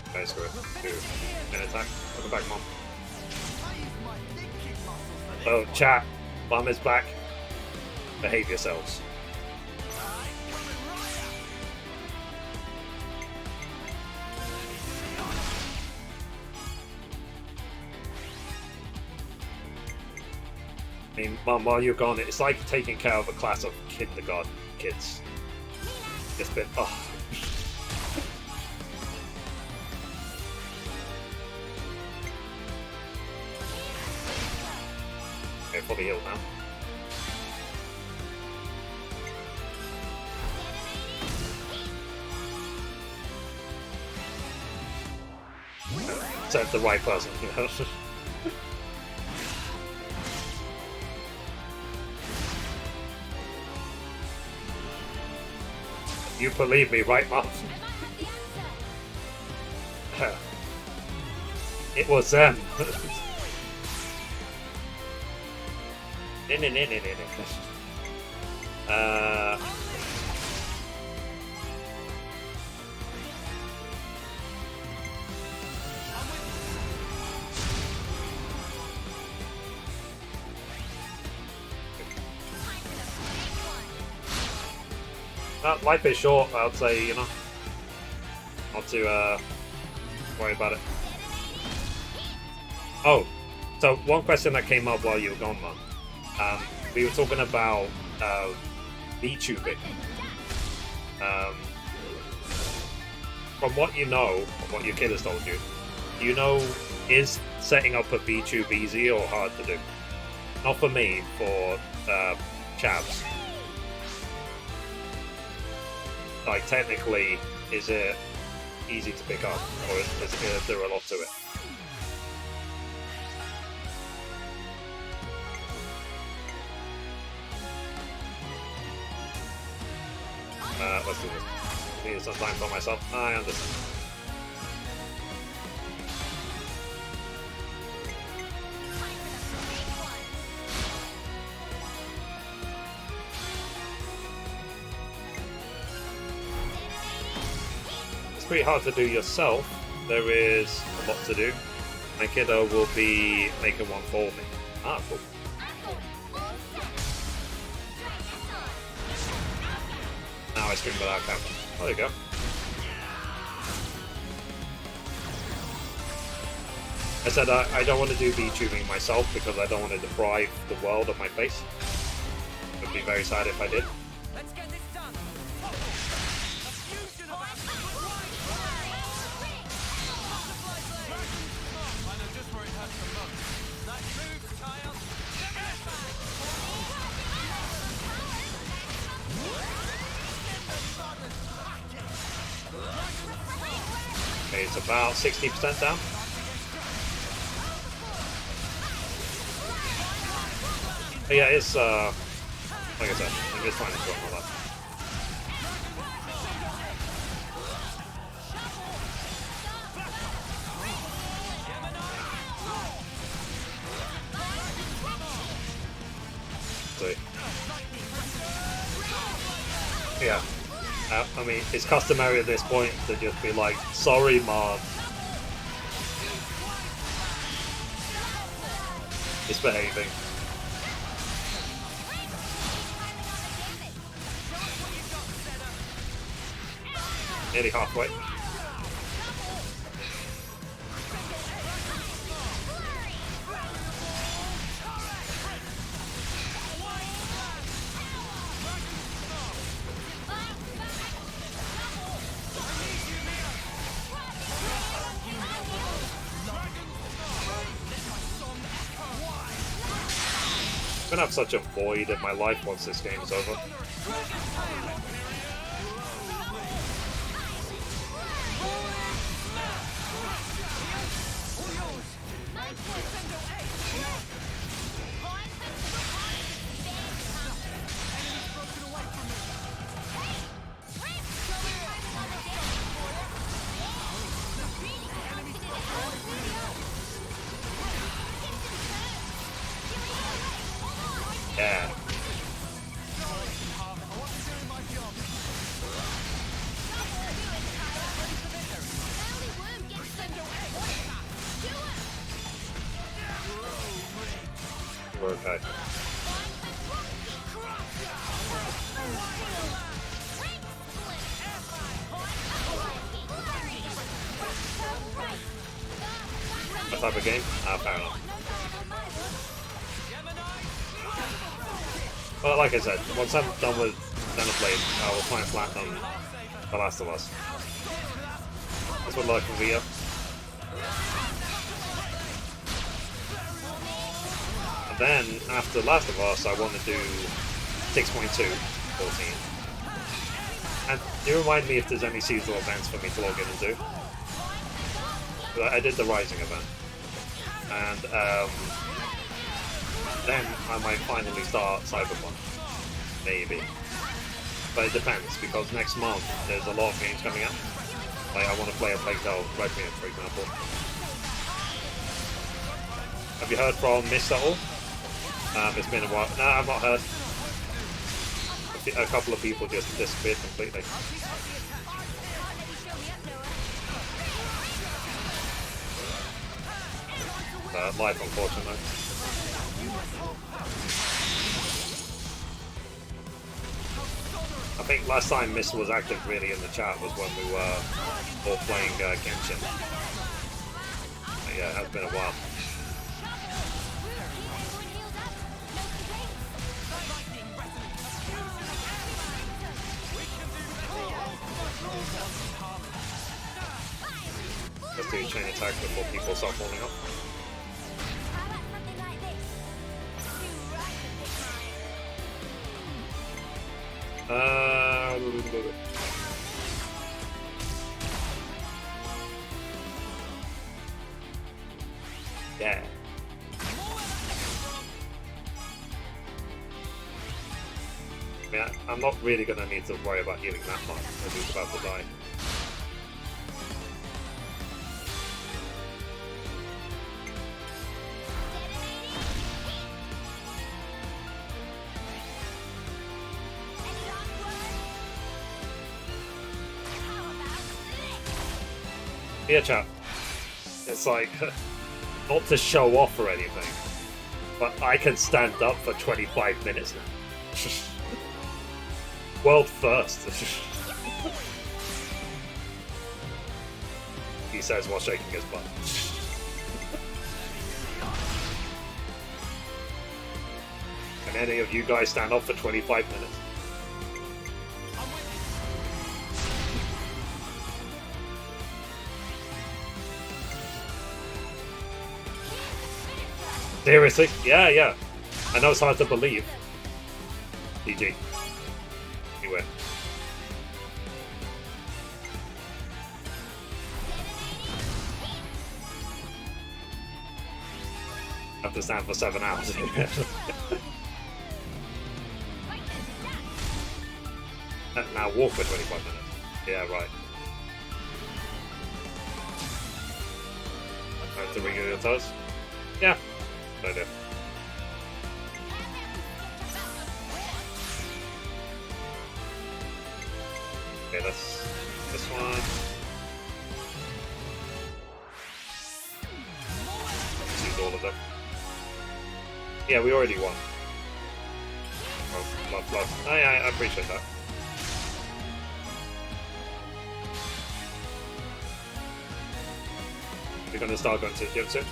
Okay, screw it. Do an attack. Welcome back, Mom. Oh, chat. Mom is back. Behave yourselves. I mean, Mom, while you're gone, it's like taking care of a class of kindergarten kids. It's been, oh. Okay, fully healed now. Said the right person. You believe me, right, Mom? It was them. Life is short, I'd say, you know. Not to worry about it. Oh, so one question that came up while you were gone, Mum. We were talking about VTubing. From what you know, from what your kid has told you know, is setting up a VTube easy or hard to do? Not for me, for chavs. Like, technically, is it easy to pick up, or is there a lot to it? Let's do this. Need some time for myself. I understand. It's pretty hard to do yourself. There is a lot to do. My kiddo will be making one for me. Ah, cool. Now I stream without camera. There you go. I said I don't want to do VTubing myself because I don't want to deprive the world of my face. It would be very sad if I did. Let's get this done. Okay, it's about 60% down. But yeah, it's like I said, I'm just trying to enjoy all that. So, yeah. I mean, it's customary at this point to just be like, sorry, Mom. Misbehaving. Nearly halfway. I'm gonna have such a void in my life once this game is over. Yeah. We're okay. What type of game? Fair enough. Well, like I said, once I'm done with Xenoblade, I will try and platinum The Last of Us. That's what life will be up. And then, after Last of Us, I want to do 6.2, 14. And do remind me if there's any seasonal events for me to log in and do. But I did the Rising event. And, then I might finally start Cyberpunk. Maybe. But it depends, because next month there's a lot of games coming out. Like, I want to play a Plague Tale Requiem, for example. Have you heard from Miss at all? It's been a while. No, I've not heard. A couple of people just disappeared completely. Life, unfortunately. I think last time Miss was active really in the chat was when we were all playing Genshin. But yeah, it has been a while. Let's do chain attack before people start falling off. Yeah. I mean, I'm not really going to need to worry about healing that much, as he's about to die. Yeah, chat. It's like, not to show off or anything, but I can stand up for 25 minutes now. World first. He says while shaking his butt. Can any of you guys stand up for 25 minutes? Seriously? Yeah. I know it's hard to believe. GG. You win. Have to stand for 7 hours. And now walk for 25 minutes. Yeah, right. Time to wiggle your toes? Yeah. Good idea. Okay, that's this one. Let's use all of them. Yeah, we already won. Oh, love. Oh, yeah, I appreciate that. We're going to start going to the gym soon.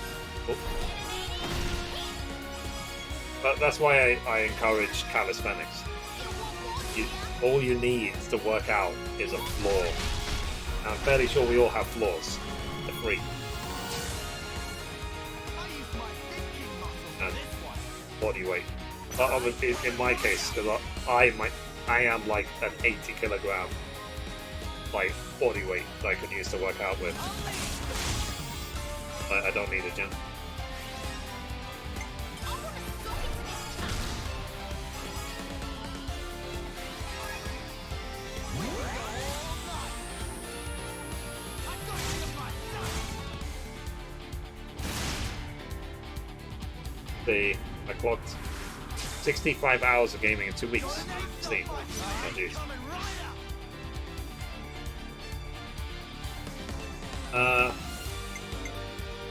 Oh. But that's why I encourage calisthenics. All you need to work out is a floor. And I'm fairly sure we all have floors. They're free. And body weight. In my case, because I am like an 80 kilogram like body weight that I could use to work out with. I don't need a gym. I clocked 65 hours of gaming in 2 weeks. Steam. Oh, jeez.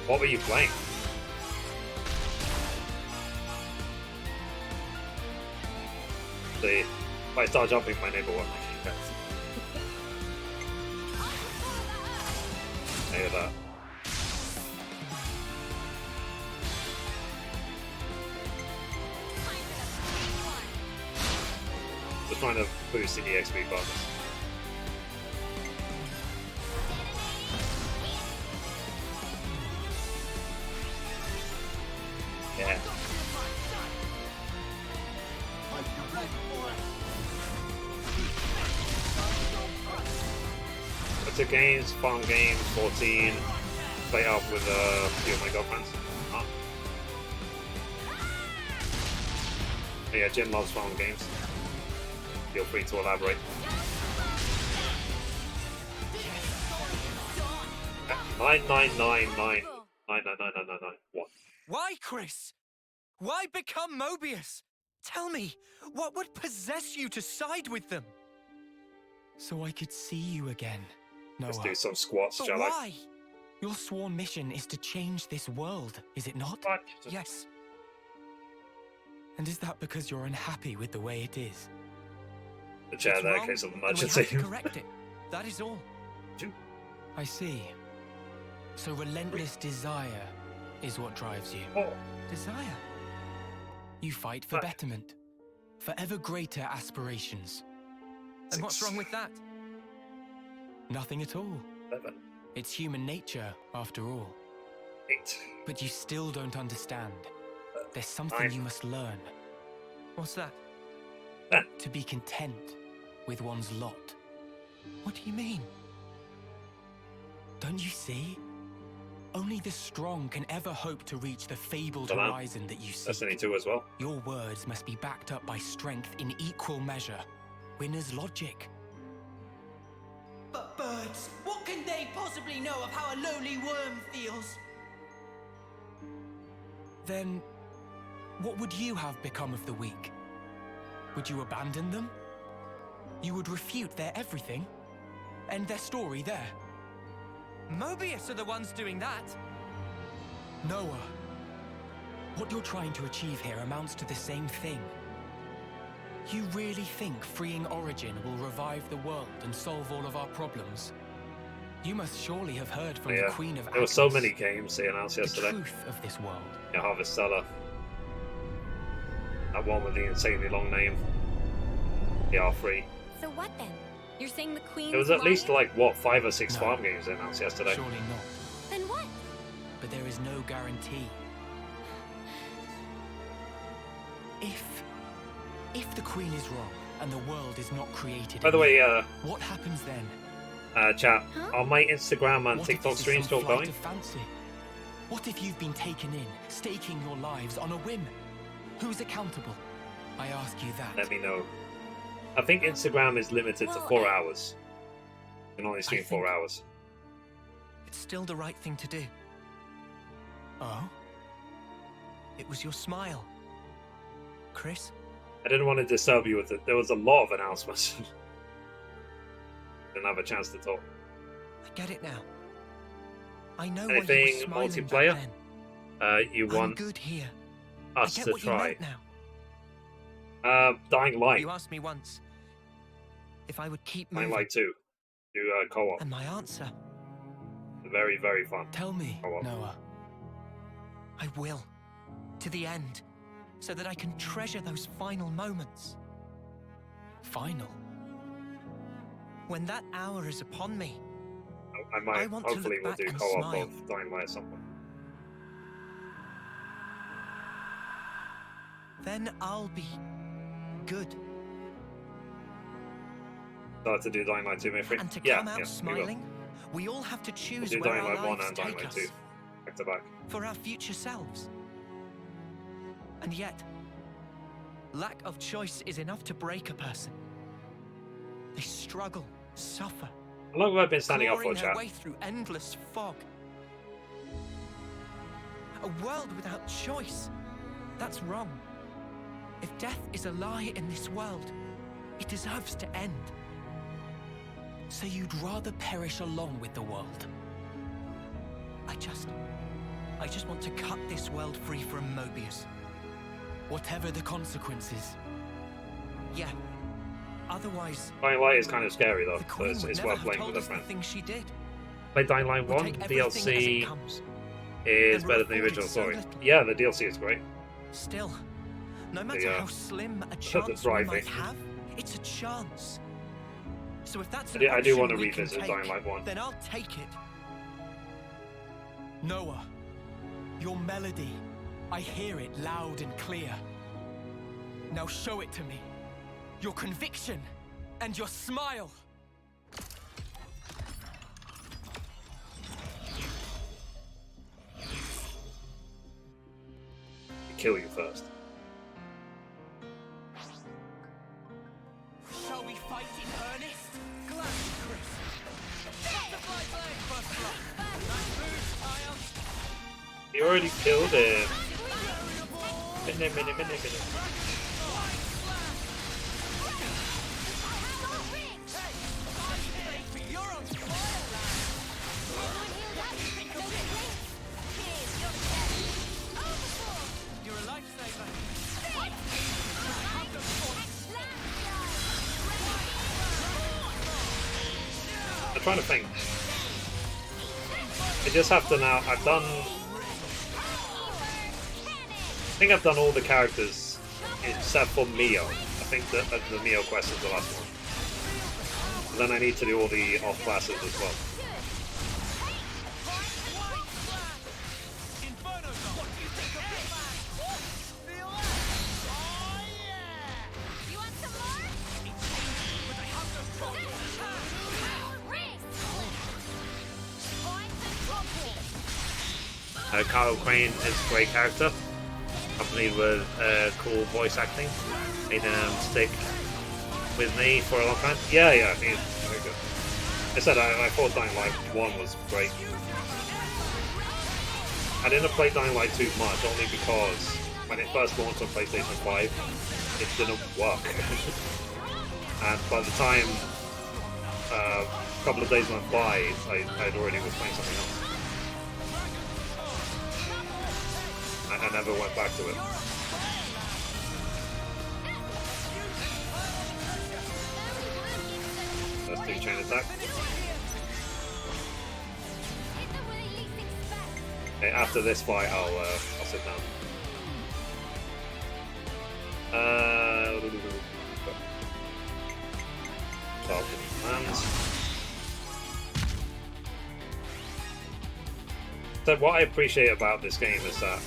What were you playing? If I start jumping, my neighbor won't make it. I hear that. Just trying to boost the EXP bonus. Yeah. It's a games, farm games, 14. Play up with a few of my girlfriends. Oh. But yeah, Jin loves farm games. Feel free to elaborate. 999999999. What? Why, Chris? Why become Mobius? Tell me, what would possess you to side with them? So I could see you again, Noah. Let's do some squats, but shall why? Your sworn mission is to change this world, is it not? What? Yes. And is that because you're unhappy with the way it is? The chair It's there in wrong, case of and we have emergency. to correct it. That is all. I see. So relentless desire is what drives you. Oh. Desire? You fight for betterment, for ever greater aspirations. And what's wrong with that? Nothing at all. 7. It's human nature, after all. 8. But you still don't understand. There's something 9. you must learn. What's that? 10. To be content with one's lot. What do you mean? Don't you see? Only the strong can ever hope to reach the fabled horizon that you seek. Destiny 2 as well. Your words must be backed up by strength in equal measure. Winner's logic. But birds, what can they possibly know of how a lowly worm feels? Then, what would you have become of the weak? Would you abandon them? You would refute their everything? End their story there? Mobius are the ones doing that. Noah, what you're trying to achieve here amounts to the same thing. You really think freeing Origin will revive the world and solve all of our problems? You must surely have heard from the Queen of There were so Agnes, many games they announced yesterday. the truth of this world. Yeah, Harvest Seller. That one with the insanely long name. The R3. So what then? You're saying the Queen's There was at least lying? like, what, 5 or 6 No. farm games announced yesterday. Surely not. Then what? But there is no guarantee. If the Queen is wrong and the world is not created, By the way, what happens then? chat, Huh? are my Instagram and What if TikTok this is streams some still flight going? of fancy? What if you've been taken in, staking your lives on a whim? Who's accountable? I ask you that. Let me know. I think Instagram is limited to Well, 4 hours. You can only stream I 4 think- hours. It's still the right thing to do. Oh? It was your smile. Chris? I didn't want to disturb you with it. There was a lot of announcements. Didn't have a chance to talk. I get it now. I know why Anything you were smiling multiplayer? back then. You I'm want good here. us I get to what you try. meant now. Dying Light. You asked me once if I would keep Dying moving. Light 2. Do co-op. And my answer, Very, very fun. Tell me, Co-op. Noah. I will. To the end. So that I can treasure those final moments. Final? When that hour is upon me, I might. I want to Hopefully look we'll back do and co-op smile. of Dying Light at some point. then I'll be good. Start to do Dying Light 2, Mithrie? And to Yeah, come out yeah, smiling, we all have to We'll choose do where Dying our Light 1 lives and Dying take Light us 2. Back to back. for our future selves. And yet, lack of choice is enough to break a person. They struggle, suffer, How long have I been standing up for, clawing their chat? way through endless fog. A world without choice. That's wrong. If death is a lie in this world, it deserves to end. So you'd rather perish along with the world? I just want to cut this world free from Mobius. Whatever the consequences. Yeah. Otherwise, Dying Light is kind of scary though, the so Queen it's would never worth have playing told with a us the friend. things she did. Play Dying Light We'll 1, take everything as DLC it comes. is And better we're than the original afforded so story. little. Yeah, the DLC is great. Still, no matter The, how slim a the chance we driving. might have, it's a chance. So if that's I an do, I do option want to we can revisit take, Dying Light 1. then I'll take it. Noah, your melody. I hear it loud and clear. Now show it to me. Your conviction and your smile. Kill you first. Shall we fight in earnest? Gladly, Chris. Butterfly blade, first blood. Nice move, Ion. You already killed him. Minute. You're on fire, lad. You're a lifesaver. I'm trying to think. I just have to now. I think I've done all the characters except for Mio. I think that the Mio quest is the last one. But then I need to do all the off classes as well. Kyle Crane is a great character, accompanied with cool voice acting. Made him stick with me for a long time. Yeah, he's very good. I said I thought Dying Light 1 was great. I didn't play Dying Light 2 much, only because when it first launched on PlayStation 5, it didn't work. And by the time a couple of days went by, I'd already was playing something else. I never went back to it. Let's do chain attack. Okay, after this fight, I'll sit down. So what I appreciate about this game is that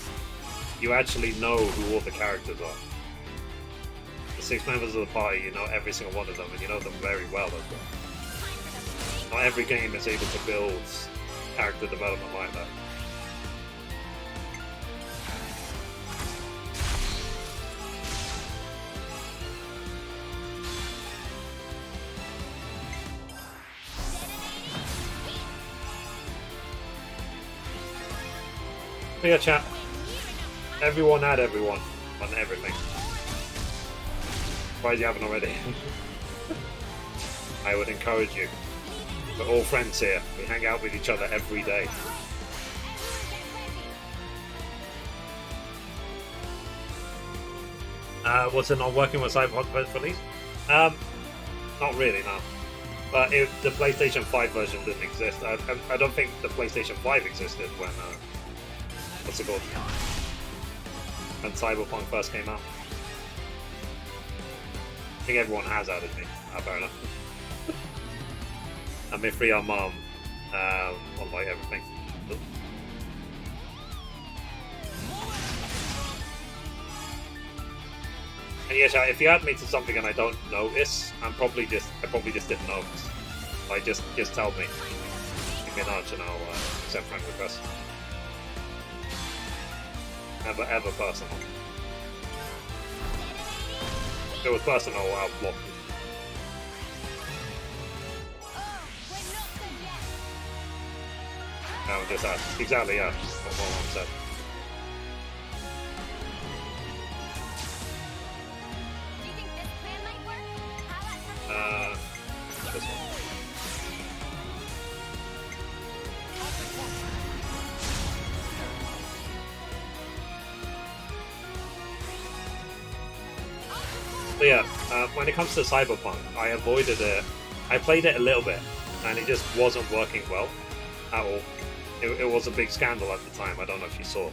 you actually know who all the characters are. The 6 members of the party, you know every single one of them, and you know them very well as well. Not every game is able to build character development like that. But yeah, chat. Everyone add everyone on everything. Why you haven't already? I would encourage you. We're all friends here. We hang out with each other every day. Was it not working with Cyberpunk first release? Not really, no. But if the PlayStation 5 version didn't exist, I don't think the PlayStation 5 existed when what's it called? When Cyberpunk first came out. I think everyone has added me. Fair enough. And Mithrie, our mom, on like everything. And yeah, chat, if you add me to something and I don't notice, I probably just didn't notice. Like just tell me. Give me a nudge and I'll accept friend request. Ever personal. If it was personal, I'll block you. No, just that. Exactly, yeah. What my mom said. This one. So yeah, when it comes to Cyberpunk, I avoided it. I played it a little bit, and it just wasn't working well at all. It was a big scandal at the time. I don't know if you saw.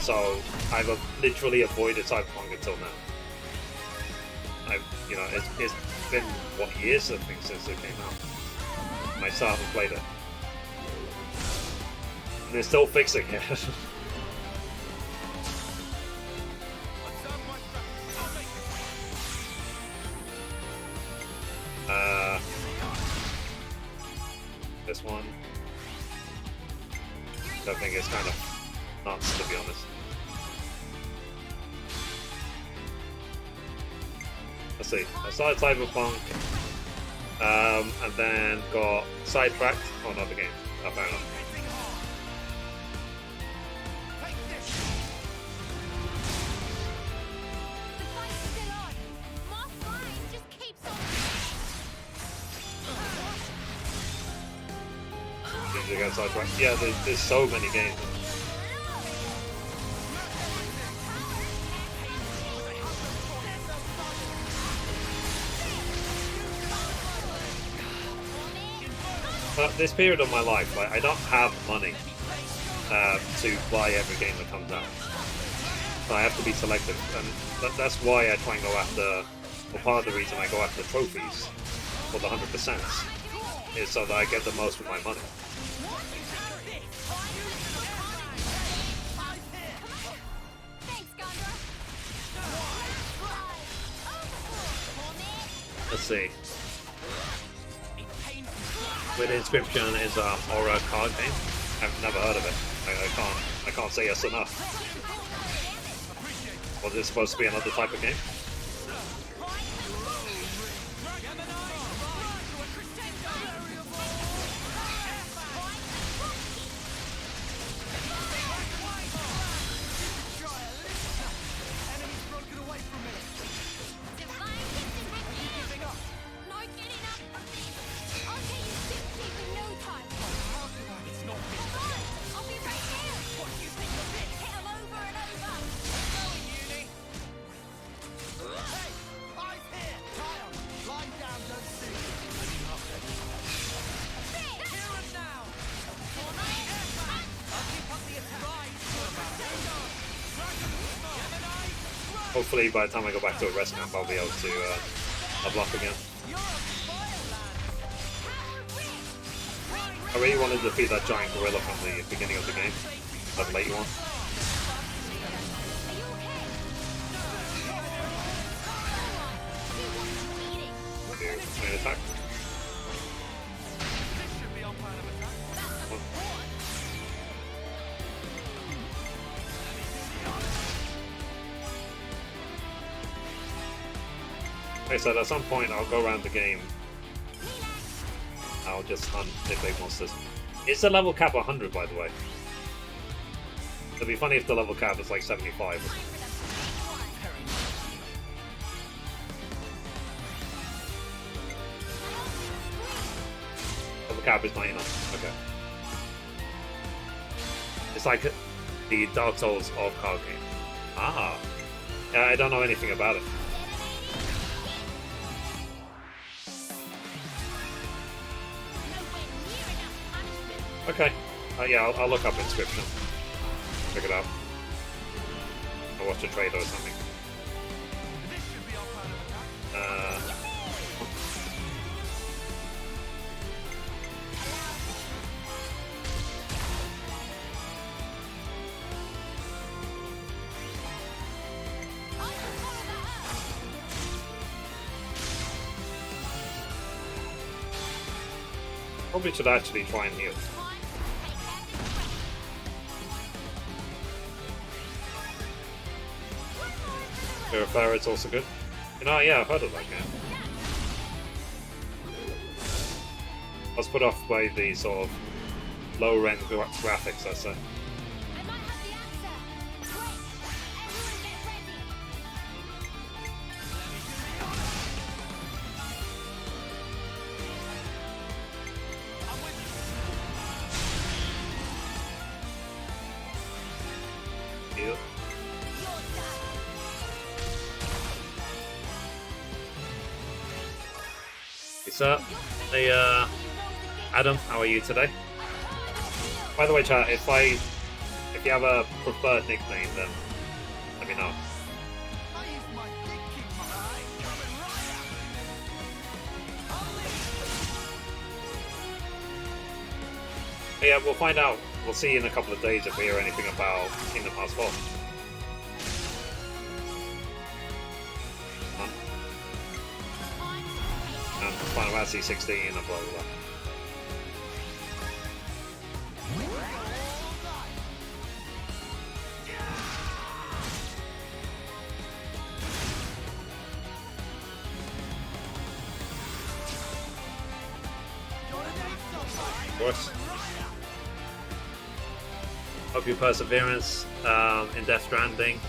So I've literally avoided Cyberpunk until now. It's been what years I think since it came out. And I still haven't played it, and they're still fixing it. This one, I think it's kind of nuts, to be honest. Let's see. I started Cyberpunk, and then got sidetracked. Oh, not the game. Oh, fair enough. Yeah, there's so many games. But this period of my life, like, I don't have money to buy every game that comes out. So I have to be selective, and that's why I try and go after, or part of the reason I go after trophies for the 100% is so that I get the most for my money. Let's see. With Inscription is a horror card game. I've never heard of it. I can't say yes or no. Was it supposed to be another type of game? Hopefully by the time I go back to a rest camp I'll be able to level up again. I really wanted to defeat that giant gorilla from the beginning of the game. That late one. Main attack. Okay, so at some point I'll go around the game. I'll just hunt the big monsters. Is the level cap 100, by the way? It'd be funny if the level cap is like 75. Level cap is 99. Okay. It's like the Dark Souls of card game. Ah. Yeah, I don't know anything about it. Okay. Yeah, I'll look up Inscription. Check it out. I'll watch a trailer or something. Probably should actually try and heal. Purifier, it's also good. You know, yeah, I've heard of that game. I was put off by the sort of low-end graphics, I say. Heal. So, hey, Adam, how are you today? By the way, chat, if you have a preferred nickname, then let me know. But yeah, we'll find out. We'll see in a couple of days if we hear anything about Kingdom Hearts 4. And Final Fantasy 16 and blah blah blah. Of course. Hope your perseverance in Death Stranding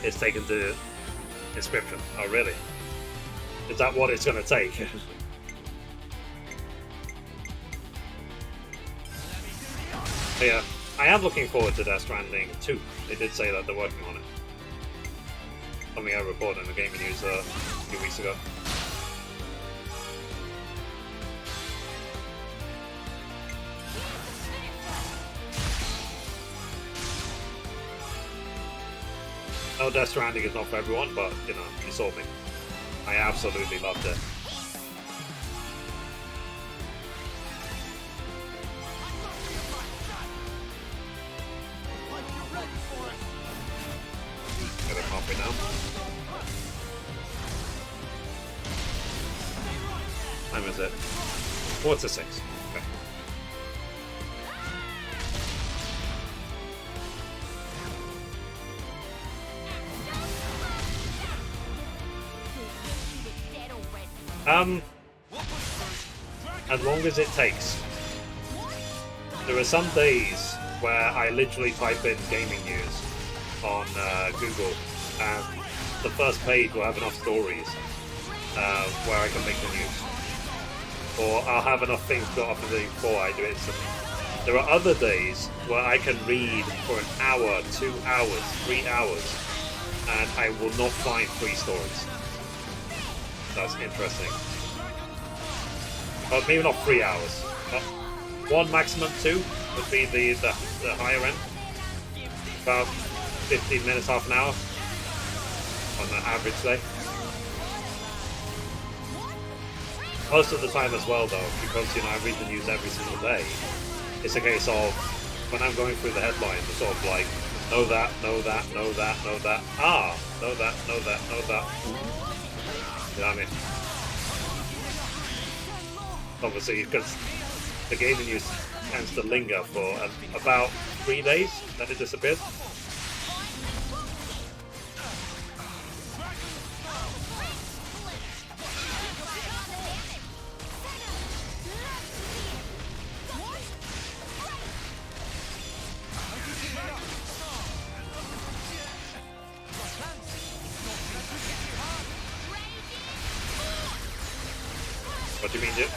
is taken to Inscription. Oh, really? Is that what it's going to take? Yeah, I am looking forward to Death Stranding 2. They did say that they're working on it. Something I reported in the gaming news a few weeks ago. No, Death Stranding is not for everyone, but, you know, you saw me. I absolutely loved it. Get him halfway now. Time is it? 4:06. Okay. As long as it takes. There are some days where I literally type in gaming news on Google, and the first page will have enough stories where I can make the news. Or I'll have enough things built up before I do it instantly. There are other days where I can read for an hour, 2 hours, 3 hours, and I will not find 3 stories. That's interesting. Maybe not 3 hours. 1 maximum 2 would be the higher end. About 15 minutes, half an hour. on an average day. Most of the time as well, though, because I read the news every single day. It's a case of when I'm going through the headlines, it's sort of like know that, know that, know that, know that. Ah, know that, know that, know that. You know what I mean? Obviously, because the gaming news tends to linger for about 3 days, then it disappears. What do you mean, dude?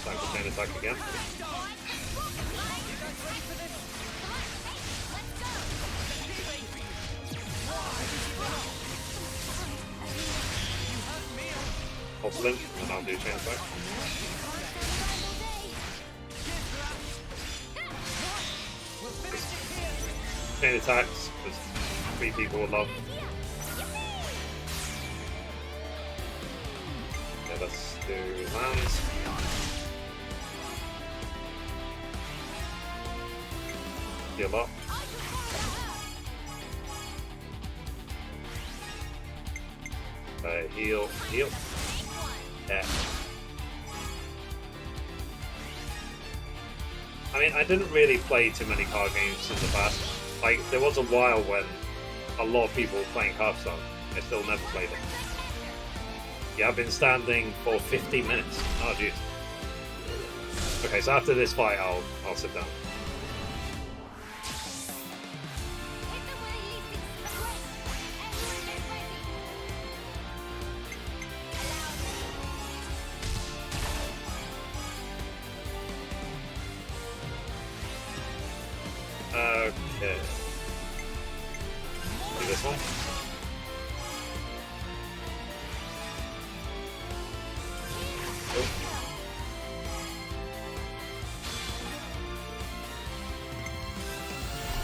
Time to chain attack again. Hold slim, and I'll do chain attack. Chain attacks, because 3 people would love. Yeah, let's do lands. Heal up. Heal, heal. Yeah. I mean, I didn't really play too many card games in the past. Like, there was a while when a lot of people were playing Hearthstone. I still never played it. Yeah, I've been standing for 15 minutes. Oh, jeez. Okay, so after this fight, I'll sit down. Okay. Do this one. Oh.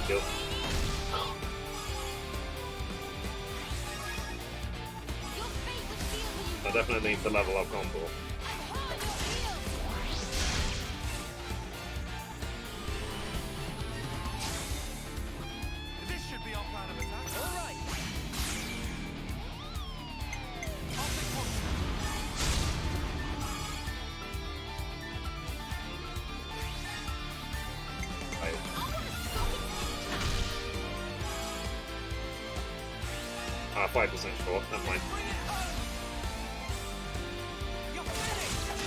Kill. I definitely need to level up combo. Ah, 5% short, never mind.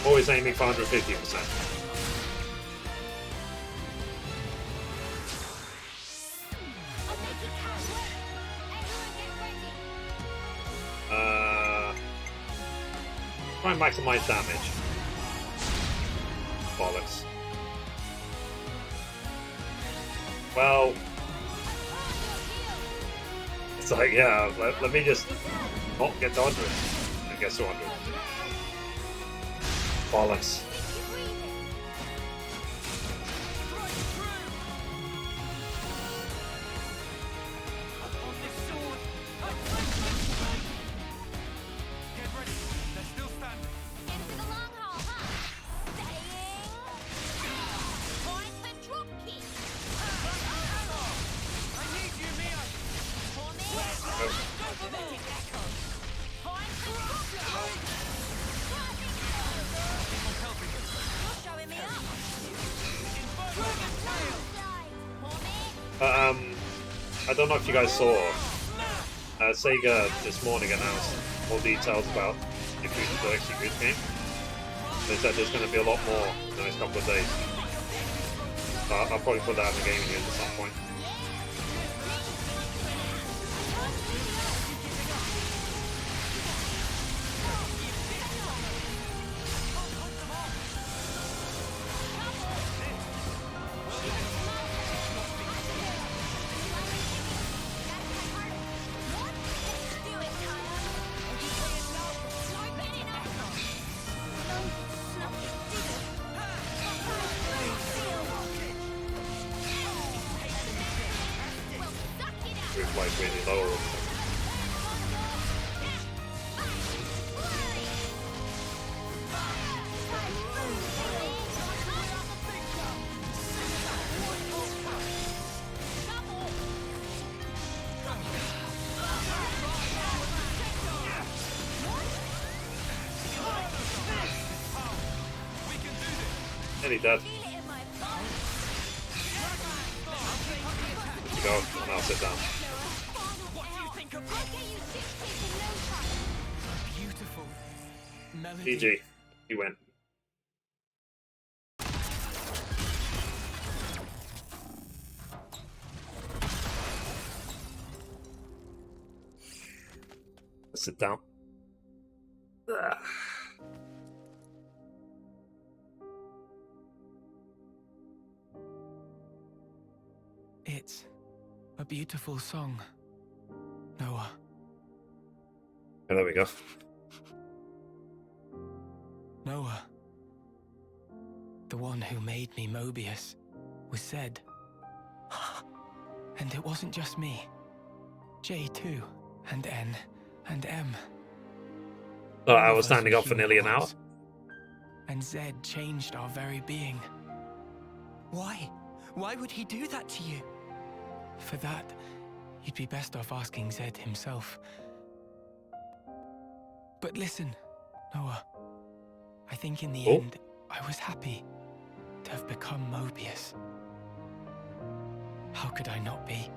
Always aiming for 150%. Try and maximize damage. Bollocks. Well, it's like, yeah, let me just not get to 100. I guess 200. Bollocks. I don't know if you guys saw, Sega this morning announced more details about the Execute game. They said there's going to be a lot more in the next couple of days. I'll probably put that in the gaming news at some point. group like really low. Nearly dead. You go, and I'll sit down. Beautiful melody. GG, you win. Sit down. Ugh. It's a beautiful song, Noah. And there we go. Noah, the one who made me Mobius, was said. And it wasn't just me. J too, and N, and M. Oh, I was standing up for nearly an hour. And Z changed our very being. Why? Why would he do that to you? For that, you'd be best off asking Zed himself. But listen, Noah. I think in the end, I was happy to have become Mobius. How could I not be,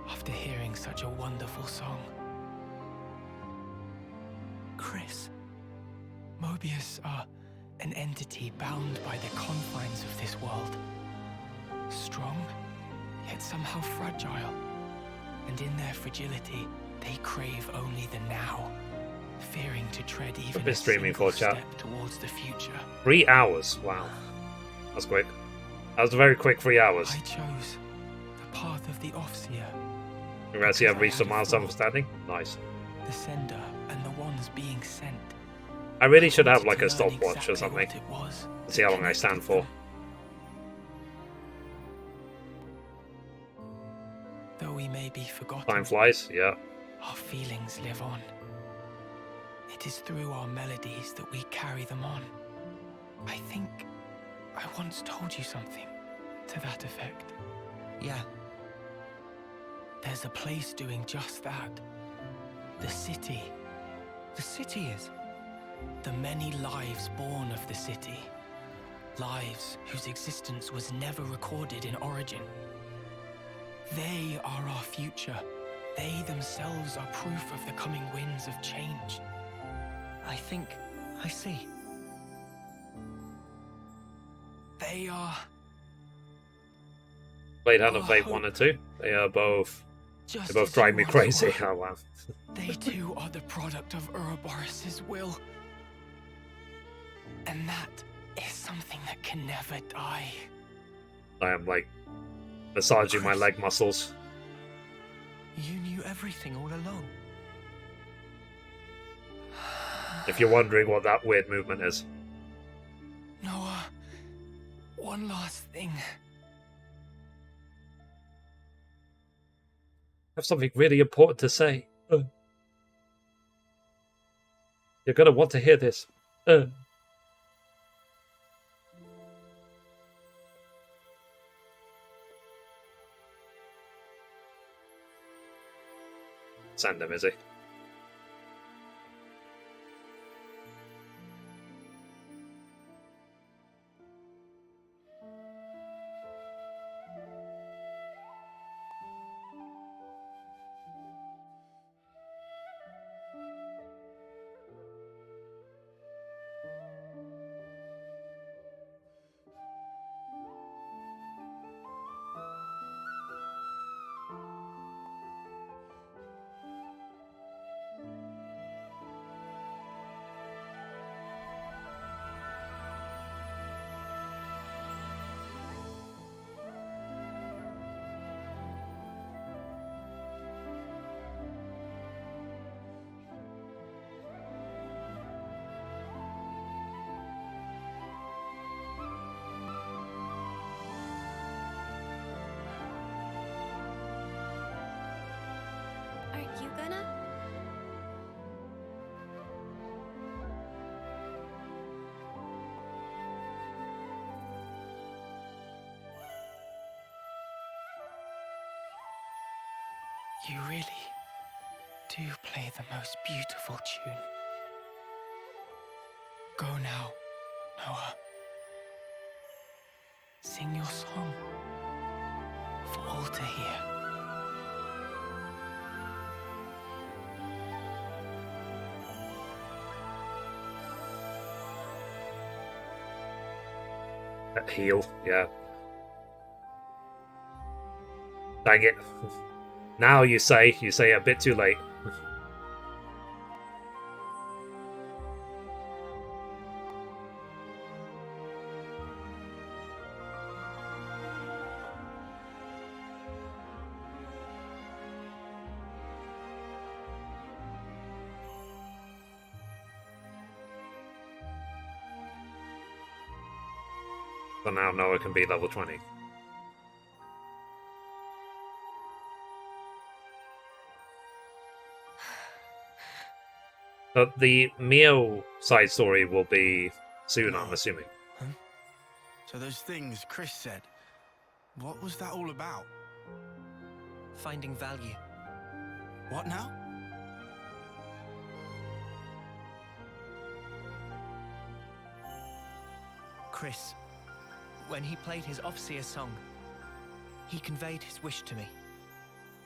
after hearing such a wonderful song? Chris, Mobius are an entity bound by the confines of this world. Strong, yet somehow fragile. And in their fragility, they crave only the now, fearing to tread even a single step towards the future. 3 hours, wow. That's quick. That was a very quick 3 hours. I chose the path of the Offseer. Congrats, you have reached a milestone for standing. Nice. The sender and the ones being sent. I really should have like a stopwatch or something. See how long I stand for. Though we may be forgotten, Time flies, yeah. Our feelings live on. It is through our melodies that we carry them on. I think I once told you something to that effect. Yeah. There's a place doing just that. The city. The city is? The many lives born of the city. Lives whose existence was never recorded in Origin. They are our future. They themselves are proof of the coming winds of change. I think I see. They are... Played Hand of Fate 1 and 2. They are both... They both drive me crazy. Oh, wow. They too are the product of Ouroboros' will. And that is something that can never die. I am like massaging my leg muscles. You knew everything all along. If you're wondering what that weird movement is. Noah, one last thing. I have something really important to say. You're gonna want to hear this. Send him, is he? You gonna? You really do play the most beautiful tune. Go now, Noah. Sing your song for all to hear. Heal, yeah. Dang it. Now you say a bit too late. So now Noah can be level 20. But the Mio side story will be soon, I'm assuming. Huh? So those things Chris said, what was that all about? Finding value. What now? Chris, when he played his Ofseer song, he conveyed his wish to me.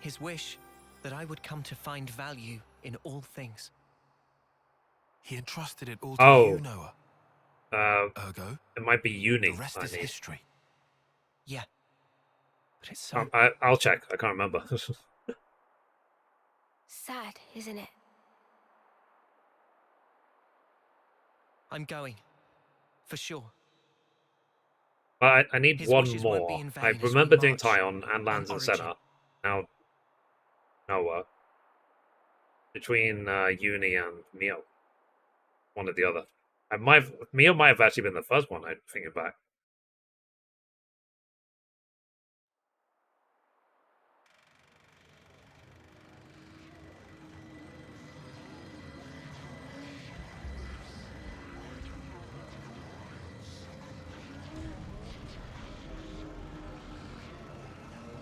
His wish that I would come to find value in all things. He entrusted it all to you, Noah. Ergo? It might be uni. The rest is history. Yeah. But it's so... I'll check. I can't remember. Sad, isn't it? I'm going. For sure. But I need His one wishes won't be more. in vain I as we remember doing march Tyon and on Lands and Origin. Senna. Now, Noah. Between Uni and Mio. One or the other. Mio might have actually been the first one, I think it back.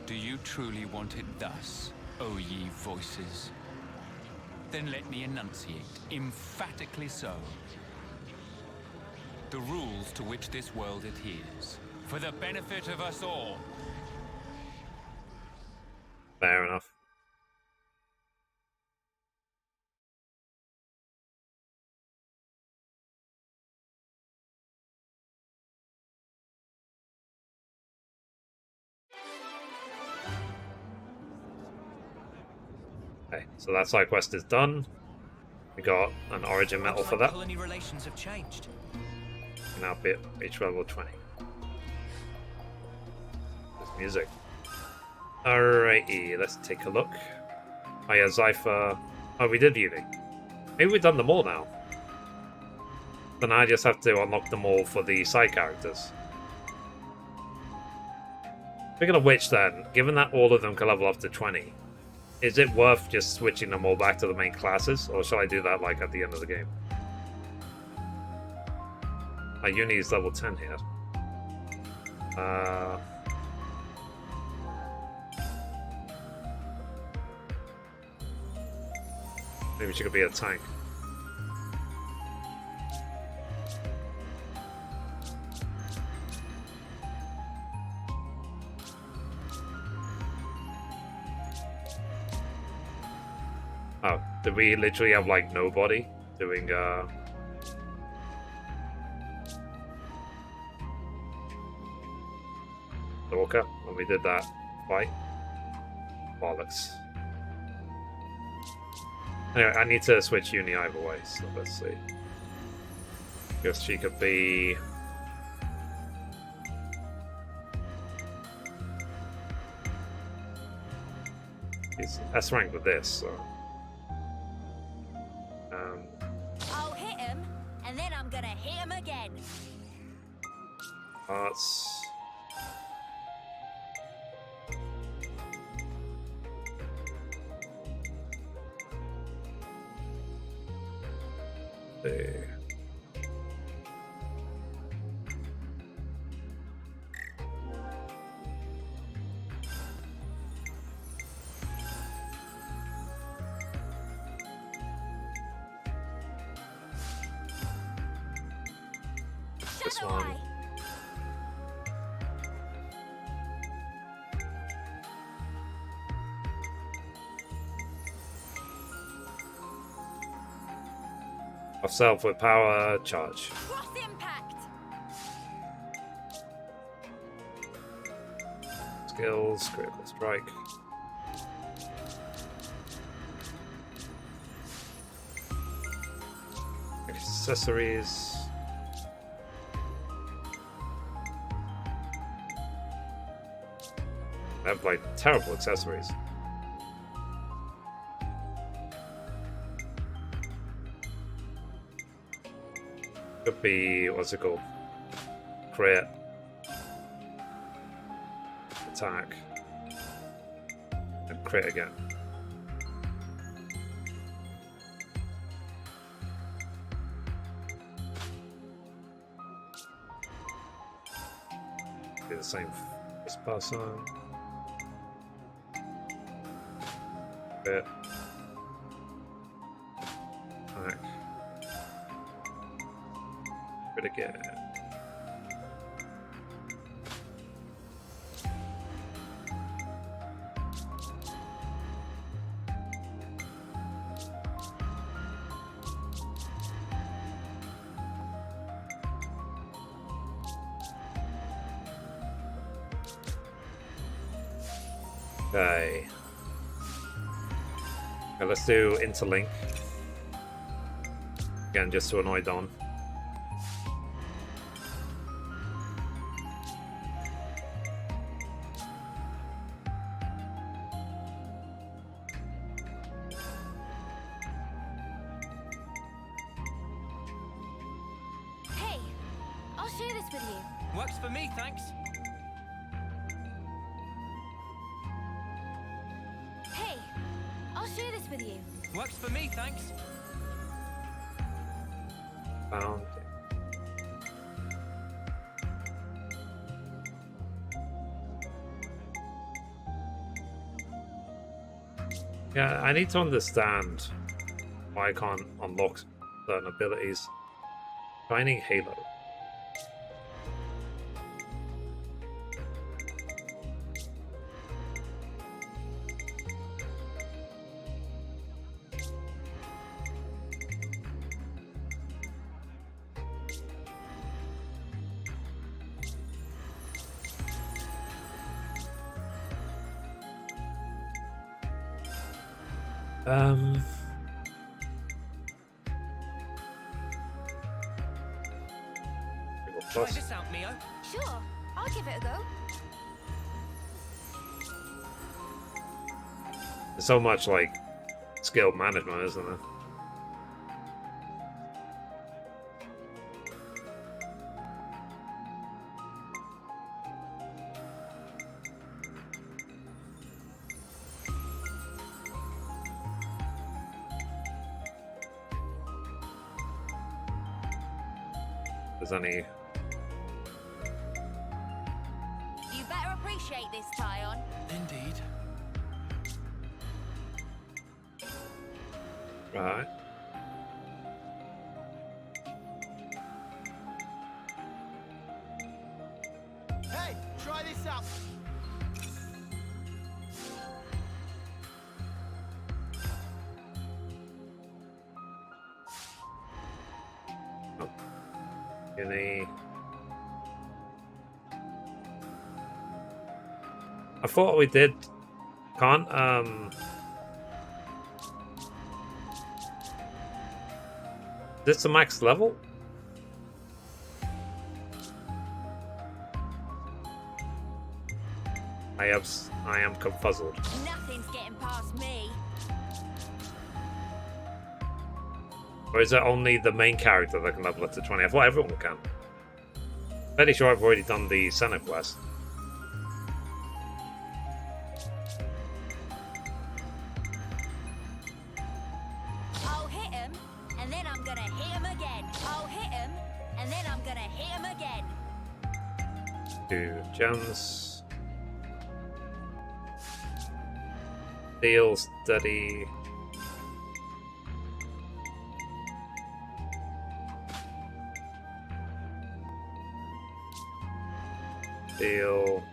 Do you truly want it thus, O ye voices? Then let me enunciate, emphatically so, the rules to which this world adheres, for the benefit of us all. Fair enough. Okay, so that side quest is done. We got an Origin medal for that. Colony relations have changed. Now reach level 20. There's music. Alrighty, let's take a look. Oh yeah, Zypher. Oh, we did Uni. Maybe we've done them all now. Then I just have to unlock them all for the side characters. Speaking of which then, given that all of them can level up to 20, is it worth just switching them all back to the main classes, or shall I do that like at the end of the game? My Uni is level 10 here. Maybe she could be a tank. Oh, did we literally have like nobody doing the Walker when we did that fight? Bollocks. Anyway, I need to switch Uni either way, so let's see. Guess she could be... He's S rank with this, so... I'll hit him, and then I'm gonna hit him again. Arts... This one. Off self with power charge. Cross impact. Skills, critical strike. Accessories. I have like terrible accessories. Could be, what's it called? Crit. Attack. And crit again. Be the same this person. Crit. Attack. Again. Okay. Okay, let's do interlink. Again, just to annoy Don. Works for me, thanks. Hey, I'll share this with you. Works for me, thanks. Found. Yeah, I need to understand why I can't unlock certain abilities. Shining Halo. Try this out, Mio. Sure, I'll give it a go. There's so much like skill management, isn't there? There's any. You better appreciate this, Tyon. Indeed. Right. Hey, try this out. Any. I thought we did. Can't. This the max level? I am confuzzled. Nothing's getting past me. Or is it only the main character that can level up to 20? I thought everyone can. Fairly sure I've already done the Senate quest. I'll hit him, and then I'm gonna hit him again. and then I'm gonna hit him again. 2 gems. Deal steady. Deal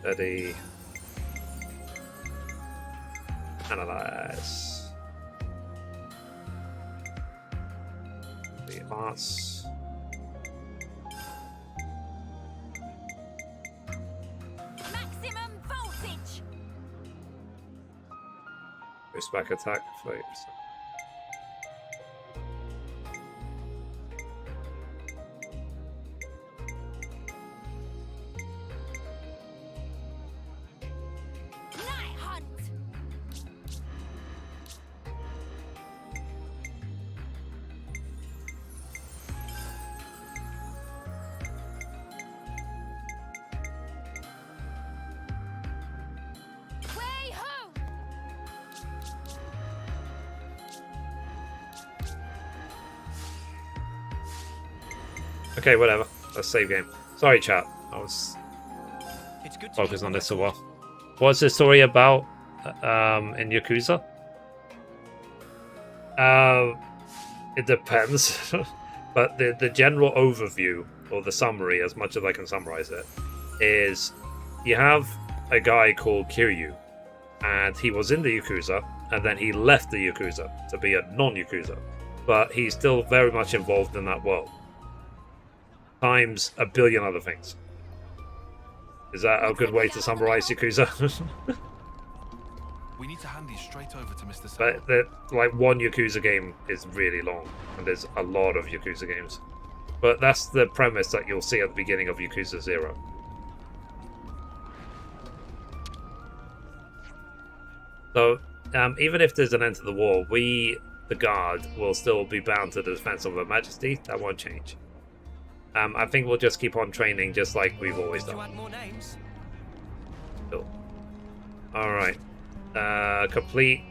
steady. Analyze. The arts. Maximum voltage. Boost back attack. 30%. Night hunt. Way ho. Okay, whatever. Let's save game. Sorry, chat. I was It's good to focused keep on a this a record. while. What's the story about in Yakuza? It depends. But the general overview, or the summary, as much as I can summarize it, is you have a guy called Kiryu, and he was in the Yakuza, and then he left the Yakuza to be a non-Yakuza. But he's still very much involved in that world. Times a billion other things. Is that a good way to summarize Yakuza? We need to hand these straight over to Mr. Sam. But like one Yakuza game is really long, and there's a lot of Yakuza games. But that's the premise that you'll see at the beginning of Yakuza 0. So, even if there's an end to the war, we, the Guard, will still be bound to the defense of Her Majesty. That won't change. I think we'll just keep on training just like we've always Do you done. add more names? Cool. Alright. Complete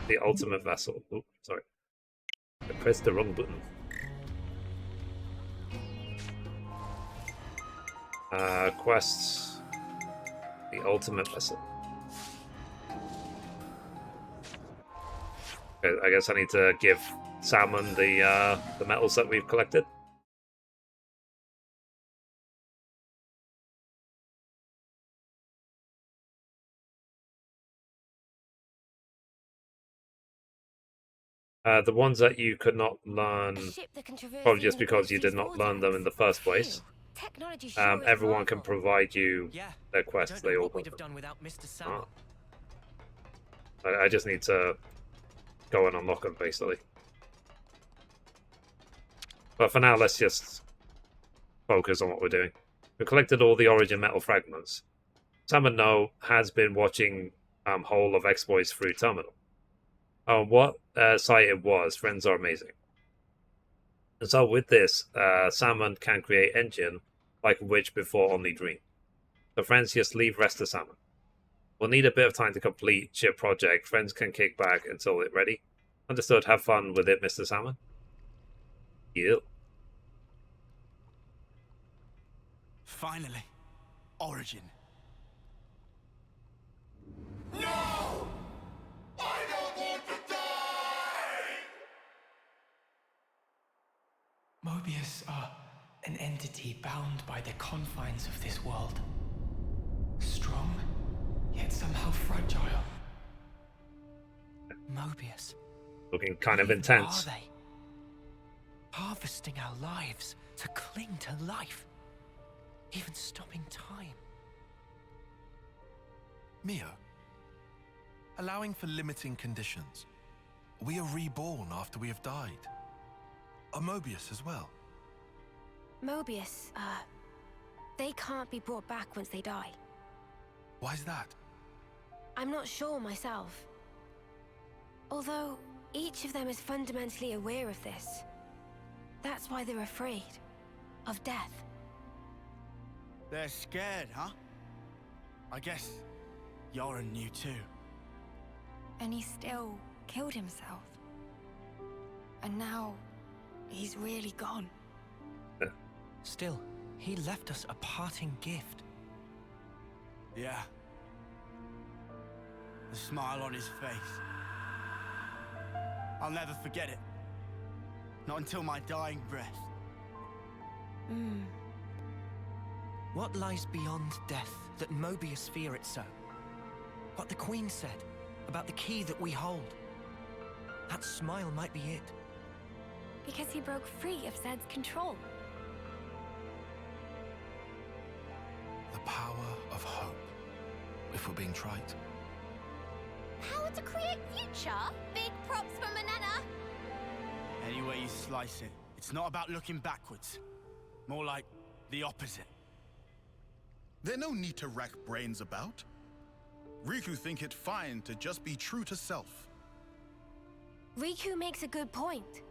the ultimate vessel. Oops, sorry. I pressed the wrong button. Quests. The ultimate vessel. Okay, I guess I need to give Salmon the metals that we've collected. The ones that you could not learn, probably just because you did not learn them in the first place. Everyone can provide you their quests. They all We'd have done without Mr. Sam. I just need to go and unlock them, basically. But for now, let's just focus on what we're doing. We collected all the origin metal fragments. Salmon No has been watching whole of exploits through Terminal. What site it was, friends are amazing. And so with this, Salmon can create engine like a witch before only dream. So friends, just leave rest to Salmon. We'll need a bit of time to complete ship project. Friends can kick back until it's ready. Understood. Have fun with it, Mr. Salmon. Yeah. Finally, Origin. No! I don't want to die! Mobius are an entity bound by the confines of this world. Strong, yet somehow fragile. Mobius. Looking kind of Who intense. Are they? Harvesting our lives to cling to life. Even stopping time. Mio, allowing for limiting conditions. We are reborn after we have died. Are Mobius as well? Mobius, they can't be brought back once they die. Why is that? I'm not sure myself. Although, each of them is fundamentally aware of this. That's why they're afraid of death. They're scared, huh? I guess Yoren knew too. And he still killed himself. And now, he's really gone. Still, he left us a parting gift. Yeah. The smile on his face. I'll never forget it. Not until my dying breath. What lies beyond death that Mobius fear it so? What the Queen said about the key that we hold. That smile might be it. Because he broke free of Zed's control. The power of hope, if we're being trite. Power to create future? Big props for Manana. Any way you slice it, it's not about looking backwards. More like the opposite. There's no need to rack brains about. Riku think it fine to just be true to self. Riku makes a good point.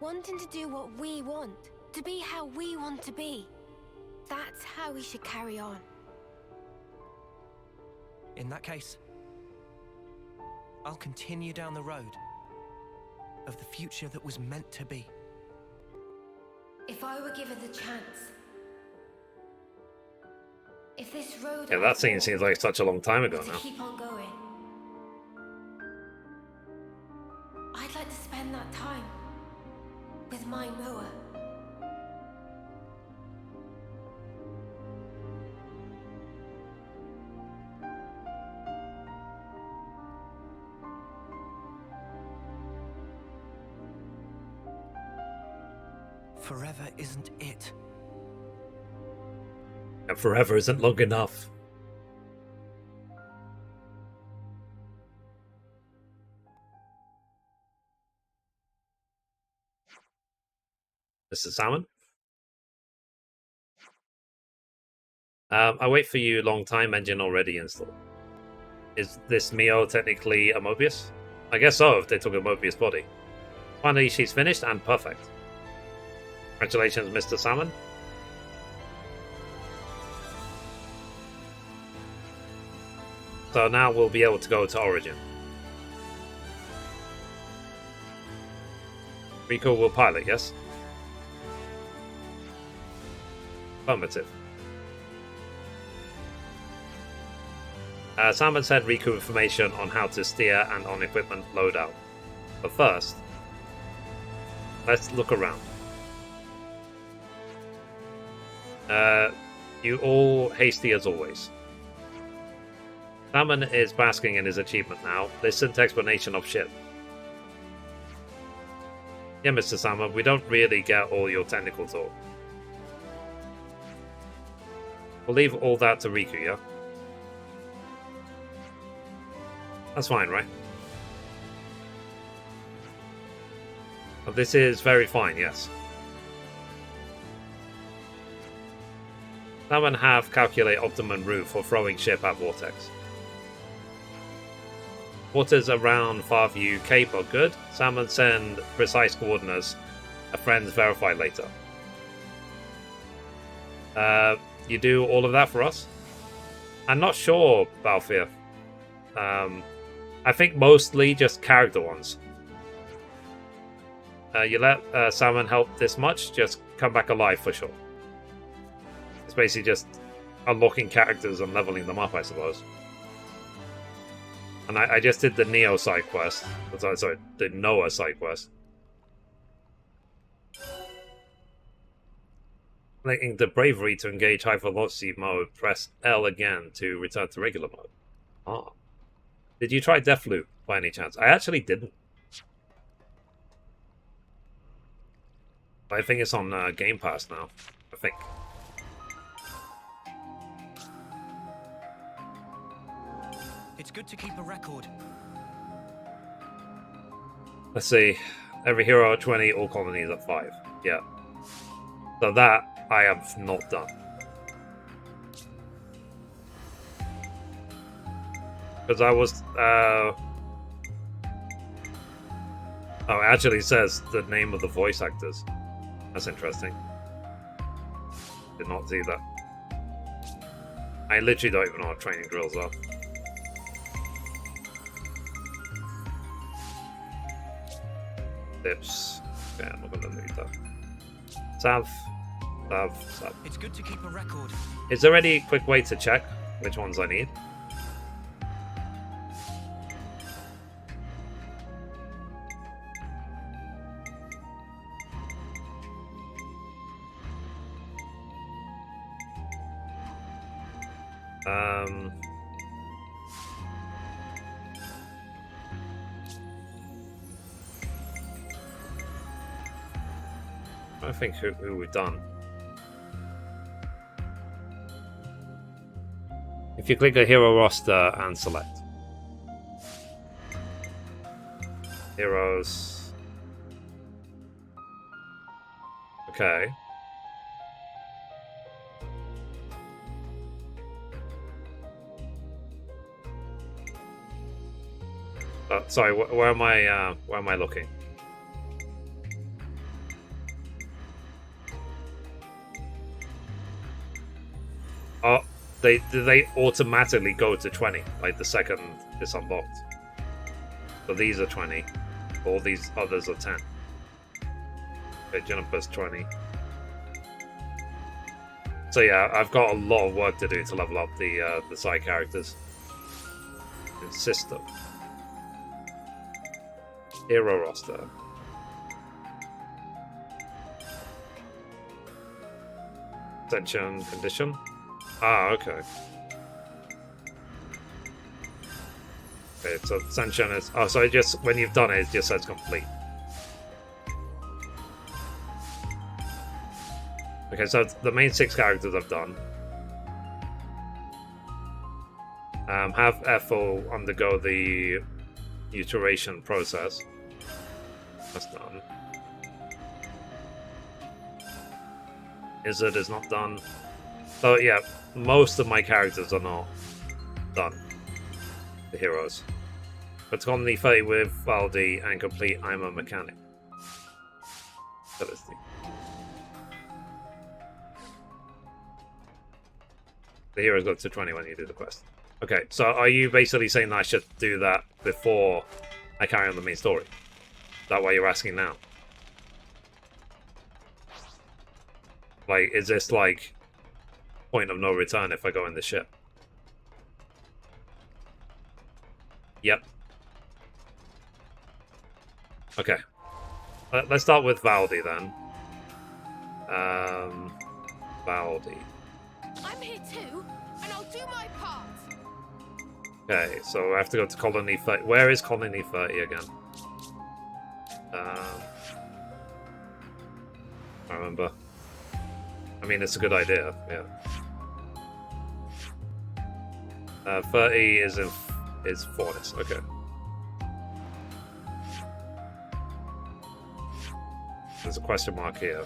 Wanting to do what we want, to be how we want to be. That's how we should carry on. In that case, I'll continue down the road of the future that was meant to be. If I were given the chance, if this road Yeah, that scene seems like such a long time ago to now. keep on going, I'd like to spend that time with my Noah. Forever isn't it. And forever isn't long enough. Mr. Salmon? I wait for you long time, engine already installed. Is this Mio technically a Mobius? I guess so, if they took a Mobius body. Finally, she's finished and perfect. Congratulations, Mr. Salmon. So now we'll be able to go to Origin. Riku will pilot, yes? Affirmative. Salmon said Riku information on how to steer and on equipment loadout. But first, let's look around. You all hasty as always. Salmon is basking in his achievement now. Listen to explanation of ship. Yeah, Mr. Salmon, we don't really get all your technical talk. We'll leave all that to Riku, yeah? That's fine, right? Well, this is very fine, yes. Salmon have calculate optimum route for throwing ship at Vortex. Waters around Farview Cape are good. Salmon send precise coordinates. A friend's verify later. You do all of that for us? I'm not sure, Balfir. I think mostly just character ones. You let Salmon help this much, just come back alive for sure. It's basically just unlocking characters and leveling them up, I suppose. And I just did the Neo side quest. Sorry, the Noah side quest. Linking the bravery to engage high velocity mode, press L again to return to regular mode. Ah. Did you try Deathloop by any chance? I actually didn't. I think it's on Game Pass now. I think. It's good to keep a record. Let's see. Every hero at 20, all colonies at 5. Yeah. So that I have not done. Because I was... Oh, it actually says the name of the voice actors. That's interesting. Did not see that. I literally don't even know what training drills are. Tips. Okay, I'm not going to leave that. Sav. It's good to keep a record. Is there any quick way to check which ones I need? I think who we've done. If you click a hero roster and select heroes, okay. Sorry, where am I looking? Oh, they automatically go to 20, like the second it's unlocked. So these are 20. All these others are 10. Okay, Juniper's 20. So yeah, I've got a lot of work to do to level up the side characters. And system. Hero roster. Ascension condition. Ah, okay. Okay, so Ascension is... Oh, so it just... When you've done it, it just says complete. Okay, so the main 6 characters I've done. Have Ethel undergo the iteration process. That's done. Izzard is not done. So yeah, most of my characters are not done. The heroes. But to complete 30 with Valdi and complete I'm a Mechanic. The heroes go to 20 when you do the quest. Okay, so are you basically saying that I should do that before I carry on the main story? Is that why you're asking now? Like, is this like point of no return if I go in the ship? Yep. Okay. Let's start with Valdi then. Valdi. I'm here too, and I'll do my part. Okay, so I have to go to Colony 30. Where is Colony 30 again? I remember. I mean, it's a good idea, yeah. 30 is Fortis, okay. There's a question mark here.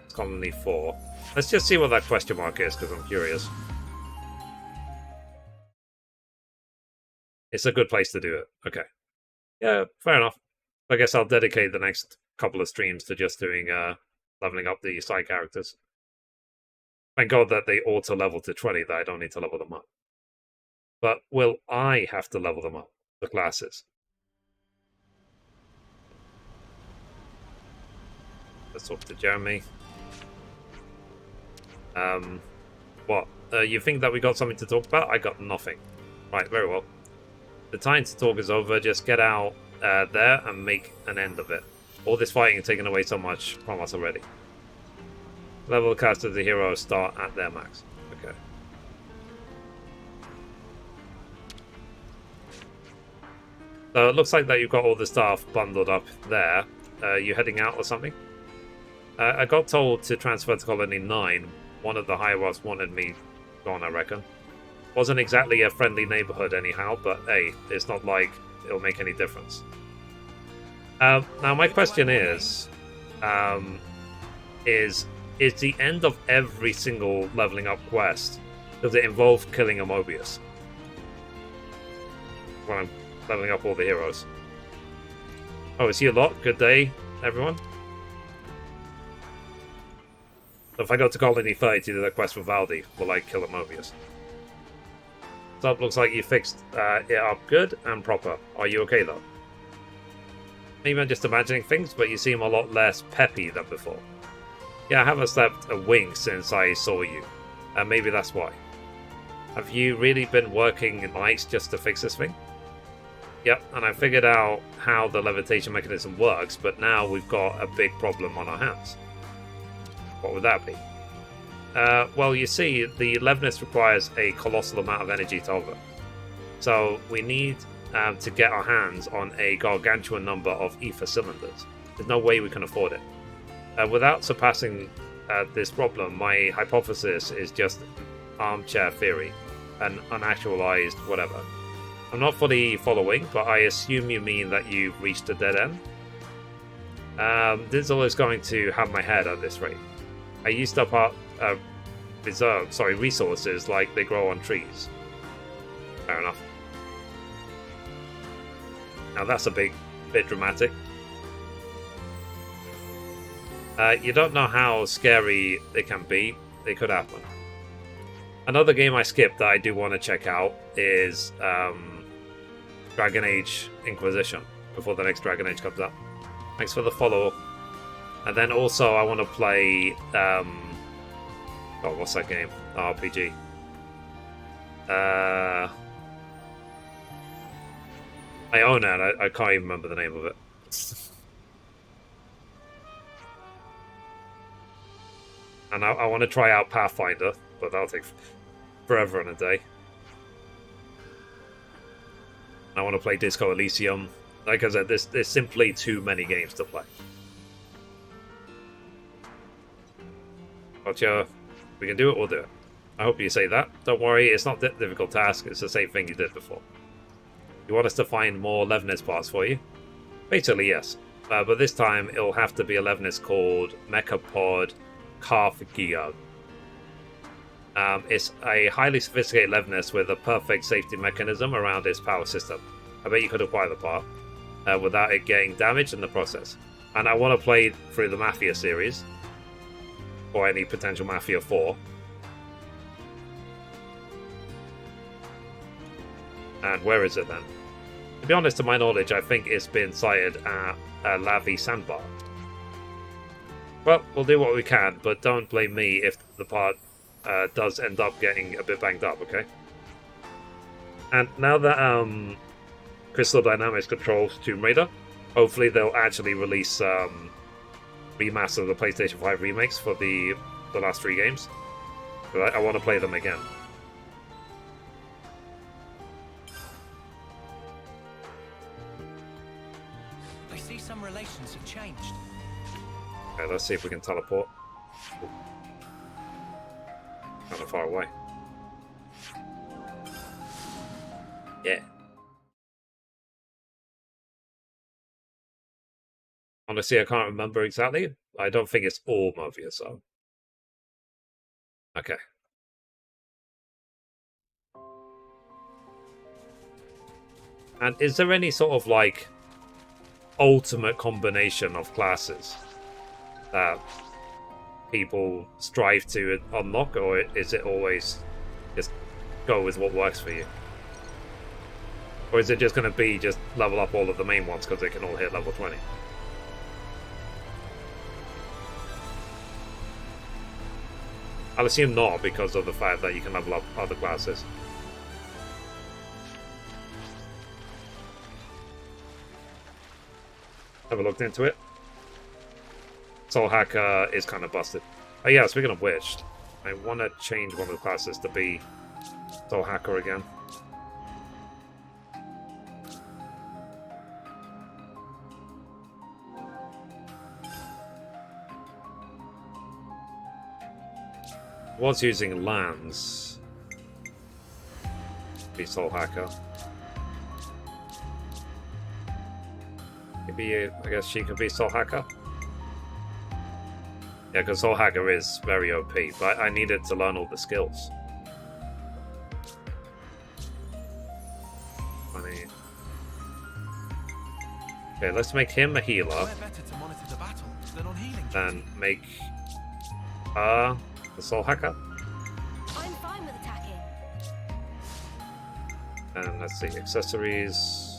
It's Colony 4. Let's just see what that question mark is, because I'm curious. It's a good place to do it. Okay. Yeah, fair enough. I guess I'll dedicate the next couple of streams to just doing leveling up the side characters. Thank God that they auto-level to 20, that I don't need to level them up. But will I have to level them up, the classes? Let's talk to Jeremy. What? You think that we got something to talk about? I got nothing. Right, very well. The time to talk is over. Just get out there and make an end of it. All this fighting has taken away so much from us already. Level of cast of the heroes start at their max. Okay. So it looks like that you've got all the staff bundled up there. You heading out or something? I got told to transfer to Colony 9. One of the higher-ups wanted me gone, I reckon. Wasn't exactly a friendly neighborhood anyhow, but hey, it's not like it'll make any difference. Now my question is the end of every single leveling up quest, does it involve killing a Mobius? When I'm leveling up all the heroes. Oh, is he a lot? Good day, everyone. So if I go to Colony 30 to do that quest for Valdi, will I kill a Mobius? So it looks like you fixed it up good and proper. Are you okay though? Maybe I'm just imagining things, but you seem a lot less peppy than before. Yeah, I haven't slept a wink since I saw you. And maybe that's why. Have you really been working nights just to fix this thing? Yep, and I figured out how the levitation mechanism works, but now we've got a big problem on our hands. What would that be? Well, you see, the leviness requires a colossal amount of energy to hover. So we need to get our hands on a gargantuan number of ether cylinders. There's no way we can afford it. Without surpassing this problem, my hypothesis is just armchair theory, an unactualized whatever. I'm not fully following, but I assume you mean that you've reached a dead end. Dizzle is going to have my head at this rate. I used up our resources like they grow on trees. Fair enough. Now that's a bit dramatic. You don't know how scary it can be. It could happen. Another game I skipped that I do want to check out is Dragon Age Inquisition before the next Dragon Age comes out. Thanks for the follow. And then also I want to play what's that game? RPG. I own it. I can't even remember the name of it. And I want to try out Pathfinder, but that'll take forever and a day. I want to play Disco Elysium. Like I said, there's simply too many games to play. But we can do it, we'll do it. I hope you say that. Don't worry, it's not a difficult task. It's the same thing you did before. You want us to find more Levinus parts for you? Basically, yes. But this time, it'll have to be a Levinus called Mechapod Carthagio. It's a highly sophisticated Levinus with a perfect safety mechanism around its power system. I bet you could acquire the part without it getting damaged in the process. And I want to play through the Mafia series, or any potential Mafia 4. And where is it then? To be honest, to my knowledge, I think it's been sighted at Lavi Sandbar. Well, we'll do what we can, but don't blame me if the part does end up getting a bit banged up, okay? And now that Crystal Dynamics controls Tomb Raider, hopefully they'll actually release remaster of the PlayStation 5 remakes for the last 3 games. But I want to play them again. I see some relations have changed. Okay, let's see if we can teleport. Kind of far away. Yeah. Honestly, I can't remember exactly. I don't think it's all Movia, so. Okay. And is there any sort of, like, ultimate combination of classes that people strive to unlock, or is it always just go with what works for you? Or is it just going to be just level up all of the main ones because they can all hit level 20? I'll assume not, because of the fact that you can level up other classes. Have a looked into it. Soul Hacker is kind of busted. Oh yeah, speaking of which, I want to change one of the classes to be Soul Hacker again. I was using Lance to be Soul Hacker. Maybe, I guess she could be Soul Hacker? Yeah, because Soul Hacker is very OP, but I needed to learn all the skills. Funny. Okay, let's make him a healer. Then make the Soul Hacker. I'm fine with attacking. And let's see, accessories.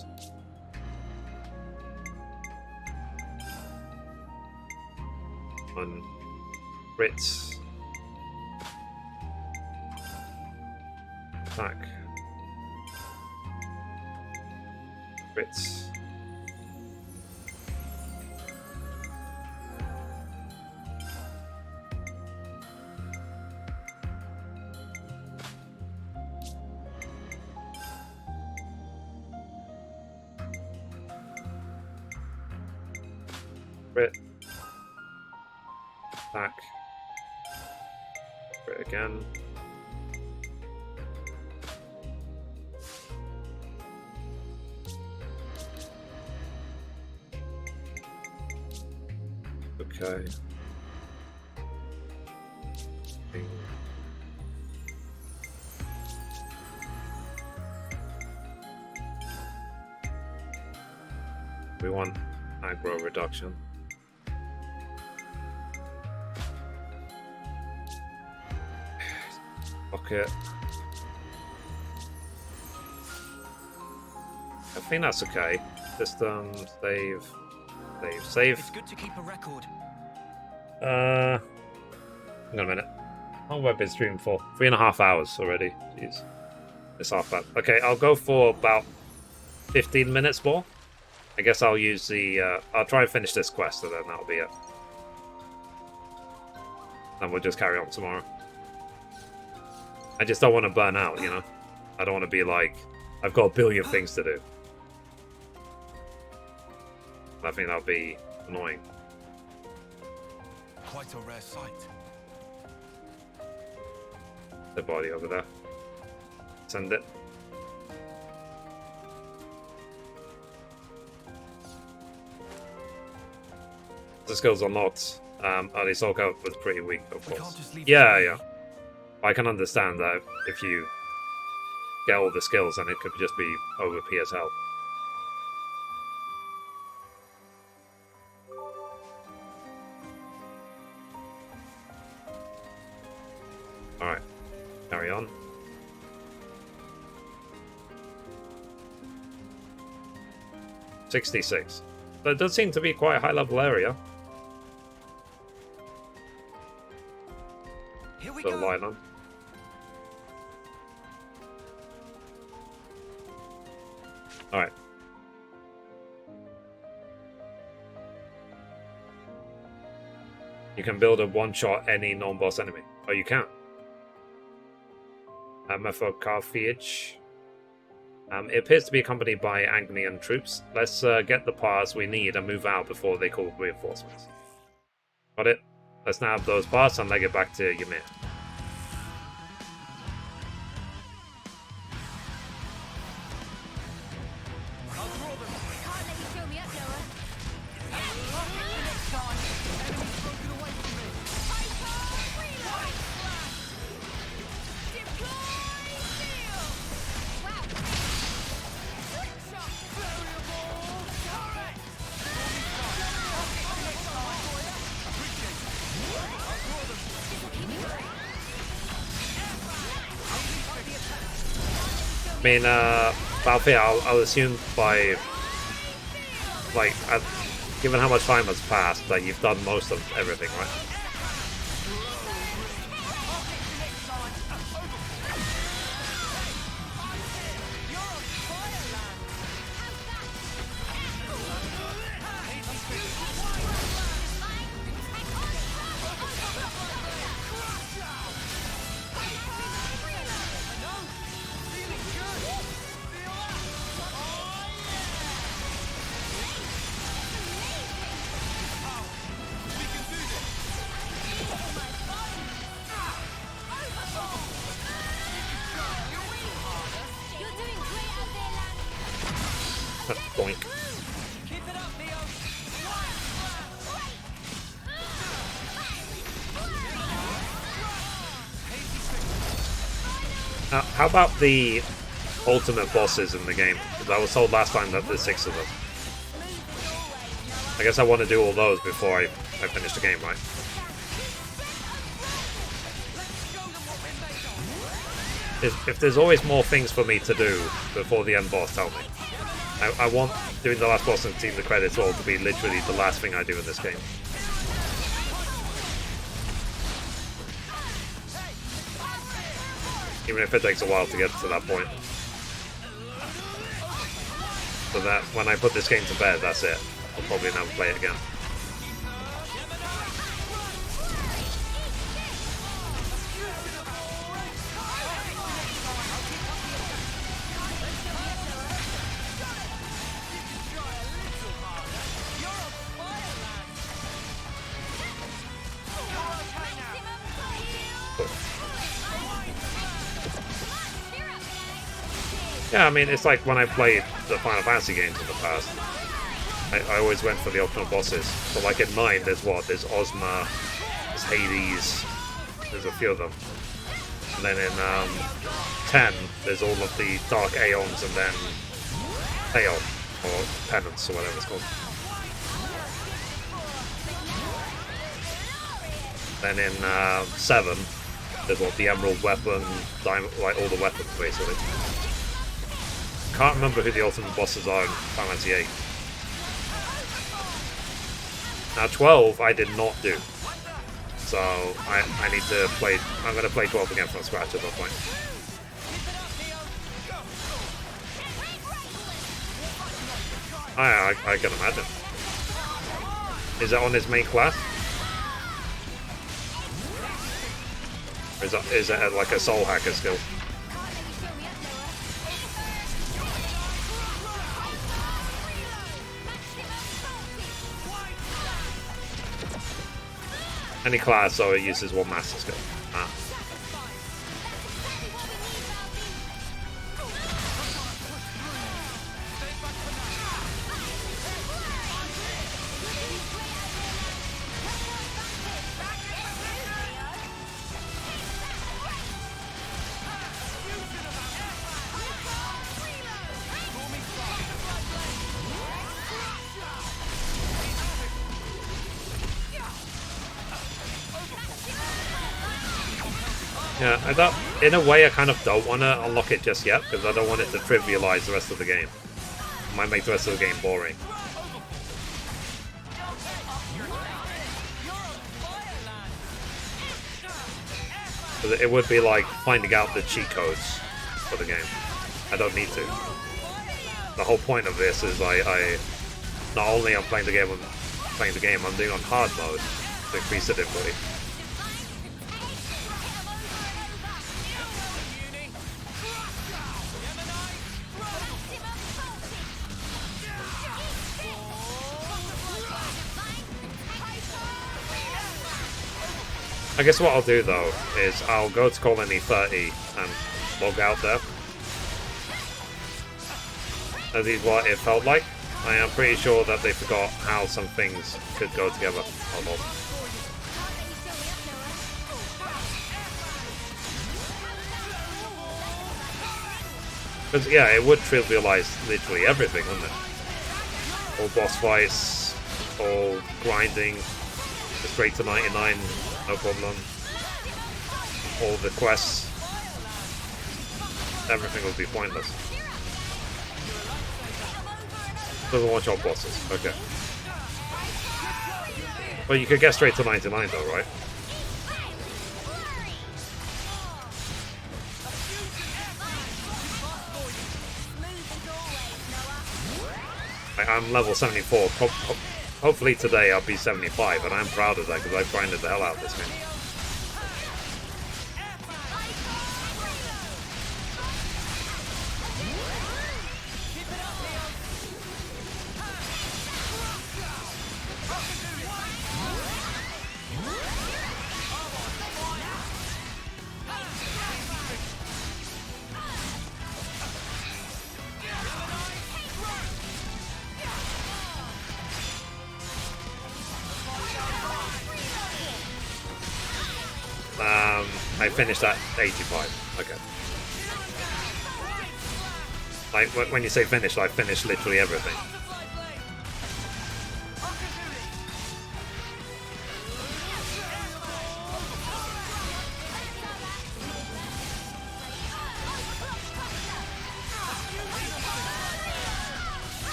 Ritz. Attack. Ritz. Crit. Attack. Crit again. Okay. We want aggro reduction. Okay. I think that's okay. System, save, save. It's good to keep a record. Hang on a minute. How long have I been streaming for? 3.5 hours already. Jeez. It's half bad. Okay, I'll go for about 15 minutes more. I guess I'll use the... I'll try and finish this quest and then that'll be it. And we'll just carry on tomorrow. I just don't want to burn out, you know? I don't want to be like, I've got a billion things to do. I think that'll be annoying. Quite a rare sight. The body over there. Send it. The skills unlocked. Early Soul Out was pretty weak, of course. Yeah. I can understand that if you get all the skills, then it could just be over PSL. Alright, carry on. $66. But it does seem to be quite a high level area. Here we go. go. On. Alright. You can build a one-shot any non-boss enemy. Oh, you can. Mephocarphage. It appears to be accompanied by Agnian troops. Let's get the parts we need and move out before they call reinforcements. Got it? Let's now have those parts and leg it back to Ymir. I mean, Battlefield, I'll assume by, like, given how much time has passed, that you've done most of everything, right? Boink. How about the ultimate bosses in the game? I was told last time that there's 6 of them. I guess I want to do all those before I finish the game, right? If there's always more things for me to do before the end boss, tell me. I want doing the last boss and seeing the credits all to be literally the last thing I do in this game. even if it takes a while to get to that point. So that when I put this game to bed, that's it. I'll probably never play it again. Yeah, I mean, it's like when I played the Final Fantasy games in the past. I always went for the optional bosses. So like in 9, there's what? There's Ozma, there's Hades, there's a few of them. And then in 10, there's all of the Dark Aeons and then Hail, or Penance, or whatever it's called. Then in 7, there's what? The Emerald Weapon, Diamond, like all the weapons basically. Can't remember who the ultimate bosses are in Final Fantasy 8. Now 12 I did not do. So I need to play, I'm going to play 12 again from scratch at that point. I can imagine. Is that on his main class? Or is that like a soul hacker skill? Any class, so it uses one master skill. Ah. Yeah, I don't, in a way I kind of don't want to unlock it just yet, because I don't want it to trivialize the rest of the game. It might make the rest of the game boring. Because it would be like finding out the cheat codes for the game. I don't need to. The whole point of this is I not only I'm playing the game, I'm doing on hard mode to increase the difficulty. I guess what I'll do though is I'll go to Colony 30 and log out there. That is what it felt like. I am pretty sure that they forgot how some things could go together. Hold on. Because yeah, it would trivialize literally everything, wouldn't it? All boss fights, all grinding, just straight to 99. No problem. All the quests. Everything would be pointless. Doesn't watch all bosses. Okay. Well, you could get straight to 99 though, right? I'm level 74. Hopefully today I'll be 75, and I'm proud of that because I've grinded the hell out of this game. I finished at 85. Okay. Like when you say finished, I finished literally everything.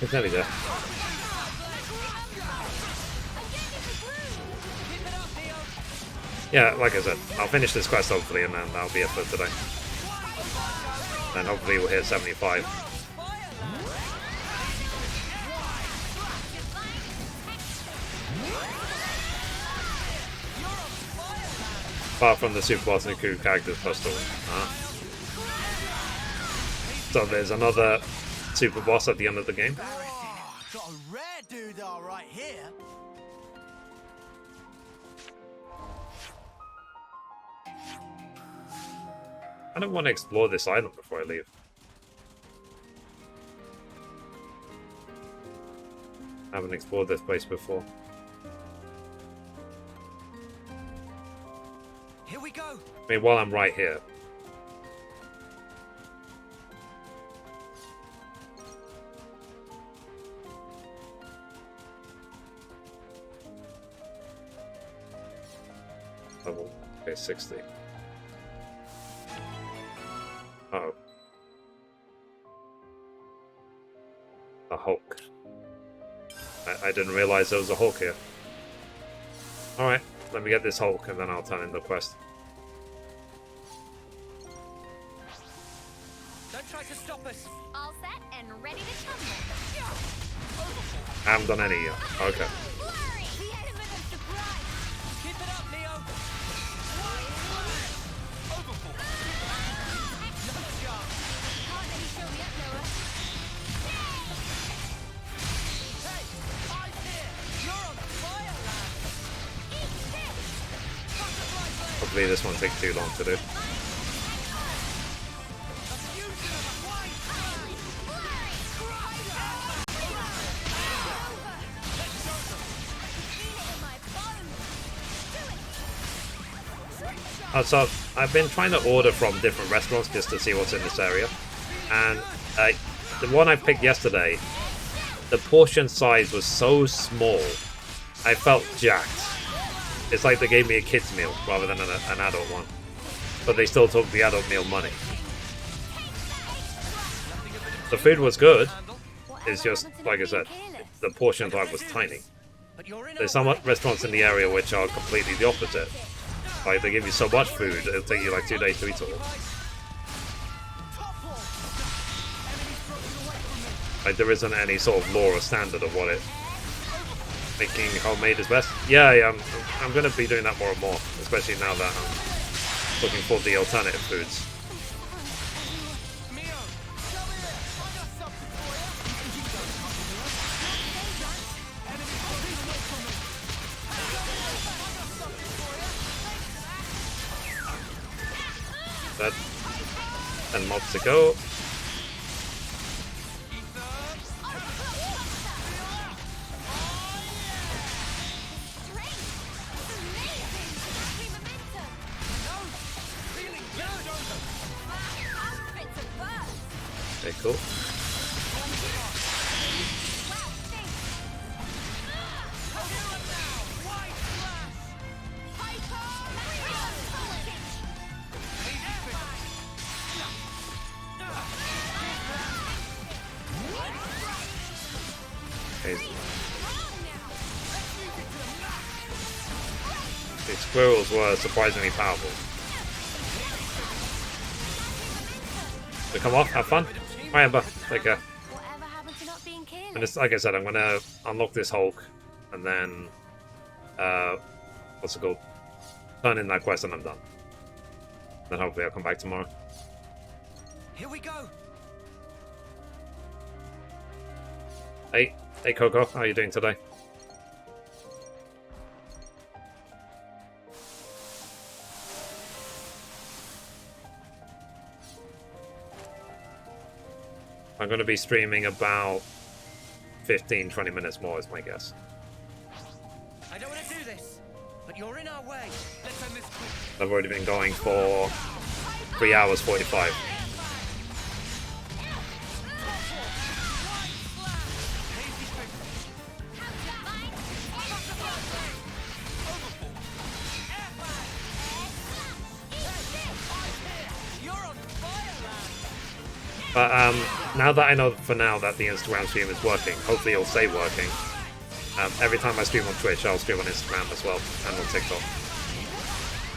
There we go. Yeah, like I said, I'll finish this quest hopefully, and then that'll be it for today. And hopefully we'll hit 75. Apart from the Super Boss and Coup characters plus the So there's another Super Boss at the end of the game. Oh, got a rare doodah right here. I don't want to explore this island before I leave. I haven't explored this place before. Here we go. I mean, while I'm right here. Level, okay, 60. Uh-oh. A Hulk. I didn't realize there was a Hulk here. Alright, let me get this Hulk and then I'll turn in the quest. Don't try to stop us. All set and ready to tumble. I haven't done any yet. Okay. Keep it up, Leo. Hopefully this won't take too long to do. So I've been trying to order from different restaurants just to see what's in this area, and the one I picked yesterday, the portion size was so small, I felt jacked. It's like they gave me a kid's meal rather than an adult one, but they still took the adult meal money. The food was good, it's just, like I said, the portion size was tiny. There's some restaurants in the area which are completely the opposite. Like, they give you so much food, it'll take you like 2 days to eat it all. Like, there isn't any sort of law or standard of what it... making homemade is best. Yeah, I'm going to be doing that more and more, especially now that I'm looking for the alternative foods. That 10 mobs to go. Okay, cool. The squirrels were surprisingly powerful. So come on, have fun. Bye, Amber. Take care. And it's like I said, I'm gonna unlock this Hulk, and then what's it called? Turn in that quest, and I'm done. Then hopefully I'll come back tomorrow. Here we go. Hey Coco, how are you doing today? I'm going to be streaming about 15-20 minutes more is my guess. I don't want to do this, but you're in our way. Let's end this quick. I've already been going for 3 hours 45. But now that I know for now that the Instagram stream is working, hopefully it'll stay working. Every time I stream on Twitch, I'll stream on Instagram as well, and on TikTok.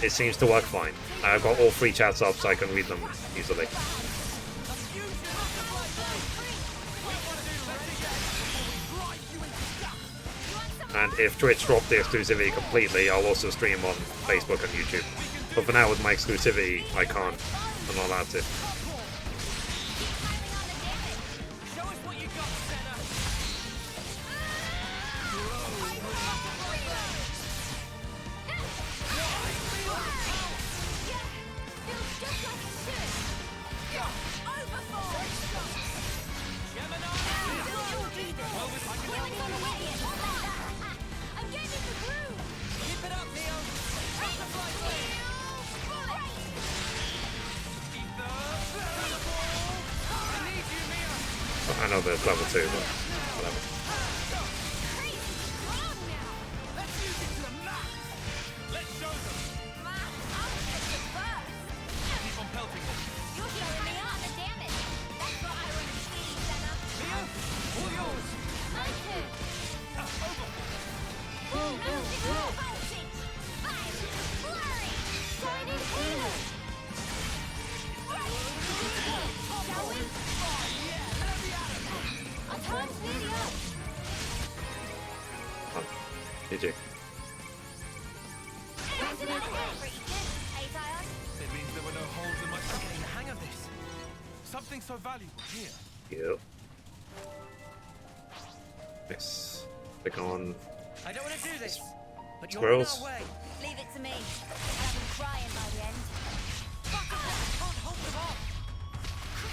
It seems to work fine. I've got all 3 chats up so I can read them easily. And if Twitch dropped the exclusivity completely, I'll also stream on Facebook and YouTube. But for now, with my exclusivity, I can't. I'm not allowed to. I know there's level 2, but whatever. GG. It means there were no holes in my getting the hang of this. Something so valuable here. Yep. Yes. Click on. I don't want to do this, but you're Squirrels. on our way. Leave it to me. I'll have them crying by the end. Can't hold them off.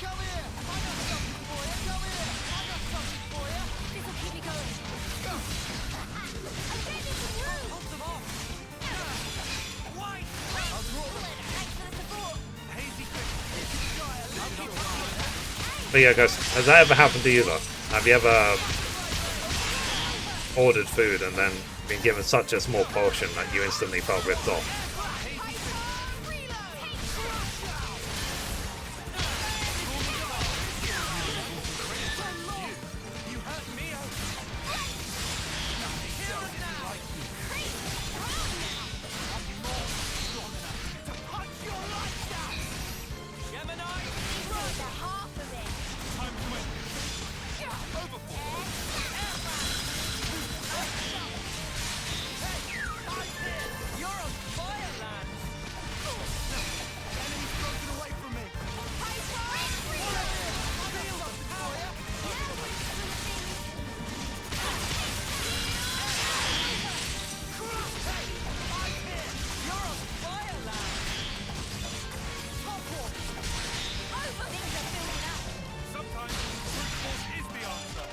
Come here. I got something for you. Come here. I got something for you. This will keep me going. I'm getting through. Hold them off. Wait. I'll draw them. Thanks for the support. Hazy quick. But yeah, guys, has that ever happened to you though? Have you ever ordered food and then been given such a small portion that you instantly felt ripped off?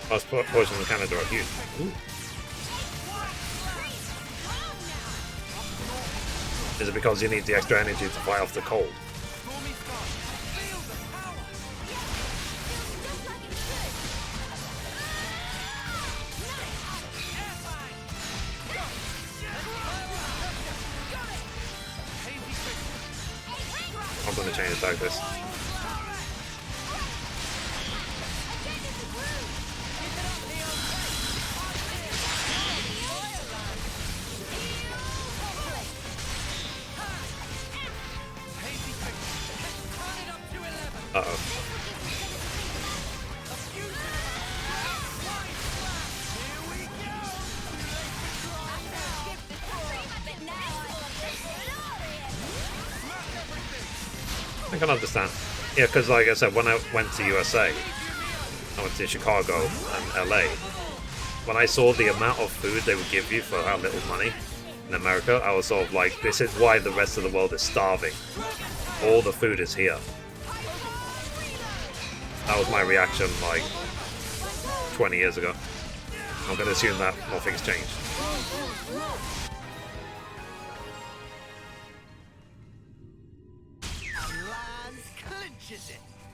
Most poisons in Canada are huge. Ooh. Is it because you need the extra energy to fight off the cold? I'm gonna change attack this. Uh-oh. I can understand. Yeah, because like I said, when I went to USA, I went to Chicago and LA, when I saw the amount of food they would give you for how little money in America, I was sort of like, this is why the rest of the world is starving. All the food is here. That was my reaction like 20 years ago. I'm going to assume that nothing's changed.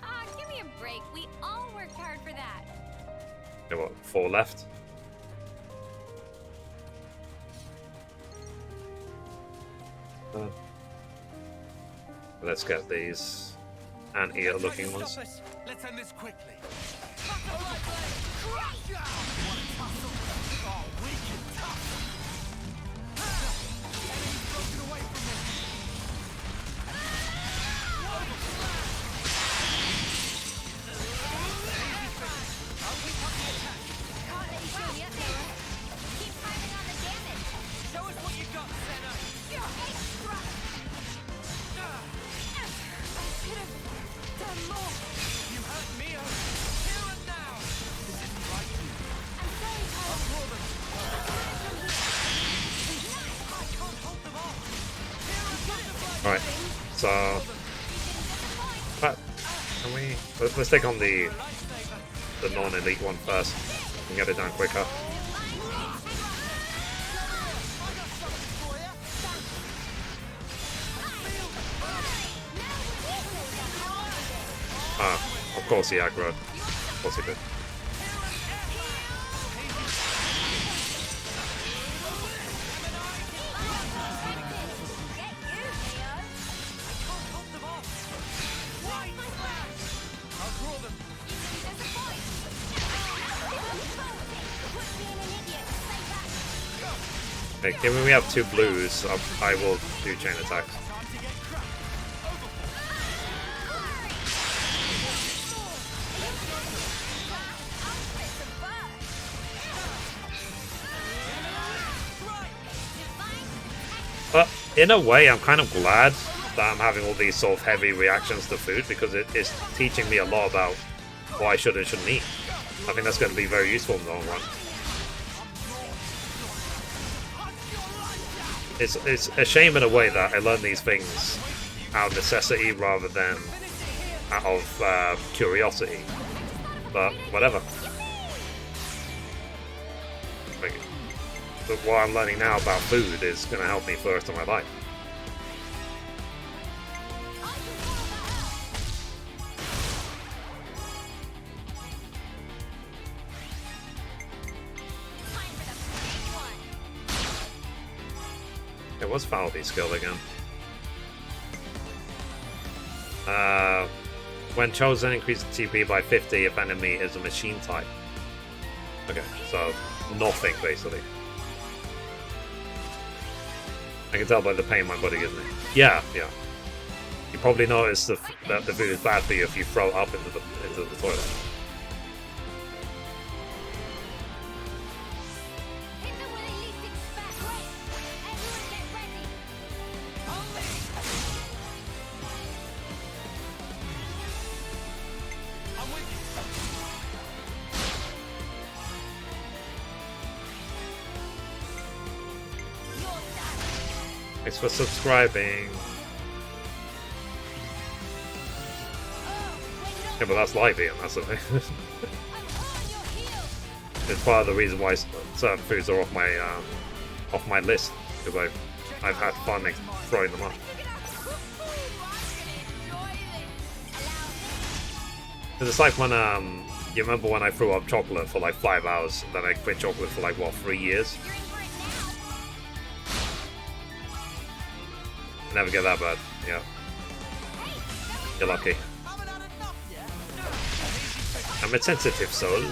Ah, give me a break. We all worked hard for that. Okay, what, 4 left? Let's get these anteater looking ones. Let's end this quickly. Butterfly blade! Crush! Want to tussle? Oh, we can tussle. Enemy's broken away from me. I'll keep up the attack. Can't let you show me up there. Keep piling on the damage. Show us what you got, Senna. You're extra. I should have done more. You hurt me, here and now. This isn't right for you. I'm sorry, Tyler. I'll draw them. I can't hold them off. Here and butterfly. Alright, so can we let's take on the non-elite one first and get it done quicker. Ah, of course he aggroed. Of course he did. Okay, given we have 2 blues, I will do chain attacks. But in a way, I'm kind of glad that I'm having all these sort of heavy reactions to food, because it is teaching me a lot about what I should and shouldn't eat. I think that's going to be very useful in the long run. It's a shame in a way that I learn these things out of necessity rather than out of curiosity. But whatever. But what I'm learning now about food is going to help me for the rest of my life. It was Falby's skill again. When chosen, increase the TP by 50 if enemy is a machine type. Okay, so nothing basically. I can tell by the pain my body gives me. Yeah. You probably notice that the food is bad for you if you throw it up into the toilet. Thanks for subscribing. Yeah, but that's live eating, that's the thing. It's part of the reason why certain foods are off my list, because I've had fun throwing them up. Because it's like when you remember when I threw up chocolate for like 5 hours, and then I quit chocolate for like what, 3 years? Never get that bad, yeah. You're lucky. I'm a sensitive soul.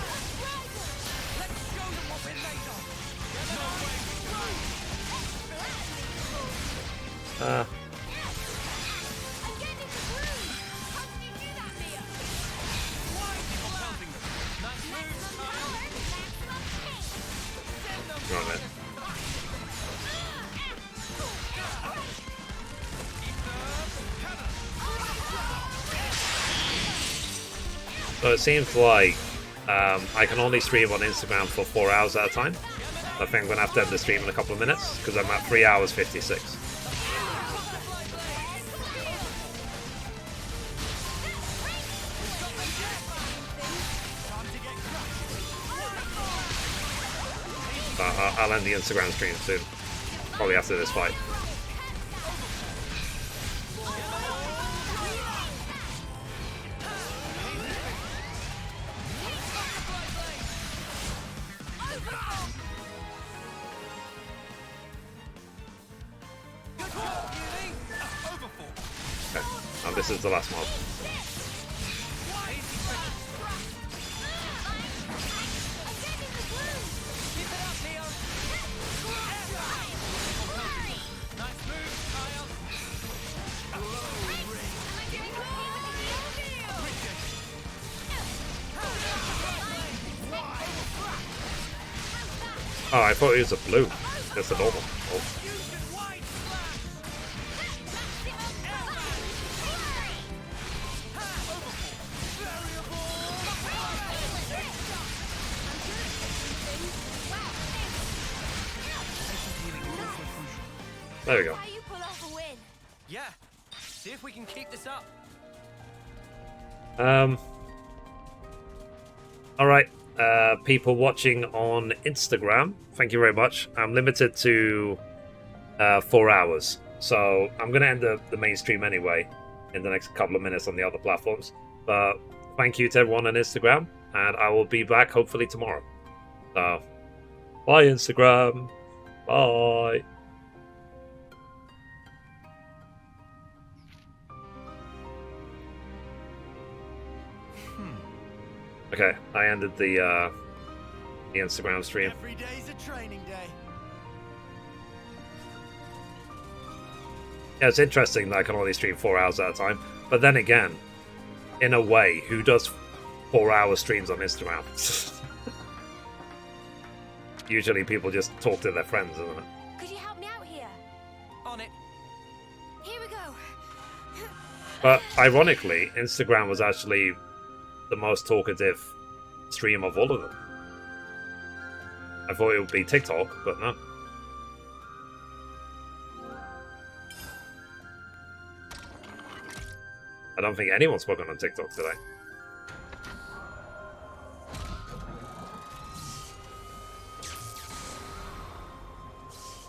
Wrong man. So it seems like I can only stream on Instagram for 4 hours at a time. I think I'm going to have to end the stream in a couple of minutes, because I'm at 3 hours 56. I'll end the Instagram stream soon, probably after this fight. Okay, and this is the last mob. Oh, I thought it was a blue. Just a normal. Oh. There we go. How you pull off a win? Yeah. See if we can keep this up. All right. People watching on Instagram, thank you very much. I'm limited to 4 hours, so I'm going to end the main stream anyway in the next couple of minutes on the other platforms. But thank you to everyone on Instagram, and I will be back hopefully tomorrow. So, bye Instagram. Bye. Okay, I ended the Instagram stream. Every day's a training day. Yeah, it's interesting that I can only stream 4 hours at a time. But then again, in a way, who does 4-hour streams on Instagram? Usually people just talk to their friends, isn't it? Could you help me out here? On it. Here we go. But ironically, Instagram was actually the most talkative stream of all of them. I thought it would be TikTok, but no. I don't think anyone's spoken on TikTok today.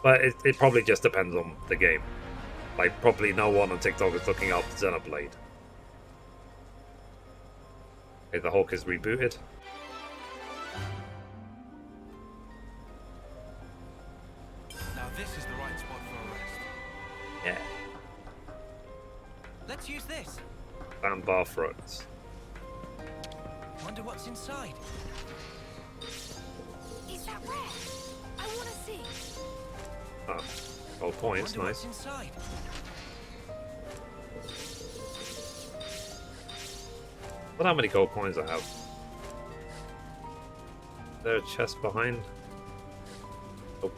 But it probably just depends on the game. Like, probably no one on TikTok is looking up Xenoblade. Okay, the Hulk is rebooted. Now this is the right spot for a rest. Yeah. Let's use this. Sandbar throats. Wonder what's inside. Is that rare? I want to see. Oh, gold points, Wonder nice. what's inside. I wonder how many gold coins I have. Is there a chest behind? Oh.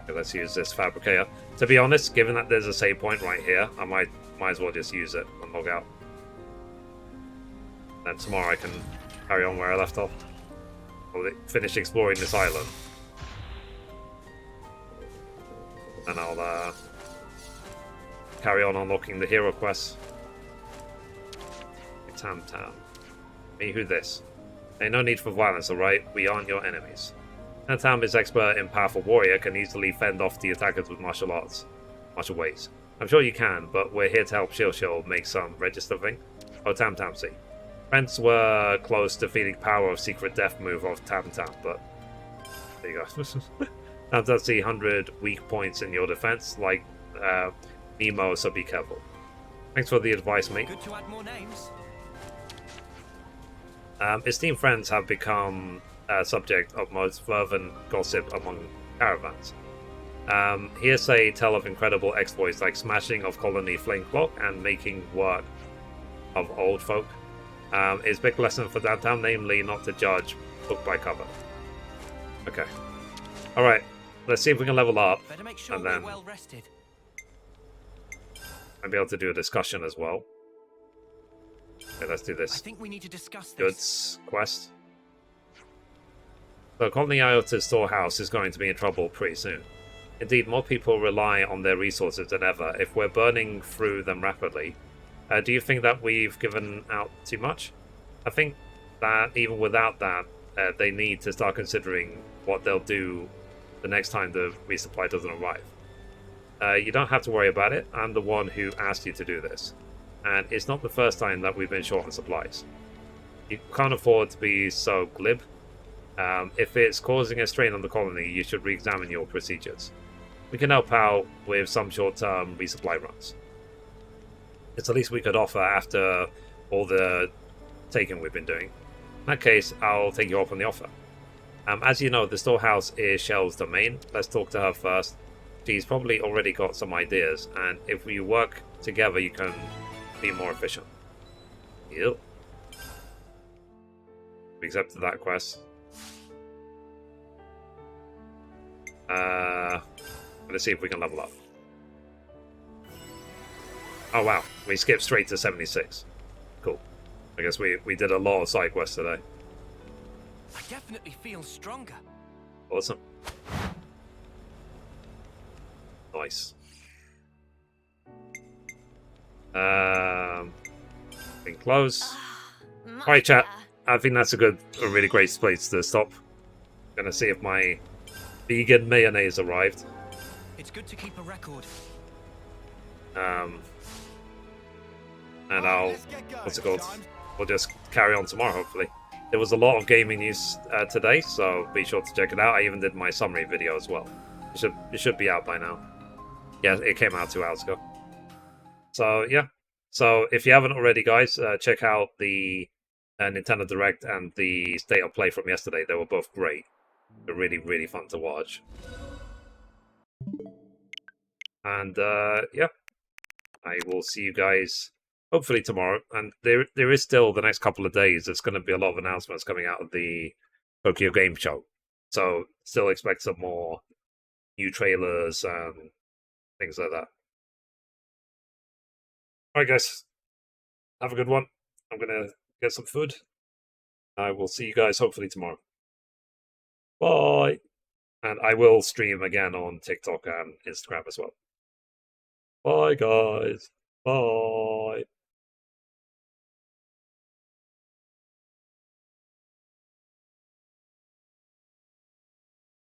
Okay, let's use this fabricator. To be honest, given that there's a save point right here, I might as well just use it and log out. Then tomorrow I can carry on where I left off. Or finish exploring this island. And I'll carry on unlocking the hero quests. Tam Tam. Me, who this? Hey, no need for violence, alright? We aren't your enemies. Tam Tam is expert in powerful warrior, can easily fend off the attackers with martial ways. I'm sure you can, but we're here to help Shield make some register thing. Oh, Tam Tam, see. Friends were close to feeling power of secret death move of Tam Tam, but there you go. Tam Tam see 100 weak points in your defense, like Nemo, so be careful. Thanks for the advice, mate. Good to add more names. Esteemed friends have become a subject of most fervent gossip among caravans. Hearsay tell of incredible exploits like smashing of colony flintlock and making work of old folk. It's a big lesson for Downtown, namely not to judge book by cover. Okay. Alright, let's see if we can level up. Better make sure and then we're well rested. I'll be able to do a discussion as well. Okay, let's do this. I think we need to discuss this. Goods quest. The Colony Iota's storehouse is going to be in trouble pretty soon. Indeed, more people rely on their resources than ever. If we're burning through them rapidly, do you think that we've given out too much? I think that even without that, they need to start considering what they'll do the next time the resupply doesn't arrive. You don't have to worry about it. I'm the one who asked you to do this. And it's not the first time that we've been short on supplies. You can't afford to be so glib. If it's causing a strain on the colony, you should re-examine your procedures. We can help out with some short-term resupply runs. It's the least we could offer after all the taking we've been doing. In that case, I'll take you up on the offer. As you know, the storehouse is Shell's domain. Let's talk to her first. She's probably already got some ideas, and if we work together, you can be more efficient. Yep. We accepted that quest. Let's see if we can level up. Oh wow, we skipped straight to 76. Cool. I guess we did a lot of side quests today. I definitely feel stronger. Awesome. Nice. Been close. Alright, chat. I think that's a really great place to stop. Gonna see if my vegan mayonnaise arrived. It's good to keep a record. And what's it called? We'll just carry on tomorrow, hopefully. There was a lot of gaming news today, so be sure to check it out. I even did my summary video as well. It should be out by now. Yeah, it came out 2 hours ago. So, yeah. So, if you haven't already, guys, check out the Nintendo Direct and the State of Play from yesterday. They were both great. They're really, really fun to watch. And, yeah. I will see you guys hopefully tomorrow. And there is still the next couple of days. There's going to be a lot of announcements coming out of the Tokyo Game Show. So, still expect some more new trailers and things like that. Alright, guys. Have a good one. I'm going to get some food. I will see you guys hopefully tomorrow. Bye. And I will stream again on TikTok and Instagram as well. Bye, guys. Bye.